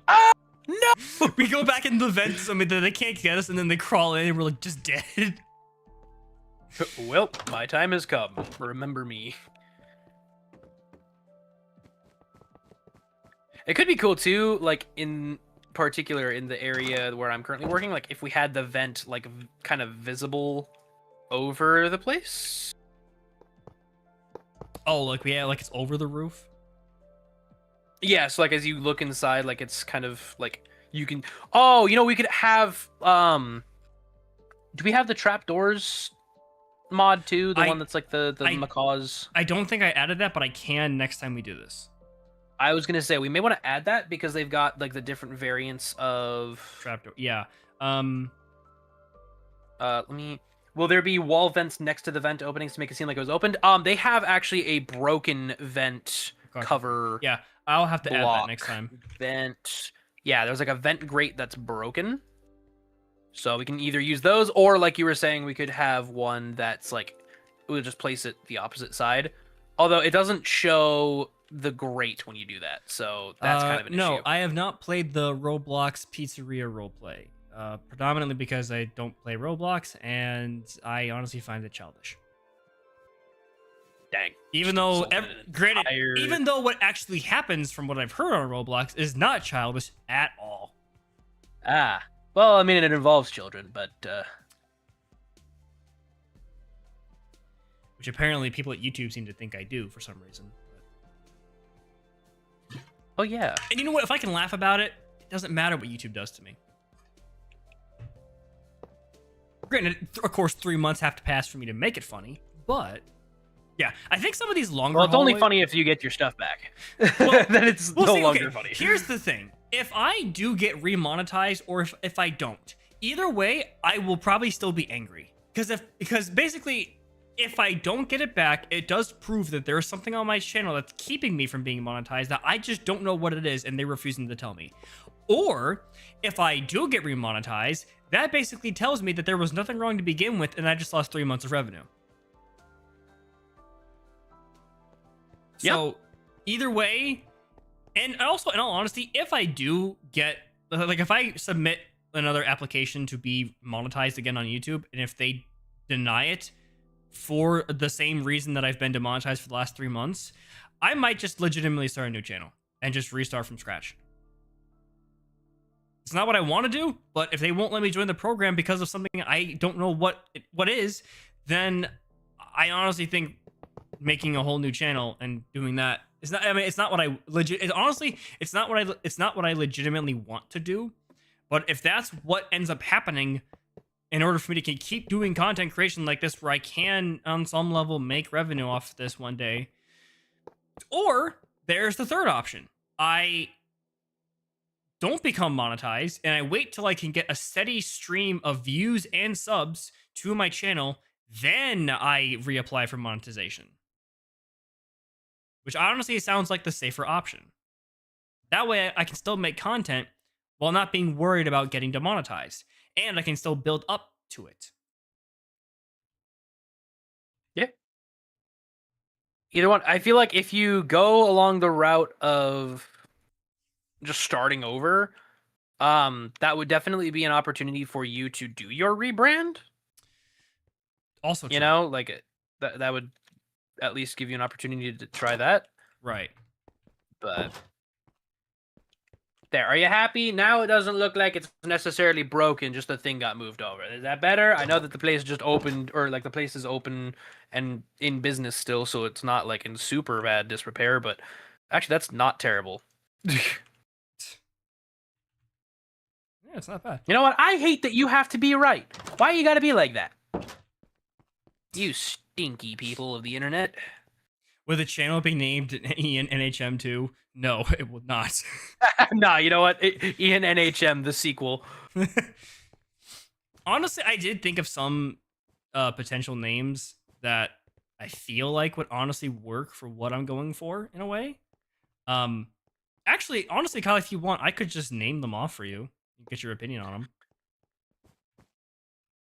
We go back in the vent, so they can't get us, and then they crawl in, and we're like just dead. Well, my time has come. Remember me. It could be cool too, like in particular in the area where I'm currently working, like if we had the vent like kind of visible over the place. Oh, like like it's over the roof? Yeah, so like as you look inside, like it's kind of like you can we could have do we have the trapdoors mod too? The one that's like the macaws? I don't think I added that, but I can next time we do this. I was gonna say we may want to add that because they've got like the different variants of trapdoor. Yeah. Will there be wall vents next to the vent openings to make it seem like it was opened? They have actually a broken vent cover. Yeah, I'll have to add that next time. Vent. Yeah, there's like a vent grate that's broken. So we can either use those, or like you were saying, we could have one that's like we'll just place it the opposite side. Although it doesn't show the grate when you do that, so that's kind of an issue. No, I have not played the Roblox Pizzeria roleplay, predominantly because I don't play Roblox, and I honestly find it childish. Dang. Even though, even though what actually happens from what I've heard on Roblox is not childish at all. Ah. Well, I mean, it involves children, but which apparently people at YouTube seem to think I do for some reason. oh yeah. And you know what? If I can laugh about it, it doesn't matter what YouTube does to me. Granted, of course, 3 months have to pass for me to make it funny, but yeah, I think some of these longer. Well, it's only funny if you get your stuff back. Well, then it's no longer funny. Here's the thing: if I do get remonetized, or if I don't, either way, I will probably still be angry because basically, if I don't get it back, it does prove that there is something on my channel that's keeping me from being monetized that I just don't know what it is, and they're refusing to tell me. Or if I do get remonetized, that basically tells me that there was nothing wrong to begin with, and I just lost 3 months of revenue. So either way, and also in all honesty, if I do get, like, if I submit another application to be monetized again on YouTube, and if they deny it for the same reason that I've been demonetized for the last 3 months, I might just legitimately start a new channel and just restart from scratch. It's not what I want to do, but if they won't let me join the program because of something I don't know what is, then I honestly think making a whole new channel and doing that is not. I mean, it's not what I legit. Honestly, it's not what I legitimately want to do. But if that's what ends up happening, in order for me to keep doing content creation like this, where I can on some level make revenue off this one day, or there's the third option: I don't become monetized and I wait till I can get a steady stream of views and subs to my channel, then I reapply for monetization. Which honestly sounds like the safer option. That way I can still make content while not being worried about getting demonetized, and I can still build up to it. Yeah. Either one. I feel like if you go along the route of just starting over, that would definitely be an opportunity for you to do your rebrand. Also true. You know, like that would at least give you an opportunity to try that. Right. But there, are you happy? Now it doesn't look like it's necessarily broken, just the thing got moved over. Is that better? I know that the place just opened, or like the place is open and in business still, so it's not like in super bad disrepair, but actually that's not terrible. Yeah, it's not bad. You know what? I hate that you have to be right. Why you gotta be like that? You stinky people of the internet. Will the channel be named Ian NHM2? No, it will not. Nah, you know what? Ian NHM, the sequel. Honestly, I did think of some potential names that I feel like would honestly work for what I'm going for in a way. Actually, honestly, Kyle, if you want, I could just name them off for you. Get your opinion on them.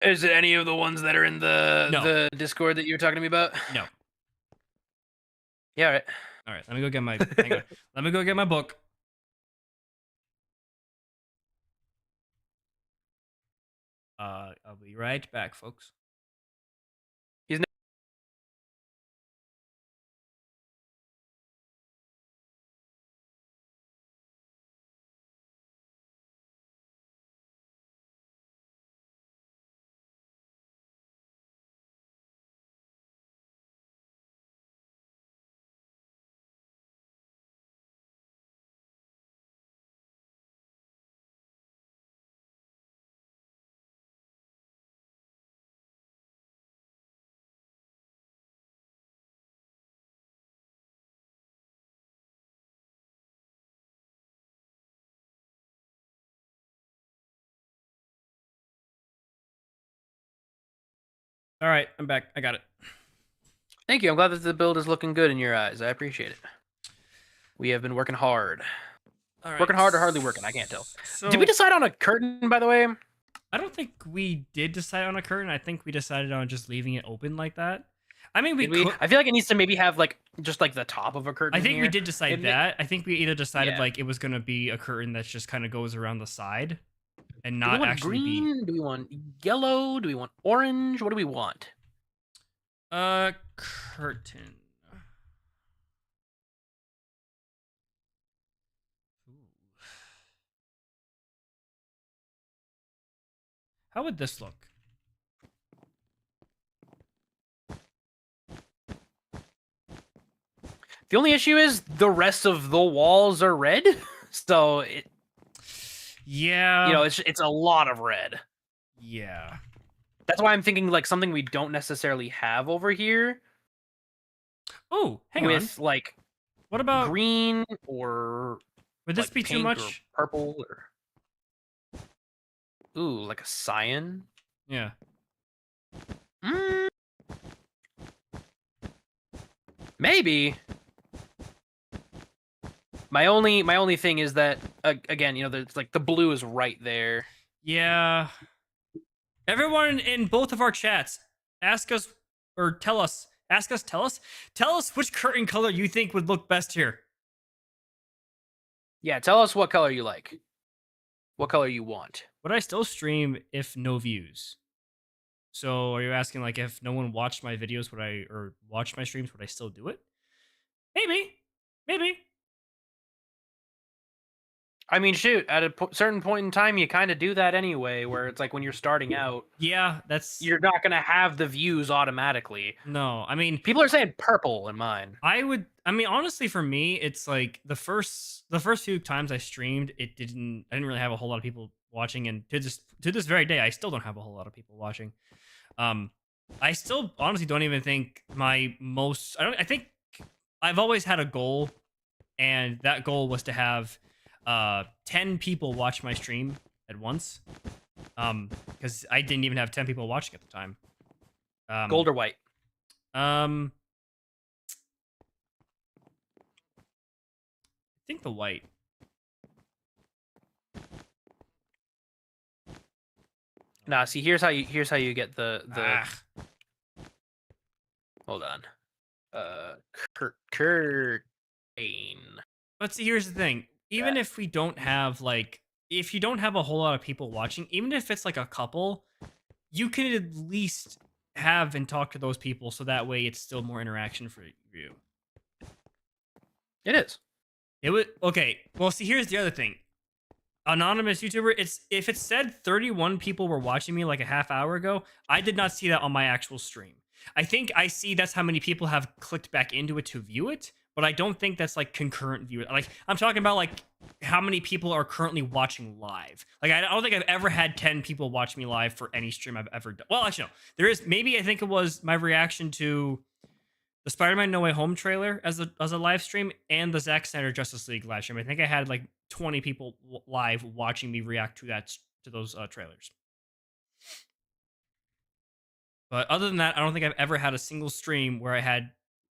Is it any of the ones that are in the Discord that you were talking to me about? No. Yeah, all right. All right, let me go get my hang on. Let me go get my book. I'll be right back, folks. All right, I'm back. I got it. Thank you. I'm glad that the build is looking good in your eyes. I appreciate it. We have been working hard. All right. Working hard or hardly working? I can't tell. So, did we decide on a curtain, by the way? I don't think we did decide on a curtain. I think we decided on just leaving it open like that. I mean, we could. I feel like it needs to maybe have like just like the top of a curtain. I think here. we did decide that. I think we either decided Yeah. like it was gonna be a curtain that just kind of goes around the side, and not actually green? Do we want yellow? Do we want orange? What do we want? Curtain. How would this look? The only issue is the rest of the walls are red, so Yeah. it's a lot of red. Yeah. That's why I'm thinking like something we don't necessarily have over here. Oh, hang with on. like What about green or would this like be too pink much? or purple or like a cyan? Yeah. Mm, maybe. My only thing is that again, there's like the blue is right there. Yeah. Everyone in both of our chats, ask us or tell us. Tell us which curtain color you think would look best here. Yeah, tell us what color you like. What color you want. Would I still stream if no views? So are you asking like if no one watched my videos, or watched my streams, would I still do it? Maybe. Maybe. I mean, shoot, at a certain point in time, you kind of do that anyway, where it's like when you're starting out, Yeah, that's you're not going to have the views automatically. no. I mean, People are saying purple in mine. I mean, honestly, for me, it's like the first few times I streamed, I didn't really have a whole lot of people watching, and to this very day, I still don't have a whole lot of people watching. I still honestly don't even think I think I've always had a goal, and that goal was to have 10 people watch my stream at once. Because I didn't even have 10 people watching at the time. Gold or white? I think the white. Nah, see, here's how you get the hold on. Curtain. But see, here's the thing. Even if we don't have if you don't have a whole lot of people watching, even if it's like a couple, you can at least have and talk to those people, so that way it's still more interaction for you. It is. It would okay. Well, see, here's the other thing. Anonymous YouTuber, if it said 31 people were watching me like a half hour ago, I did not see that on my actual stream. I think I see that's how many people have clicked back into it to view it, but I don't think that's like concurrent view. Like I'm talking about like how many people are currently watching live. Like I don't think I've ever had 10 people watch me live for any stream I've ever done. Well, actually no. There is maybe I think it was my reaction to the Spider-Man No Way Home trailer as a live stream and the Zack Snyder Justice League live stream. I think I had like 20 people live watching me react to those trailers. But other than that, I don't think I've ever had a single stream where I had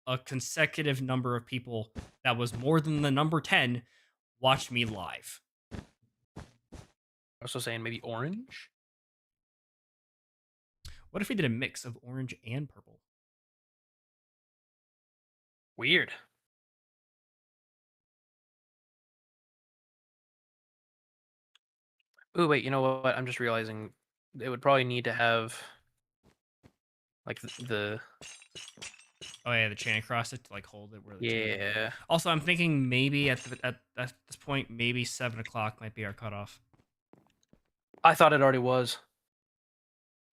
a consecutive number of people that was more than the number 10 watch me live. Also saying maybe orange. What if we did a mix of orange and purple? Weird. Oh wait, you know what? I'm just realizing it would probably need to have like the Oh yeah, the chain across it to like hold it where the yeah. Also, I'm thinking maybe at this point, maybe 7 o'clock might be our cutoff. I thought it already was.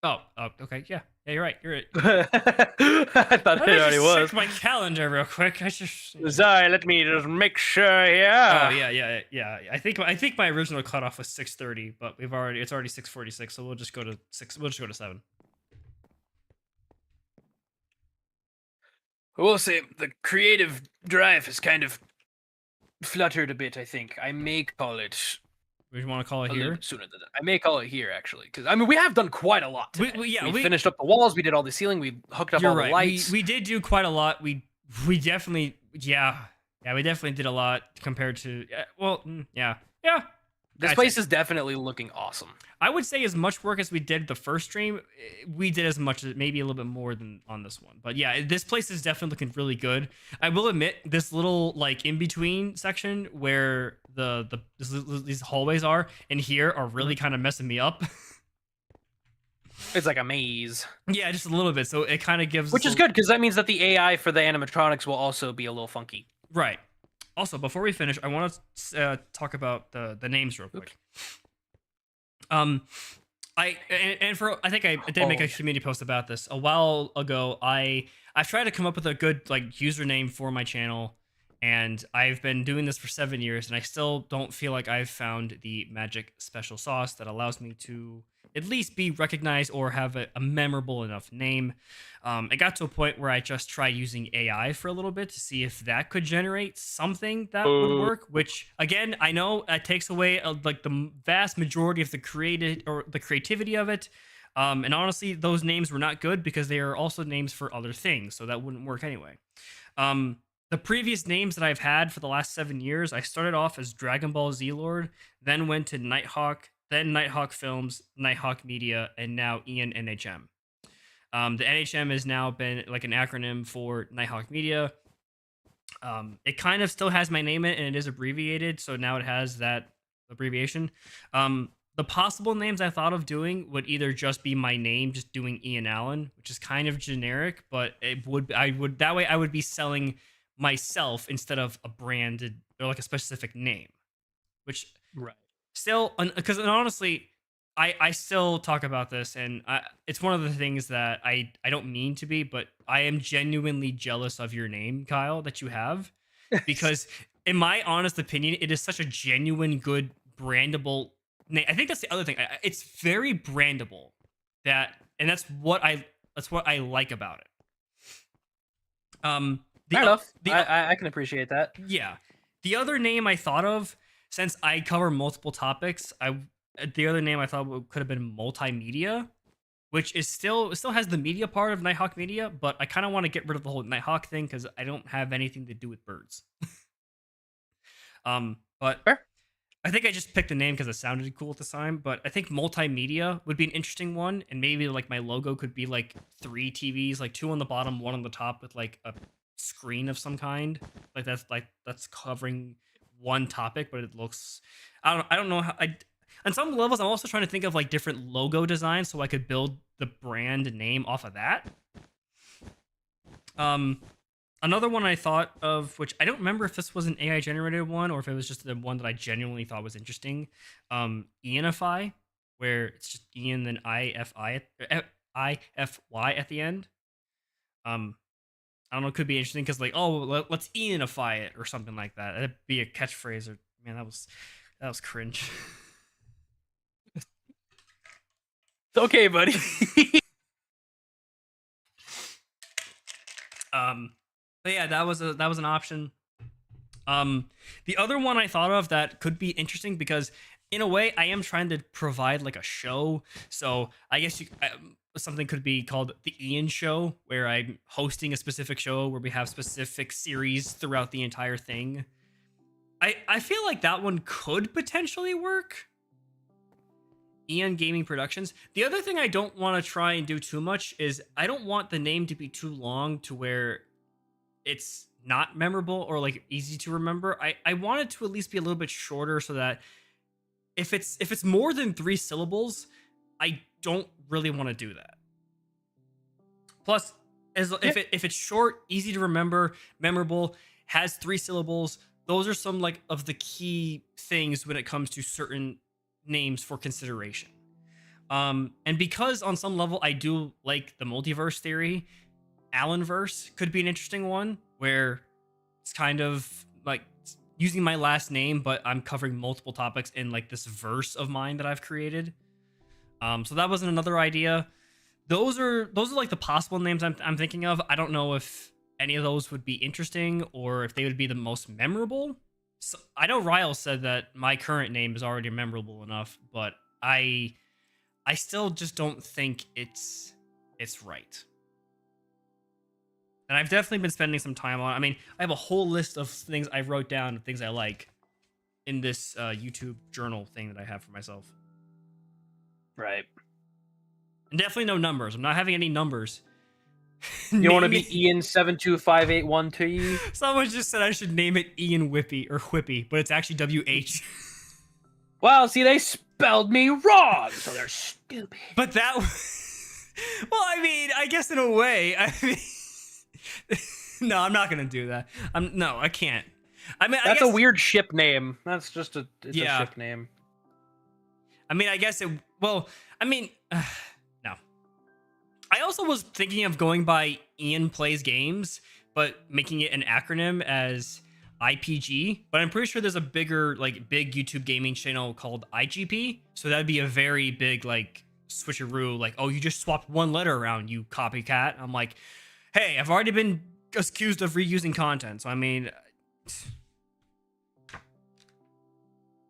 Oh, okay, yeah, you're right. You're right. I thought it already was. Check my calendar real quick. Sorry, let me just make sure here. Oh yeah. I think my original cutoff was 6:30, but it's already 6:46, so we'll just go to 6. We'll just go to 7. I will say the creative drive has kind of fluttered a bit. I think I may call it. We want to call it a here little bit sooner than that. I may call it here actually, because I mean we have done quite a lot. Today. We finished up the walls. We did all the ceiling. We hooked up all the lights. We did do quite a lot. We definitely we definitely did a lot compared to yeah. This place is definitely looking awesome. I would say as much work as we did the first stream, we did as much, maybe a little bit more than on this one. But yeah, this place is definitely looking really good. I will admit, this little like in between section where these hallways are in here are really kind of messing me up. It's like a maze. Yeah, just a little bit. So it kind of gives, which is good because that means that the AI for the animatronics will also be a little funky. Right. Also, before we finish, I want to talk about the names real quick. I think I did make Oh a yeah. community post about this a while ago. I've tried to come up with a good like username for my channel, and I've been doing this for 7 years, and I still don't feel like I've found the magic special sauce that allows me to at least be recognized or have a memorable enough name. It got to a point where I just tried using AI for a little bit to see if that could generate something that would Boo. work. Which again, I know it takes away like the vast majority of the created or the creativity of it. And honestly, those names were not good because they are also names for other things, so that wouldn't work anyway. Um, the previous names that I've had for the last 7 years, I started off as Dragon Ball Z Lord, then went to Nighthawk, then Nighthawk Films, Nighthawk Media, and now Ian NHM. The NHM has now been like an acronym for Nighthawk Media. It kind of still has my name in it, and it is abbreviated, so now it has that abbreviation. The possible names I thought of doing would either just be my name, just doing Ian Allen, which is kind of generic, but I would that way I would be selling myself instead of a branded or like a specific name, which Right. still because honestly I still talk about this, and it's one of the things that I don't mean to be, but I am genuinely jealous of your name, Kyle, that you have, because in my honest opinion it is such a genuine good brandable name. I think that's the other thing. It's very brandable, that and that's what I like about it. The Fair enough. the I can appreciate that. Yeah. The other name I thought of, since I cover multiple topics, the other name I thought could have been multimedia, which is still it still has the media part of Nighthawk Media, but I kind of want to get rid of the whole Nighthawk thing because I don't have anything to do with birds. But Fair. I think I just picked the name because it sounded cool at the time. But I think multimedia would be an interesting one, and maybe like my logo could be like 3 TVs, like 2 on the bottom, 1 on the top, with like a screen of some kind. Like that's covering one topic, but it looks. I don't know how. On some levels, I'm also trying to think of like different logo designs so I could build the brand name off of that. Another one I thought of, which I don't remember if this was an AI generated one or if it was just the one that I genuinely thought was interesting. Ianify, where it's just Ian then IFY at the end. I don't know, it could be interesting because like, oh, let's Ianify it or something like that. That'd be a catchphrase. Or man, that was cringe. It's okay, buddy. But yeah, that was an option. The other one I thought of that could be interesting because in a way I am trying to provide like a show. So I guess something could be called the Ian Show, where I'm hosting a specific show where we have specific series throughout the entire thing. I feel like that one could potentially work. Ian Gaming Productions. The other thing I don't want to try and do too much is I don't want the name to be too long to where it's not memorable or like easy to remember. I want it to at least be a little bit shorter so that if it's more than 3 syllables, I don't really want to do that. Plus, if it's short, easy to remember, memorable, has 3 syllables, those are some like of the key things when it comes to certain names for consideration. And because on some level I do like the multiverse theory, Allenverse could be an interesting one where it's kind of like using my last name, but I'm covering multiple topics in like this verse of mine that I've created. So that wasn't another idea. Those are like the possible names I'm thinking of. I don't know if any of those would be interesting or if they would be the most memorable. So I know Ryle said that my current name is already memorable enough, but I still just don't think it's right. And I've definitely been spending some time on. I mean, I have a whole list of things I wrote down of things I like in this YouTube journal thing that I have for myself. Right. And definitely no numbers. I'm not having any numbers. You want to be Ian 725812? Someone just said I should name it Ian Whippy or Whippy, but it's actually WH. Well, see, they spelled me wrong, so they're stupid. But that, well, I mean, I guess in a way, I mean, no, I'm not gonna do that. No, I can't. I mean, That's a weird ship name. That's just a ship name. I mean, I guess Well, I mean, no. I also was thinking of going by Ian Plays Games, but making it an acronym as IPG. But I'm pretty sure there's a bigger, like, big YouTube gaming channel called IGP. So that'd be a very big, like, switcheroo. Like, oh, you just swapped one letter around, you copycat. I'm like, hey, I've already been accused of reusing content. So, I mean,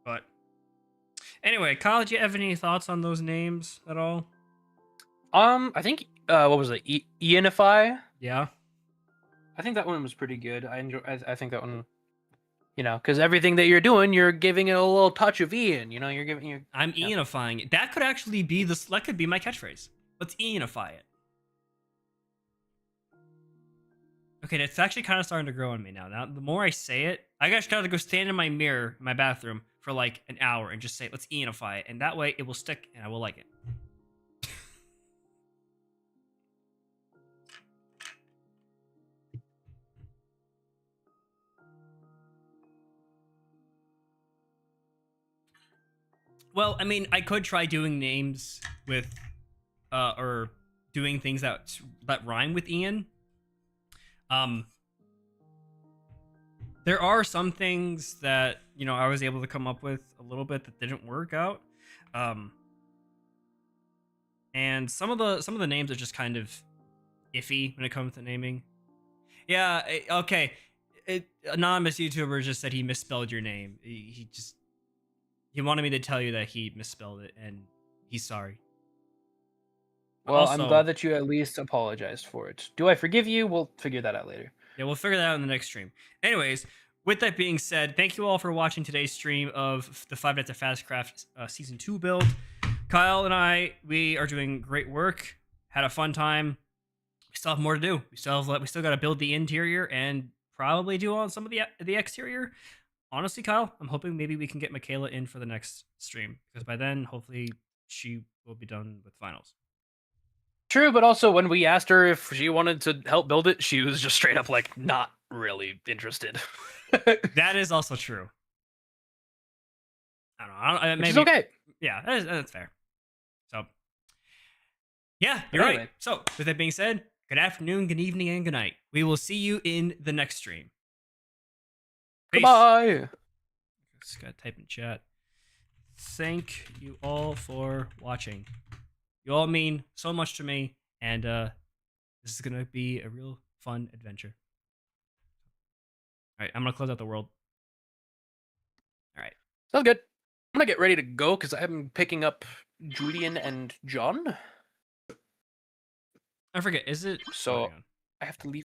but anyway, Kyle, do you have any thoughts on those names at all? I think what was it? Ianify? Yeah. I think that one was pretty good. I think that one, because everything that you're doing, you're giving it a little touch of Ian. You're giving you. I'm Ianifying it. That could actually be this. That could be my catchphrase. Let's Ianify it. Okay, that's actually kind of starting to grow on me now. Now, the more I say it, I just gotta go stand in my mirror, in my bathroom, for like an hour and just say, "Let's Ianify it," and that way it will stick, and I will like it. Well, I mean, I could try doing names with, or doing things that rhyme with Ian. There are some things that I was able to come up with a little bit that didn't work out, and some of the names are just kind of iffy when it comes to naming. Yeah, okay. Anonymous YouTuber just said he misspelled your name. He wanted me to tell you that he misspelled it, and he's sorry. Well, Also, I'm glad that you at least apologized for it. Do I forgive you? We'll figure that out later. Yeah, we'll figure that out in the next stream. Anyways, with that being said, thank you all for watching today's stream of the 5 Nights at Fazcraft Season 2 build. Kyle and I, we are doing great work. Had a fun time. We still have more to do. We still got to build the interior and probably do on some of the exterior. Honestly, Kyle, I'm hoping maybe we can get Michaela in for the next stream, because by then, hopefully, she will be done with finals. True, but also when we asked her if she wanted to help build it, she was just straight up like not really interested. That is also true. I don't know. Maybe, Which is okay. Yeah, that's fair. So, yeah, you're Anyway. right. So, with that being said, good afternoon, good evening, and good night. We will see you in the next stream. Peace. Goodbye. Just gotta type in chat. Thank you all for watching. You all mean so much to me, and this is gonna be a real fun adventure. All right, I'm gonna close out the world. All right. Sounds good. I'm gonna get ready to go because I'm picking up Julian and John. I forget. Is it? So I have to leave.